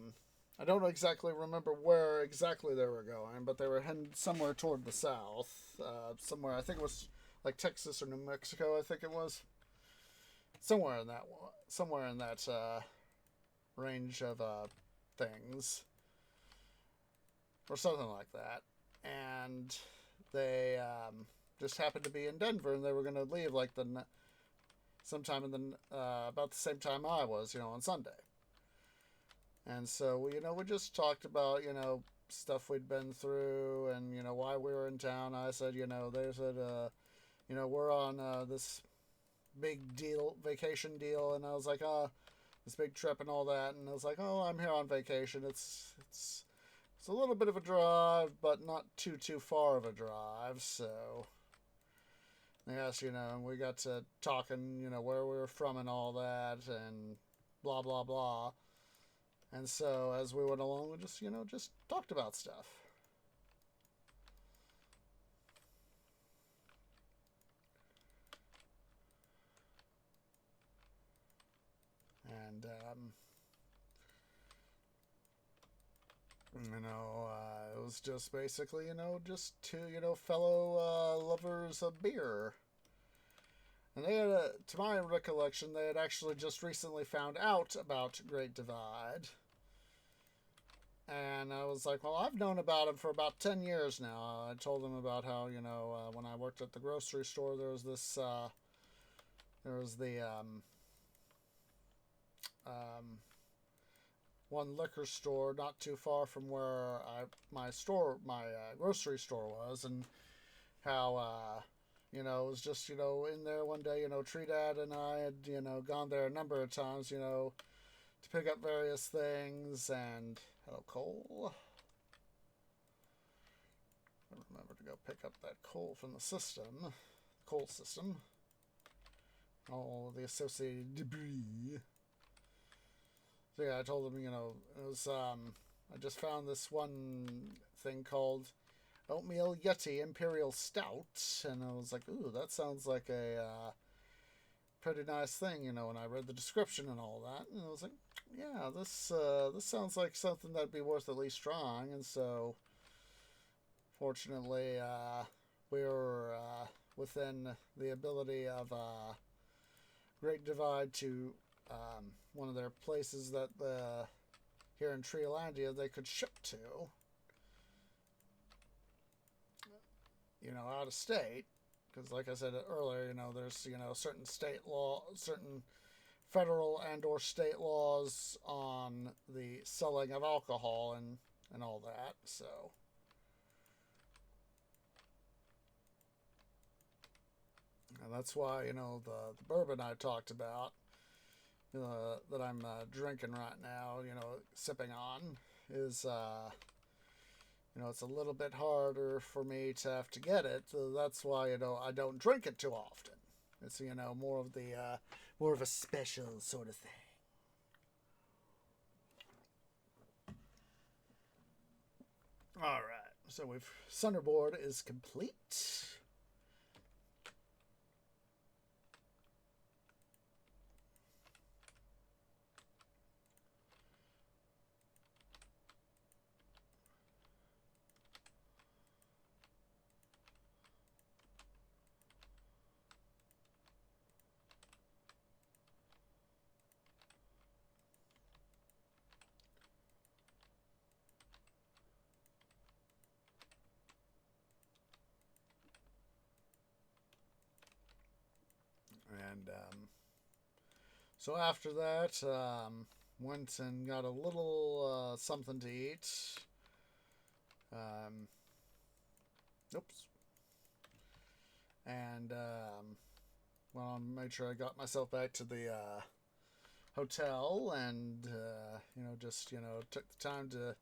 don't exactly remember where exactly they were going, but they were heading somewhere toward the south. Somewhere, I think it was like Texas or New Mexico, I think it was. Somewhere in that range of things. Or something like that. And they just happened to be in Denver, and they were going to leave like sometime in about the same time I was, on Sunday. And so, we just talked about, stuff we'd been through and, why we were in town. I said, they said, we're on this big vacation deal. And I was like, this big trip and all that. And I was like, oh, I'm here on vacation. It's a little bit of a drive, but not too far of a drive. So they asked, and we got to talking, where we were from and all that and blah, blah, blah. And so as we went along, we just talked about stuff. And, it was just basically, just two, fellow lovers of beer. And they had, to my recollection, they had actually just recently found out about Great Divide. And I was like, well, I've known about them for about 10 years now. I told them about how, when I worked at the grocery store, there was the one liquor store not too far from where my grocery store was, and how, it was just, in there one day, Trinidad and I had, gone there a number of times, to pick up various things. And hello, coal. I remember to go pick up that coal from the coal system. all the associated debris. So yeah, I told them, it was, I just found this one thing called Oatmeal Yeti Imperial Stout, and I was like, ooh, that sounds like a pretty nice thing, when I read the description and all that, and I was like, yeah, this sounds like something that'd be worth at least trying. And so, fortunately, we were within the ability of Great Divide to one of their places that here in Treelandia they could ship to, out of state. Because like I said earlier, there's, certain state law, certain federal and or state laws on the selling of alcohol and all that. So and that's why, the bourbon I talked about, that I'm drinking right now, sipping on, is it's a little bit harder for me to have to get it. So that's why, I don't drink it too often. It's, more of a special sort of thing. All right. So centerboard is complete. And so after that, went and got a little something to eat. Oops. And well, I made sure I got myself back to the hotel, and just took the time to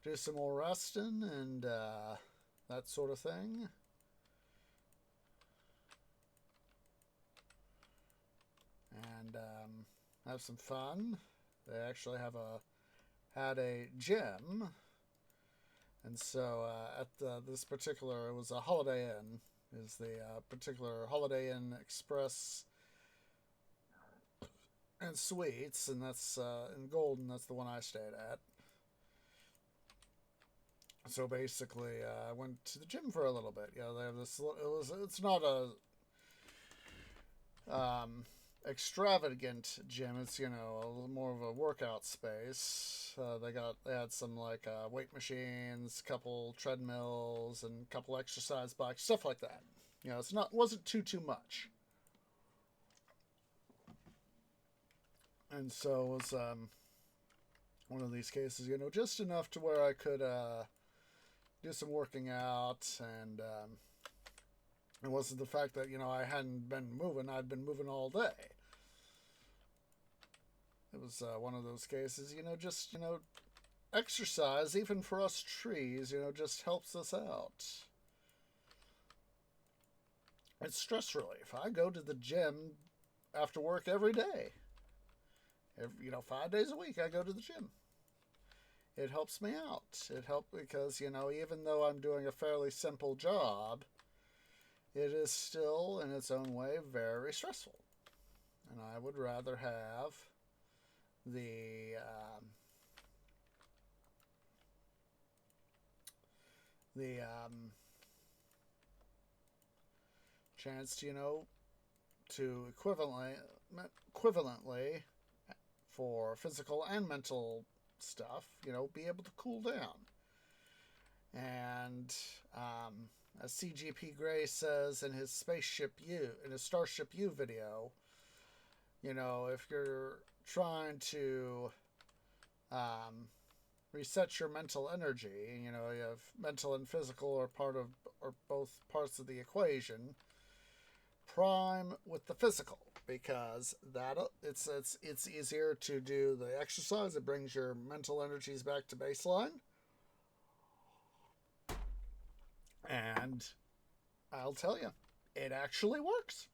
do some more resting and that sort of thing. And have some fun. They actually had a gym, and so at this particular, it was a Holiday Inn, is the particular Holiday Inn Express and Suites, and that's in Golden. That's the one I stayed at. So basically, I went to the gym for a little bit. They have this. It's not a extravagant gym. It's a little more of a workout space. They had some like weight machines, couple treadmills, and couple exercise bikes, stuff like that. Wasn't too much. And so it was one of these cases, just enough to where I could do some working out, and it wasn't the fact that I hadn't been moving. I'd been moving all day. It was one of those cases, just exercise, even for us trees, just helps us out. It's stress relief. I go to the gym after work every day. 5 days a week I go to the gym. It helps me out. It helps because, even though I'm doing a fairly simple job, it is still, in its own way, very stressful. And I would rather have the chance to equivalently for physical and mental stuff, be able to cool down. And as CGP Grey says in his Starship U video, if you're trying to reset your mental energy, you have mental and physical or both parts of the equation, prime with the physical, because it's easier to do the exercise. It brings your mental energies back to baseline. And I'll tell you, it actually works.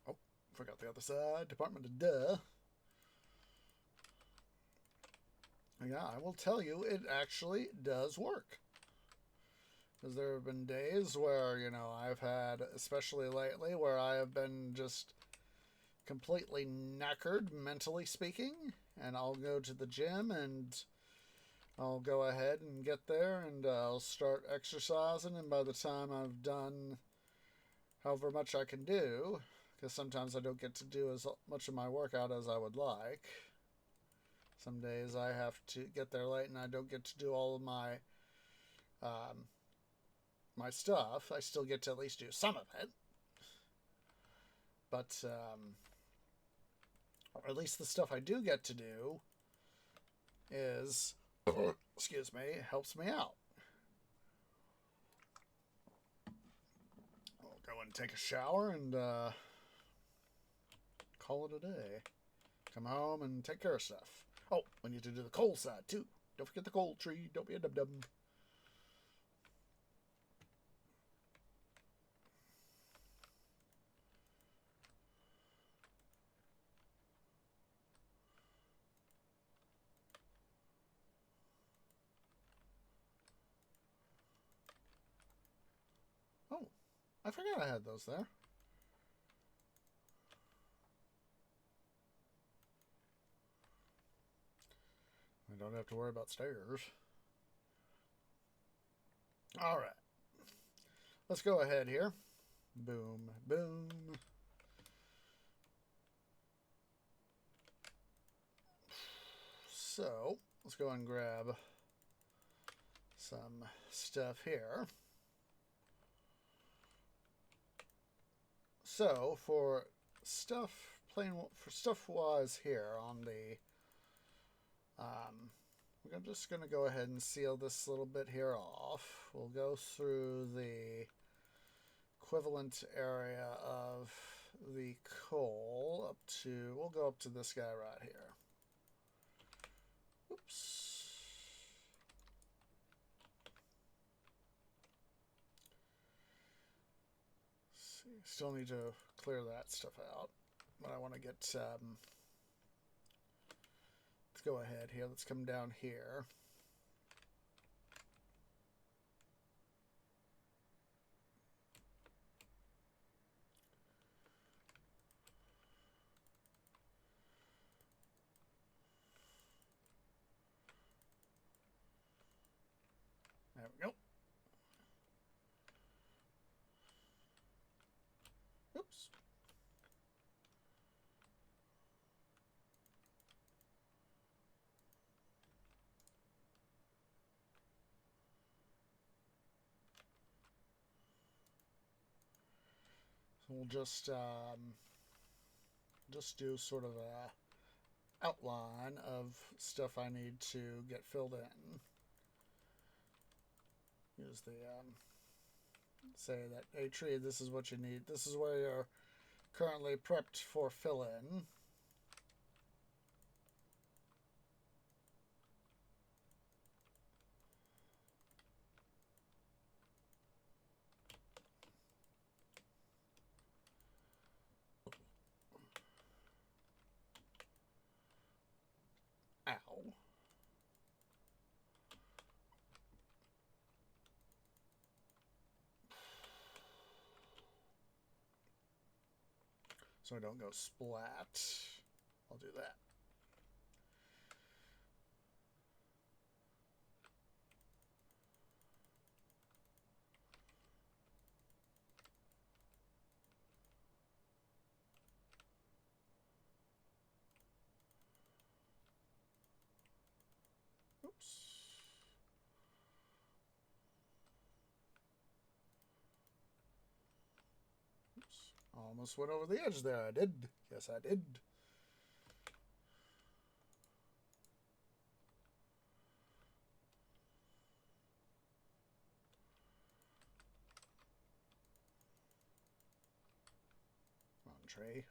Oh, Forgot the other side. Department of Duh. Yeah, I will tell you, it actually does work. Because there have been days where, you know, I've had, especially lately, where I have been just completely knackered, mentally speaking, and I'll go to the gym and I'll go ahead and get there and I'll start exercising, and by the time I've done however much I can do, because sometimes I don't get to do as much of my workout as I would like. Some days I have to get there late and I don't get to do all of my my stuff. I still get to at least do some of it. But or at least the stuff I do get to do is, excuse me, helps me out. I'll go and take a shower and call it a day. Come home and take care of stuff. Oh, we need to do the coal side too. Don't forget the coal tree. Don't be a dum-dum. Oh, I forgot I had those there. I don't have to worry about stairs. All right. Let's go ahead here. Boom, boom. So, let's go and grab some stuff here. So, for stuff wise here on the we're just going to go ahead and seal this little bit here off. We'll go through the equivalent area of the coal up to, we'll go up to this guy right here. Oops. See, still need to clear that stuff out, but I want to get let's go ahead here. Let's come down here. There we go. Oops. So we'll just do sort of a outline of stuff I need to get filled in. Use the say that, hey tree, this is what you need. This is where you're currently prepped for fill in. Ow. So I don't go splat. I'll do that. Oops. Oops. Almost went over the edge there. I did. Yes, I did. Come on, tree.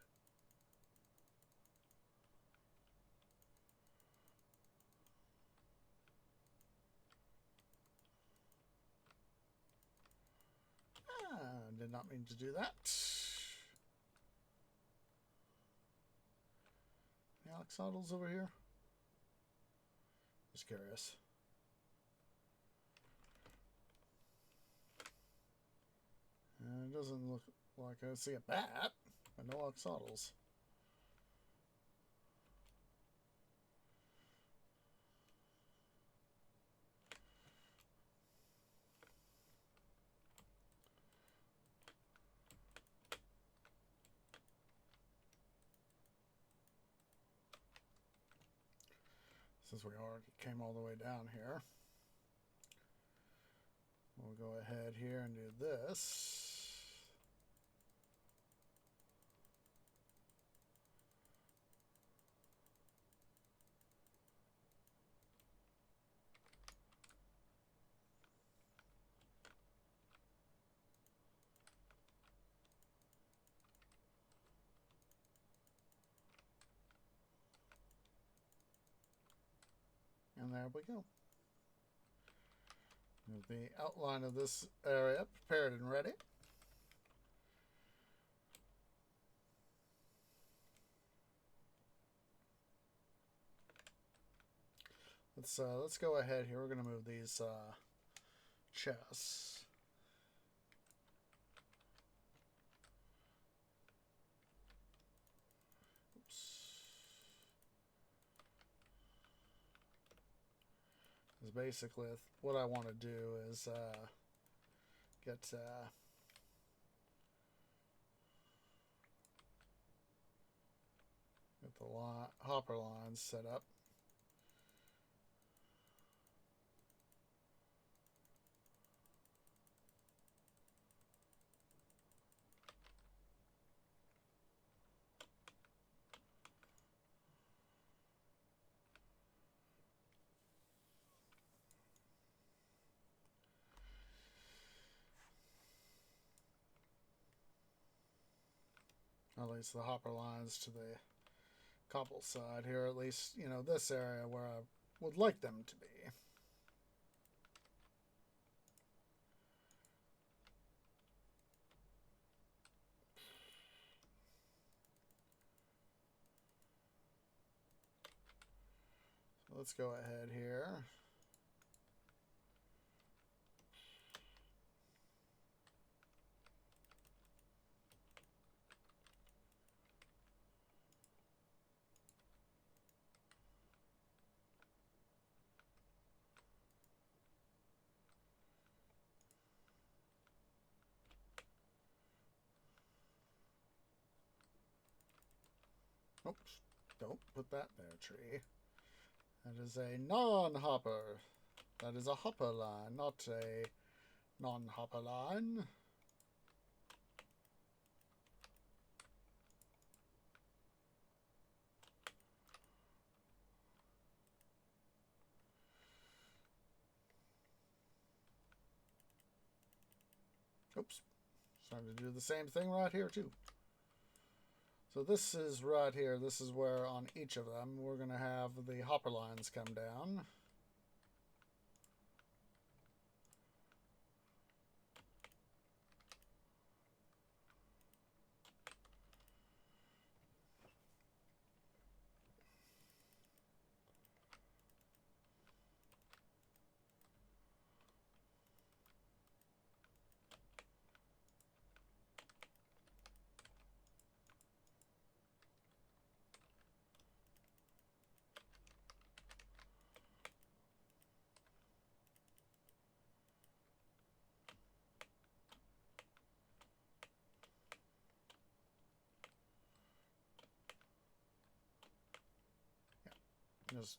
Ah, did not mean to do that. oxidals over here? Just curious. It doesn't look like I see a bat, but no oxidals. Since we already came all the way down here, we'll go ahead here and do this. And there we go. The outline of this area prepared and ready. Let's go ahead here. We're going to move these chests. Oops. Is basically what I want to do is get the hopper lines set up. At least the hopper lines to the cobble side here, at least, you know, this area where I would like them to be. So let's go ahead here. Oops, don't put that there, tree. That is a non-hopper. That is a hopper line, not a non-hopper line. Oops. Starting to do the same thing right here, too. So this is right here. This is where on each of them we're going to have the hopper lines come down. Just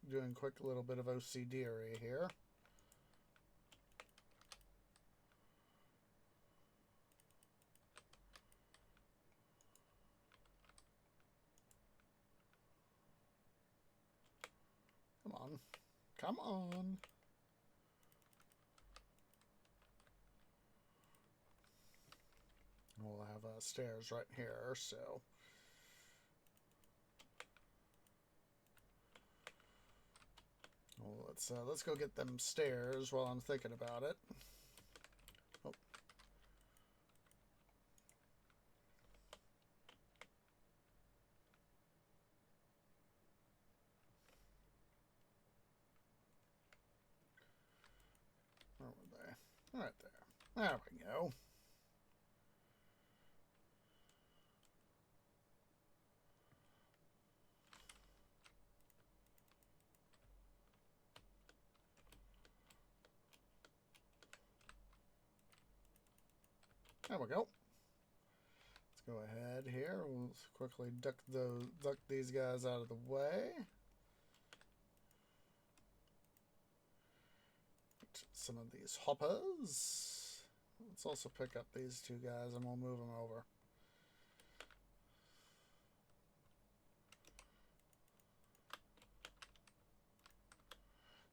doing a quick little bit of OCD here. Come on. Come on. We'll have stairs right here, so... Well, let's go get them stairs while I'm thinking about it. Oh. Right there. There we go. There we go. Let's go ahead here. We'll quickly duck these guys out of the way. Get some of these hoppers. Let's also pick up these two guys and we'll move them over.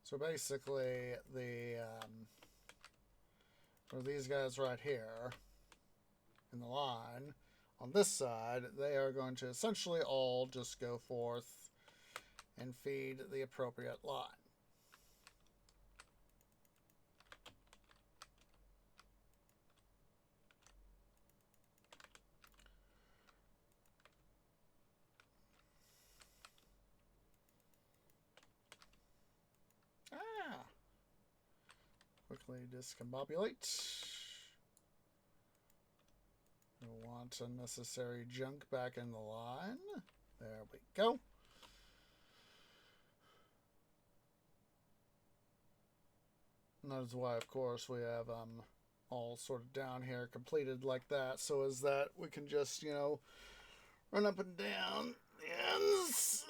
So basically, for these guys right here in the line, on this side, they are going to essentially all just go forth and feed the appropriate line. Quickly discombobulate. We want unnecessary junk back in the line. There we go. And that is why, of course, we have all sort of down here completed like that, so as that we can just, you know, run up and down the ends.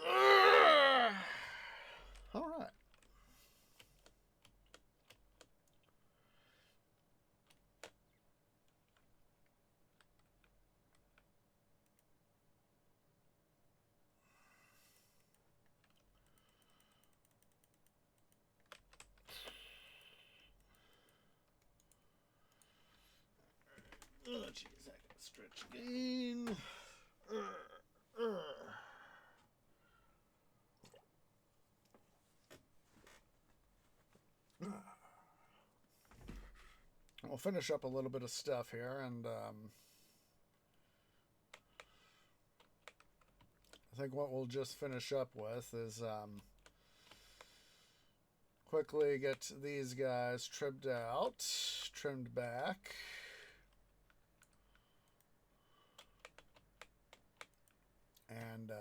All right. Oh, jeez, I gotta stretch again. We'll finish up a little bit of stuff here, and I think what we'll just finish up with is quickly get these guys trimmed out, trimmed back. And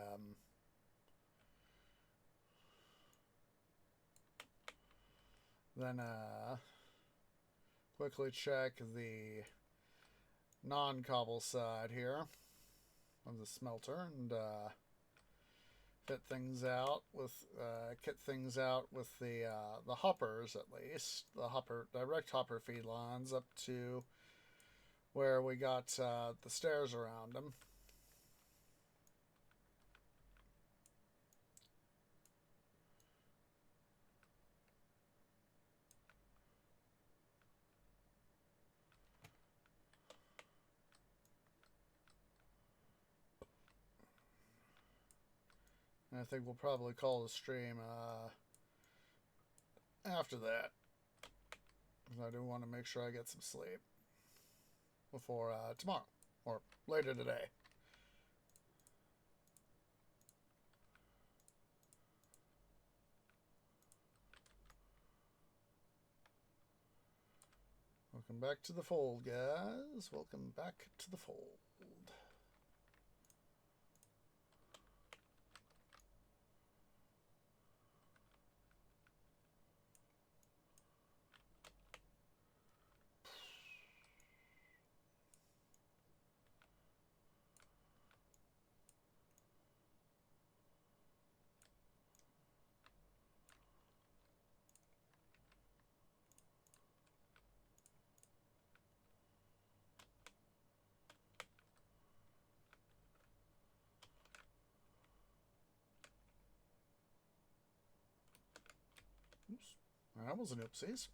then quickly check the non-cobble side here of the smelter and kit things out with the hoppers, at least the direct hopper feed lines up to where we got the stairs around them. And I think we'll probably call the stream after that, because I do want to make sure I get some sleep before tomorrow or later today. Welcome back to the fold, guys. Welcome back to the fold. Oops. That was an oopsies.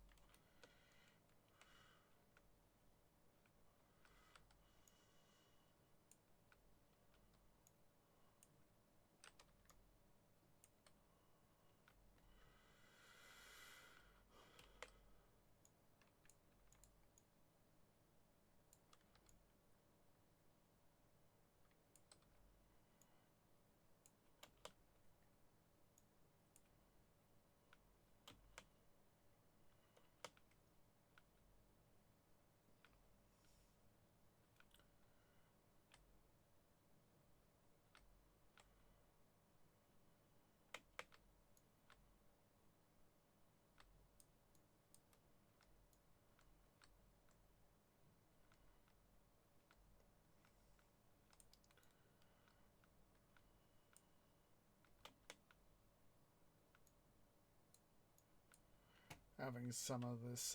having some of this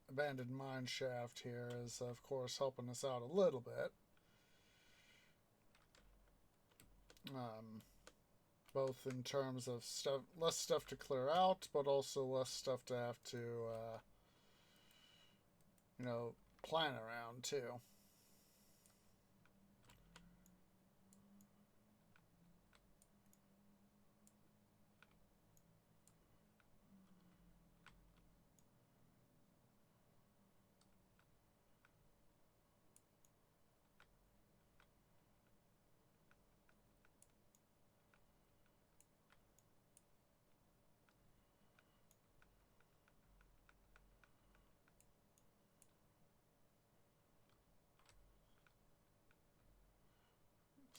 abandoned mine shaft here is, of course, helping us out a little bit. Both in terms of less stuff to clear out, but also less stuff to have to, plan around too.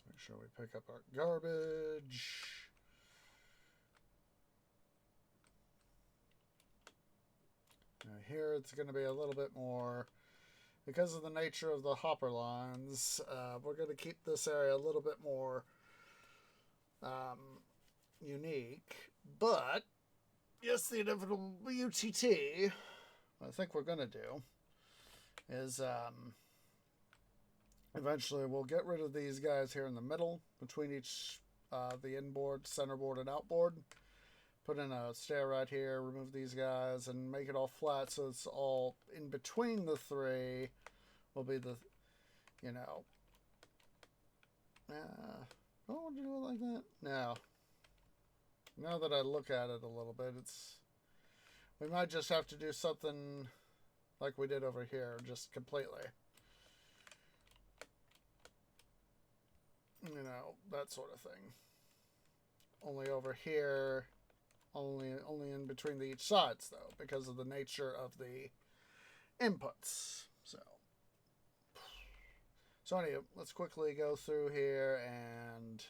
Make sure we pick up our garbage. Now here it's going to be a little bit more, because of the nature of the hopper lines, we're going to keep this area a little bit more unique. But, yes, the inevitable UTT, what I think we're going to do is eventually we'll get rid of these guys here in the middle between each the inboard, centerboard, and outboard. Put in a stair right here, remove these guys, and make it all flat so it's all in between the three will be the, I don't want to do it like that. Now that I look at it a little bit, we might just have to do something like we did over here, just completely. That sort of thing. Only over here, only in between each sides, though, because of the nature of the inputs. So anyway, let's quickly go through here and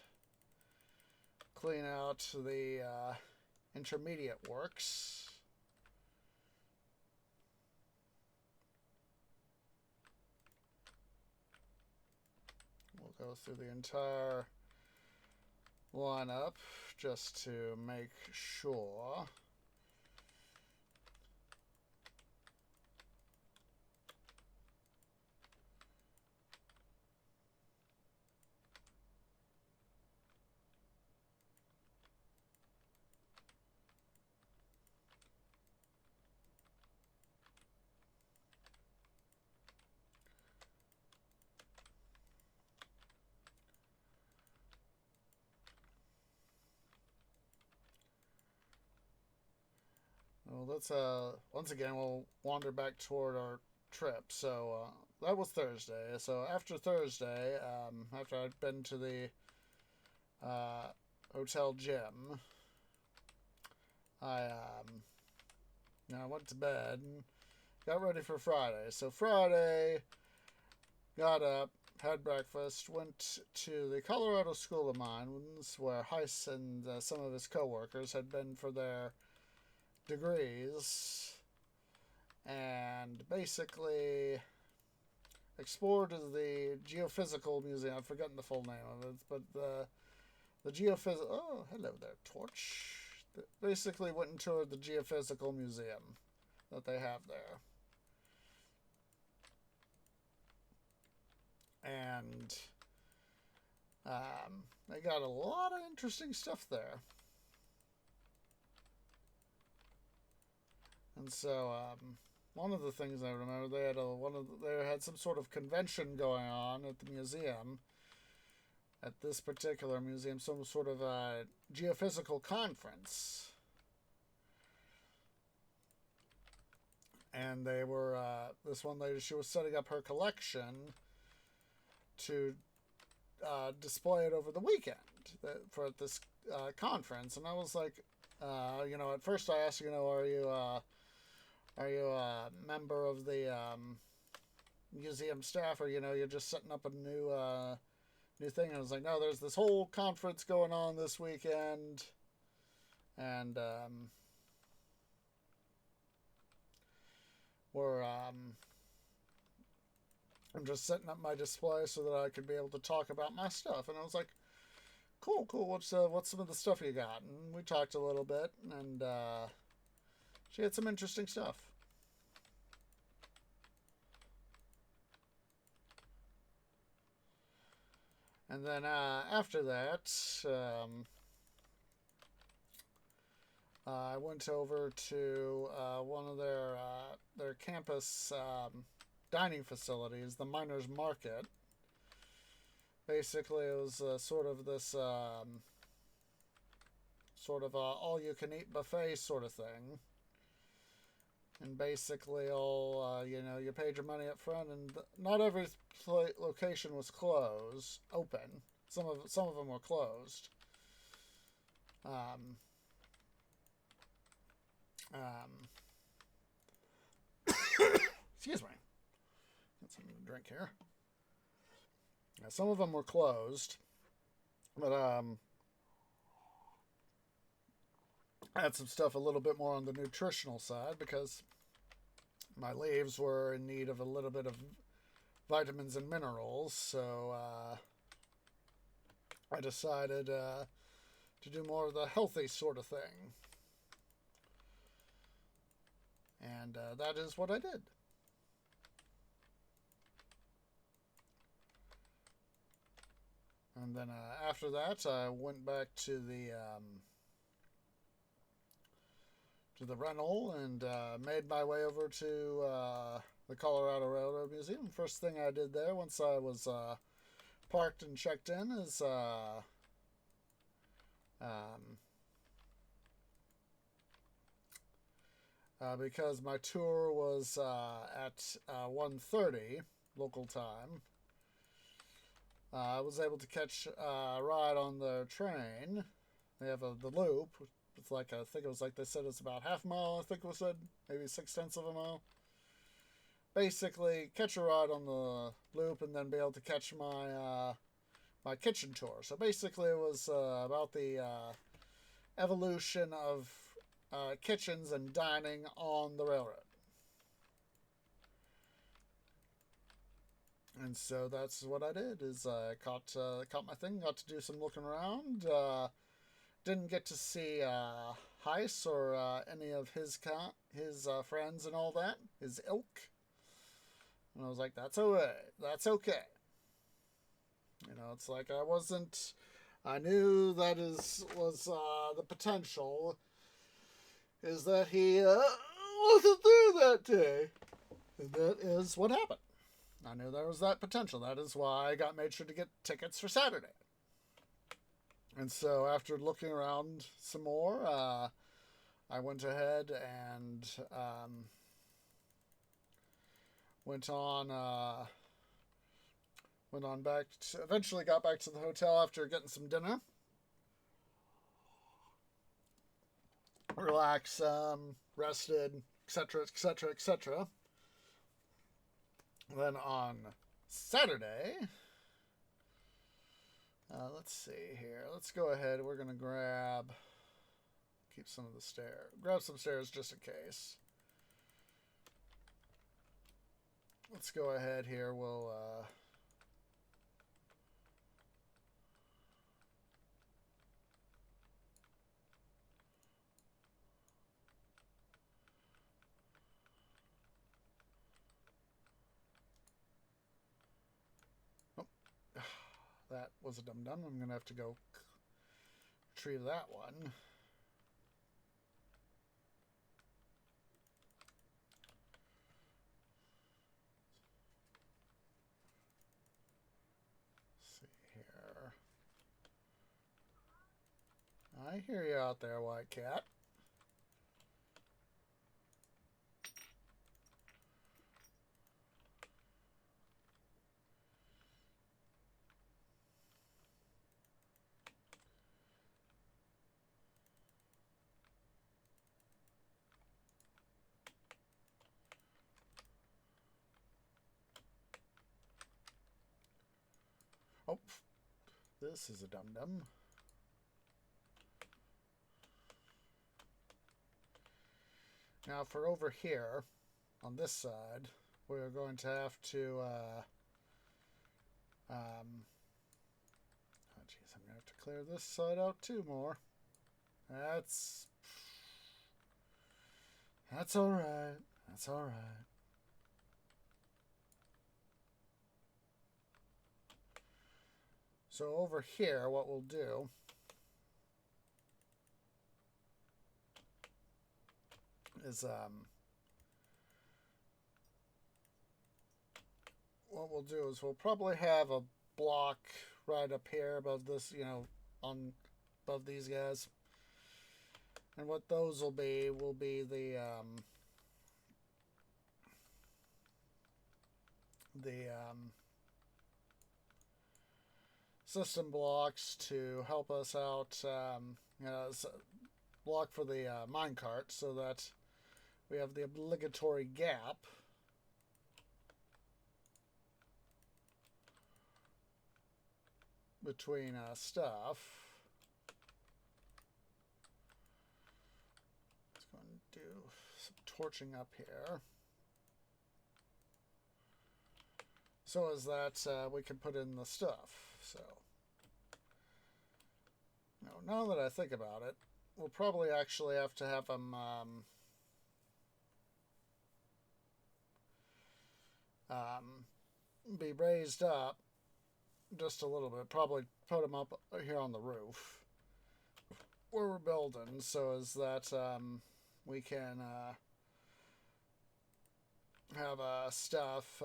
clean out the intermediate works. We'll go through the entire lineup just to make sure. Well, let's once again we'll wander back toward our trip. So that was Thursday. So after Thursday, after I'd been to the hotel gym, I went to bed and got ready for Friday. So Friday, got up, had breakfast, went to the Colorado School of Mines, where Heiss and some of his co-workers had been for their degrees, and basically explored the Geophysical Museum. I've forgotten the full name of it, but the Geophysical... Oh, hello there, Torch. Basically went and toured the Geophysical Museum that they have there. And they got a lot of interesting stuff there. And so, one of the things I remember, they had some sort of convention going on at the museum, at this particular museum, some sort of a geophysical conference. And they were, this one lady, she was setting up her collection to display it over the weekend for this conference. And I was like, at first I asked, are you a member of the museum staff, or you're just setting up a new thing? And I was like, no, there's this whole conference going on this weekend, and I'm just setting up my display so that I could be able to talk about my stuff. And I was like, cool. What's some of the stuff you got? And we talked a little bit, and she had some interesting stuff. And then after that, I went over to one of their campus dining facilities, the Miners Market. Basically, it was sort of this all-you-can-eat buffet sort of thing. And basically, you paid your money up front, and not every location was open. Some of them were closed. Excuse me. Got something to drink here. Yeah, some of them were closed, but I had some stuff a little bit more on the nutritional side because my leaves were in need of a little bit of vitamins and minerals, so I decided to do more of the healthy sort of thing. And that is what I did. And then after that, I went back to the rental and made my way over to the Colorado Railroad Museum. First thing I did there, once I was parked and checked in, is because my tour was at 1:30 local time, I was able to catch a ride on the train. They have the loop. It's like, I think it was like they said it's about half a mile, I think it was said, maybe 6/10 of a mile. Basically, catch a ride on the loop and then be able to catch my my kitchen tour. So basically, it was about the evolution of kitchens and dining on the railroad. And so that's what I did. Is I caught my thing. Got to do some looking around. Didn't get to see Heiss or any of his friends and all that. His ilk. And I was like, that's okay. That's okay. It's like I knew that was the potential. Is that he wasn't there that day. And that is what happened. I knew there was that potential. That is why I made sure to get tickets for Saturday. And so after looking around some more, I went ahead and went on back. Eventually got back to the hotel after getting some dinner. Relax, rested, etc., etc., etc. Then on Saturday, let's see here. Let's go ahead. We're going to grab some stairs just in case. Let's go ahead here. We'll that was a dum-dum. I'm going to have to go retrieve that one. Let's see here. I hear you out there, White Cat. Oh, this is a dum-dum. Now for over here, on this side, we're going to have to, oh geez, I'm going to have to clear this side out too more. That's alright. That's alright. So over here, what we'll do is we'll probably have a block right up here above this, on above these guys. And what those will be the system blocks to help us out, block for the minecart, so that we have the obligatory gap between stuff. Let's go and do some torching up here. So as that we can put in the stuff. So now that I think about it, we'll probably actually have to have them be raised up just a little bit. Probably put them up here on the roof where we're building, so as that we can have stuff.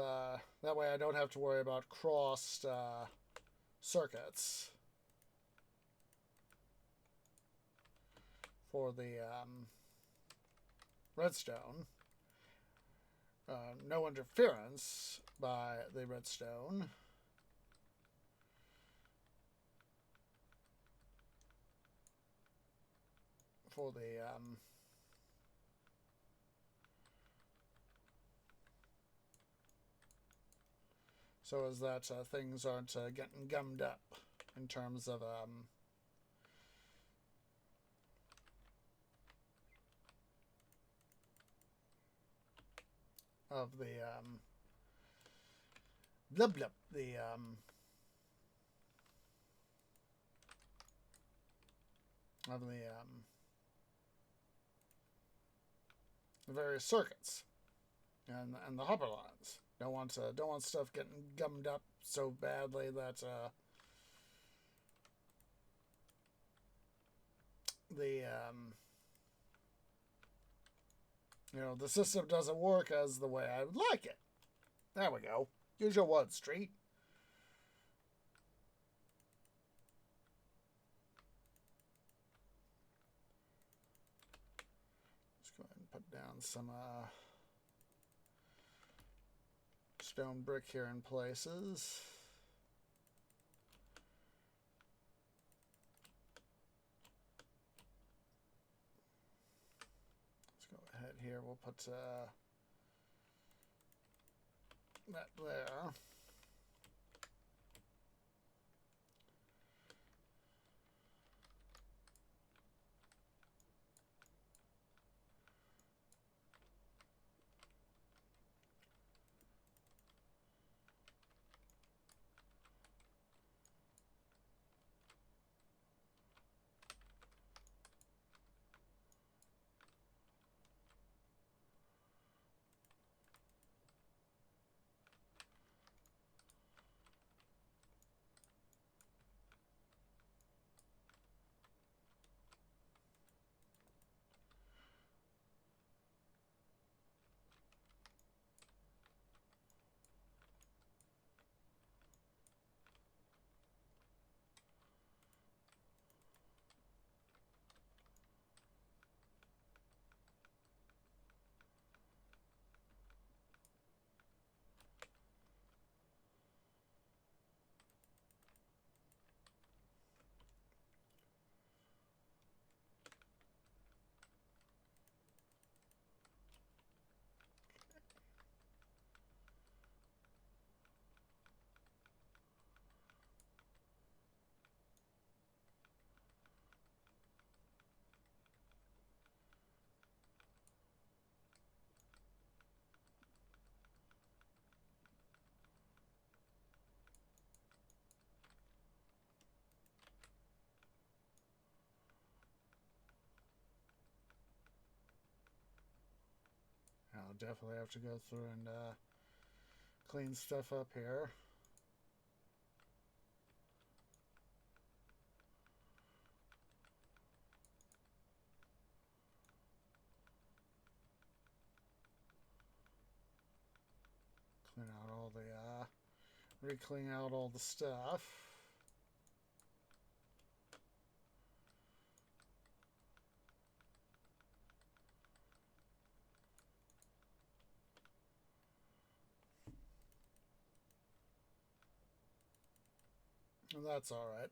That way I don't have to worry about crossed circuits for the redstone. No interference by the redstone. For the so as that things aren't getting gummed up in terms of the blub blub, the various circuits and the hopper lines. Don't want stuff getting gummed up so badly that the system doesn't work as the way I would like it. There we go. Use your one street. Let's go ahead and put down some stone brick here in places. Let's go ahead here. We'll put that there. definitely have to go through and clean stuff up here. Clean out all the, re-clean out all the stuff. And that's all right.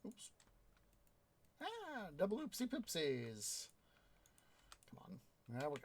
Oops. Double oopsie poopsies. Come on. There we go.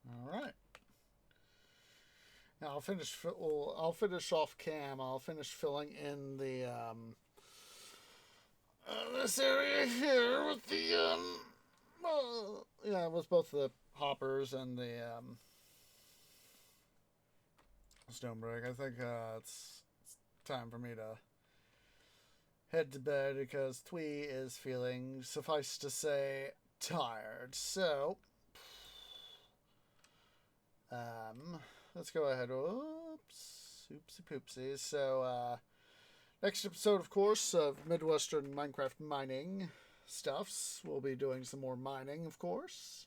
All right. Now I'll finish. I'll finish off cam. I'll finish filling in the this area here with the well, yeah, with both the hoppers and the stone brick. I think it's time for me to head to bed because Twee is feeling, suffice to say, tired. So let's go ahead. Oops, oopsie poopsies. So next episode, of course, of Midwestern Minecraft Mining stuffs. We'll be doing some more mining, of course.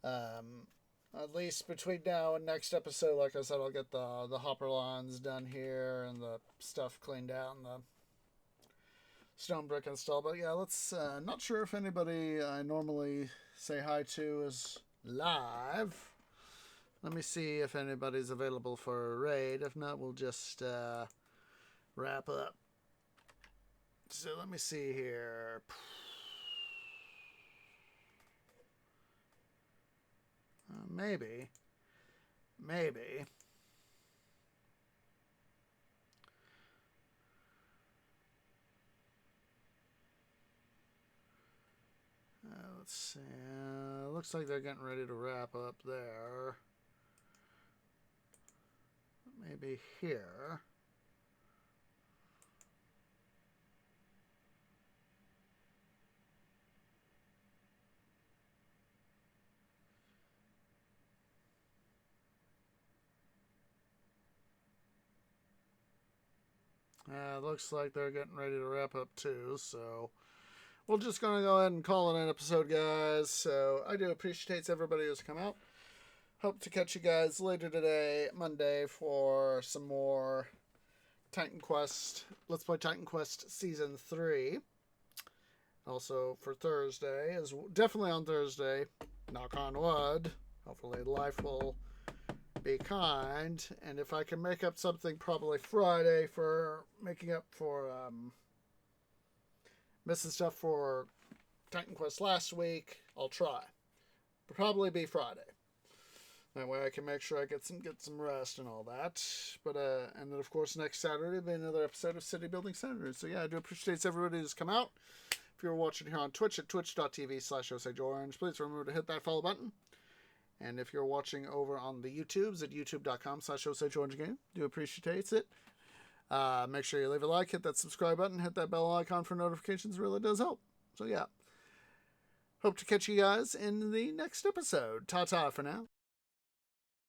At least between now and next episode, like I said, I'll get the hopper lines done here and the stuff cleaned out and the stone brick installed. But yeah, let's. Not sure if anybody I normally say hi to is live. Let me see if anybody's available for a raid. If not, we'll just wrap up. So let me see here. Maybe. Let's see. Looks like they're getting ready to wrap up there. Maybe here. Looks like they're getting ready to wrap up too, so we're just going to go ahead and call it an episode, guys. So I do appreciate everybody who's come out. Hope to catch you guys later today, Monday, for some more Titan Quest. Let's Play Titan Quest Season 3. Also for Thursday, is definitely on Thursday. Knock on wood. Hopefully life will be kind, and if I can make up something, probably Friday for making up for missing stuff for Titan Quest last week, I'll try. Probably be Friday. That way I can make sure I get some rest and all that. But and then of course next Saturday will be another episode of City Building Saturday. So yeah, I do appreciate everybody who's come out. If you're watching here on Twitch at twitch.tv/OsageOrange, please remember to hit that follow button. And if you're watching over on the YouTubes at youtube.com/OsageOrangeGame, do appreciate it. Make sure you leave a like, hit that subscribe button, hit that bell icon for notifications. It really does help. So yeah. Hope to catch you guys in the next episode. Ta-ta for now.